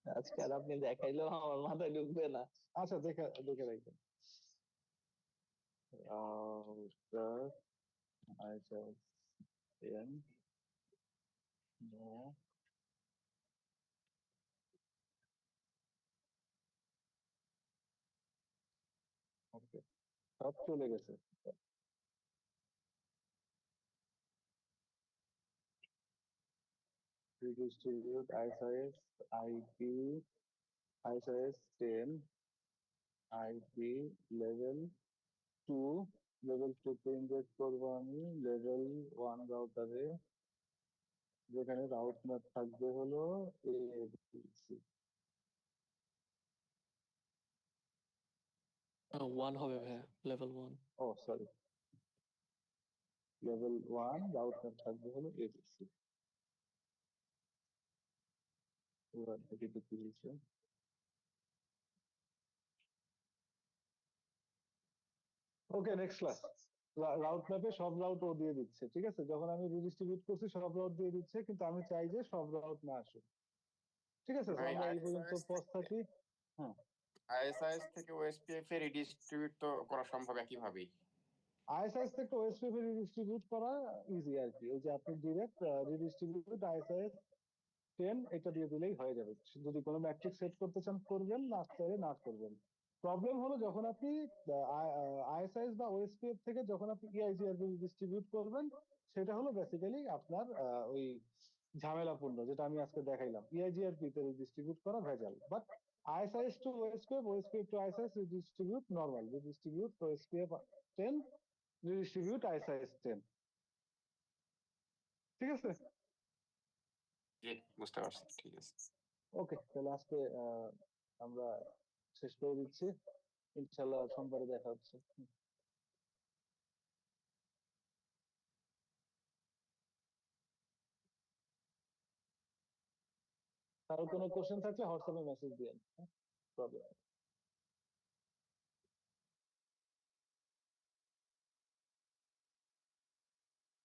আজকে আর আপনি দেখাইলেও আমার মাথায় ঢুকবে না। আচ্ছা, দেখে দেখে রাখবেন। রাউটার ISN নো, ওকে, সব চলে গেছে। Redistribute ISIS IP ISIS 10 IP level 2, level 2 তে ইনজেক্ট করবো আমি level 1 রাউটারে, যেখানে রাউট ম্যাপ থাকবে হলো ABC। ওয়ান হবে ভাইয়া, লেভেল 1। ও সরি, লেভেল 1 রাউট ম্যাপ থাকবে হলো ABC। এবার দেখি তো কি হয়েছে। ওকে, নেক্সট ক্লাস। রাউট ম্যাপে সব রাউট ও দিয়ে দিচ্ছে, ঠিক আছে? যখন আমি রিডিস্ট্রিবিউট করছি সব রাউট দিয়ে দিচ্ছে, কিন্তু আমি চাই যে সব রাউট না আসুক, ঠিক আছে? তো ভাই আমরা এই পর্যন্ত পজ থাকি। হ্যাঁ, আইএসআইএস থেকে ওএসপিএফ এ রিডিস্ট্রিবিউট তো করা সম্ভব একইভাবেই। আইএসআইএস থেকে ওএসপিএফ রিডিস্ট্রিবিউট করা ইজি আর কি। ওই যে আপনি ডিরেক্ট রিডিস্ট্রিবিউট আইএসআইএস 10 এটা দিয়ে দিলেই হয়ে যাবে। যদি কোনো ম্যাট্রিক্স সেট করতে চান করবেন, না চাইলে না করবেন। প্রবলেম হলো যখন আপনি আইএসআইএস বা ওএসপিএফ থেকে যখন আপনি ইআইজিআরপি ডিস্ট্রিবিউট করবেন, সেটা হলো বেসিক্যালি আপনার ওই ঝামেলাপূর্ণ, যেটা আমি আজকে দেখাইলাম। ইআইজিআরপি তে ডিস্ট্রিবিউট করা ভেজাল, but ISIS to OSPF, OSPF to ISIS distribute normal, distribute OSPF 10, distribute ISIS 10, ঠিক আছে? জি, বুঝতে পারছি, ঠিক আছে। ওকে, তাহলে আজকে আমরা শেষ করে দিচ্ছি। ইনশাল্লাহ সোমবারে দেখা হচ্ছে। কারো কোনো কোশ্চেন থাকলে হোয়াটসঅ্যাপে মেসেজ দিয়েন, প্রবলেম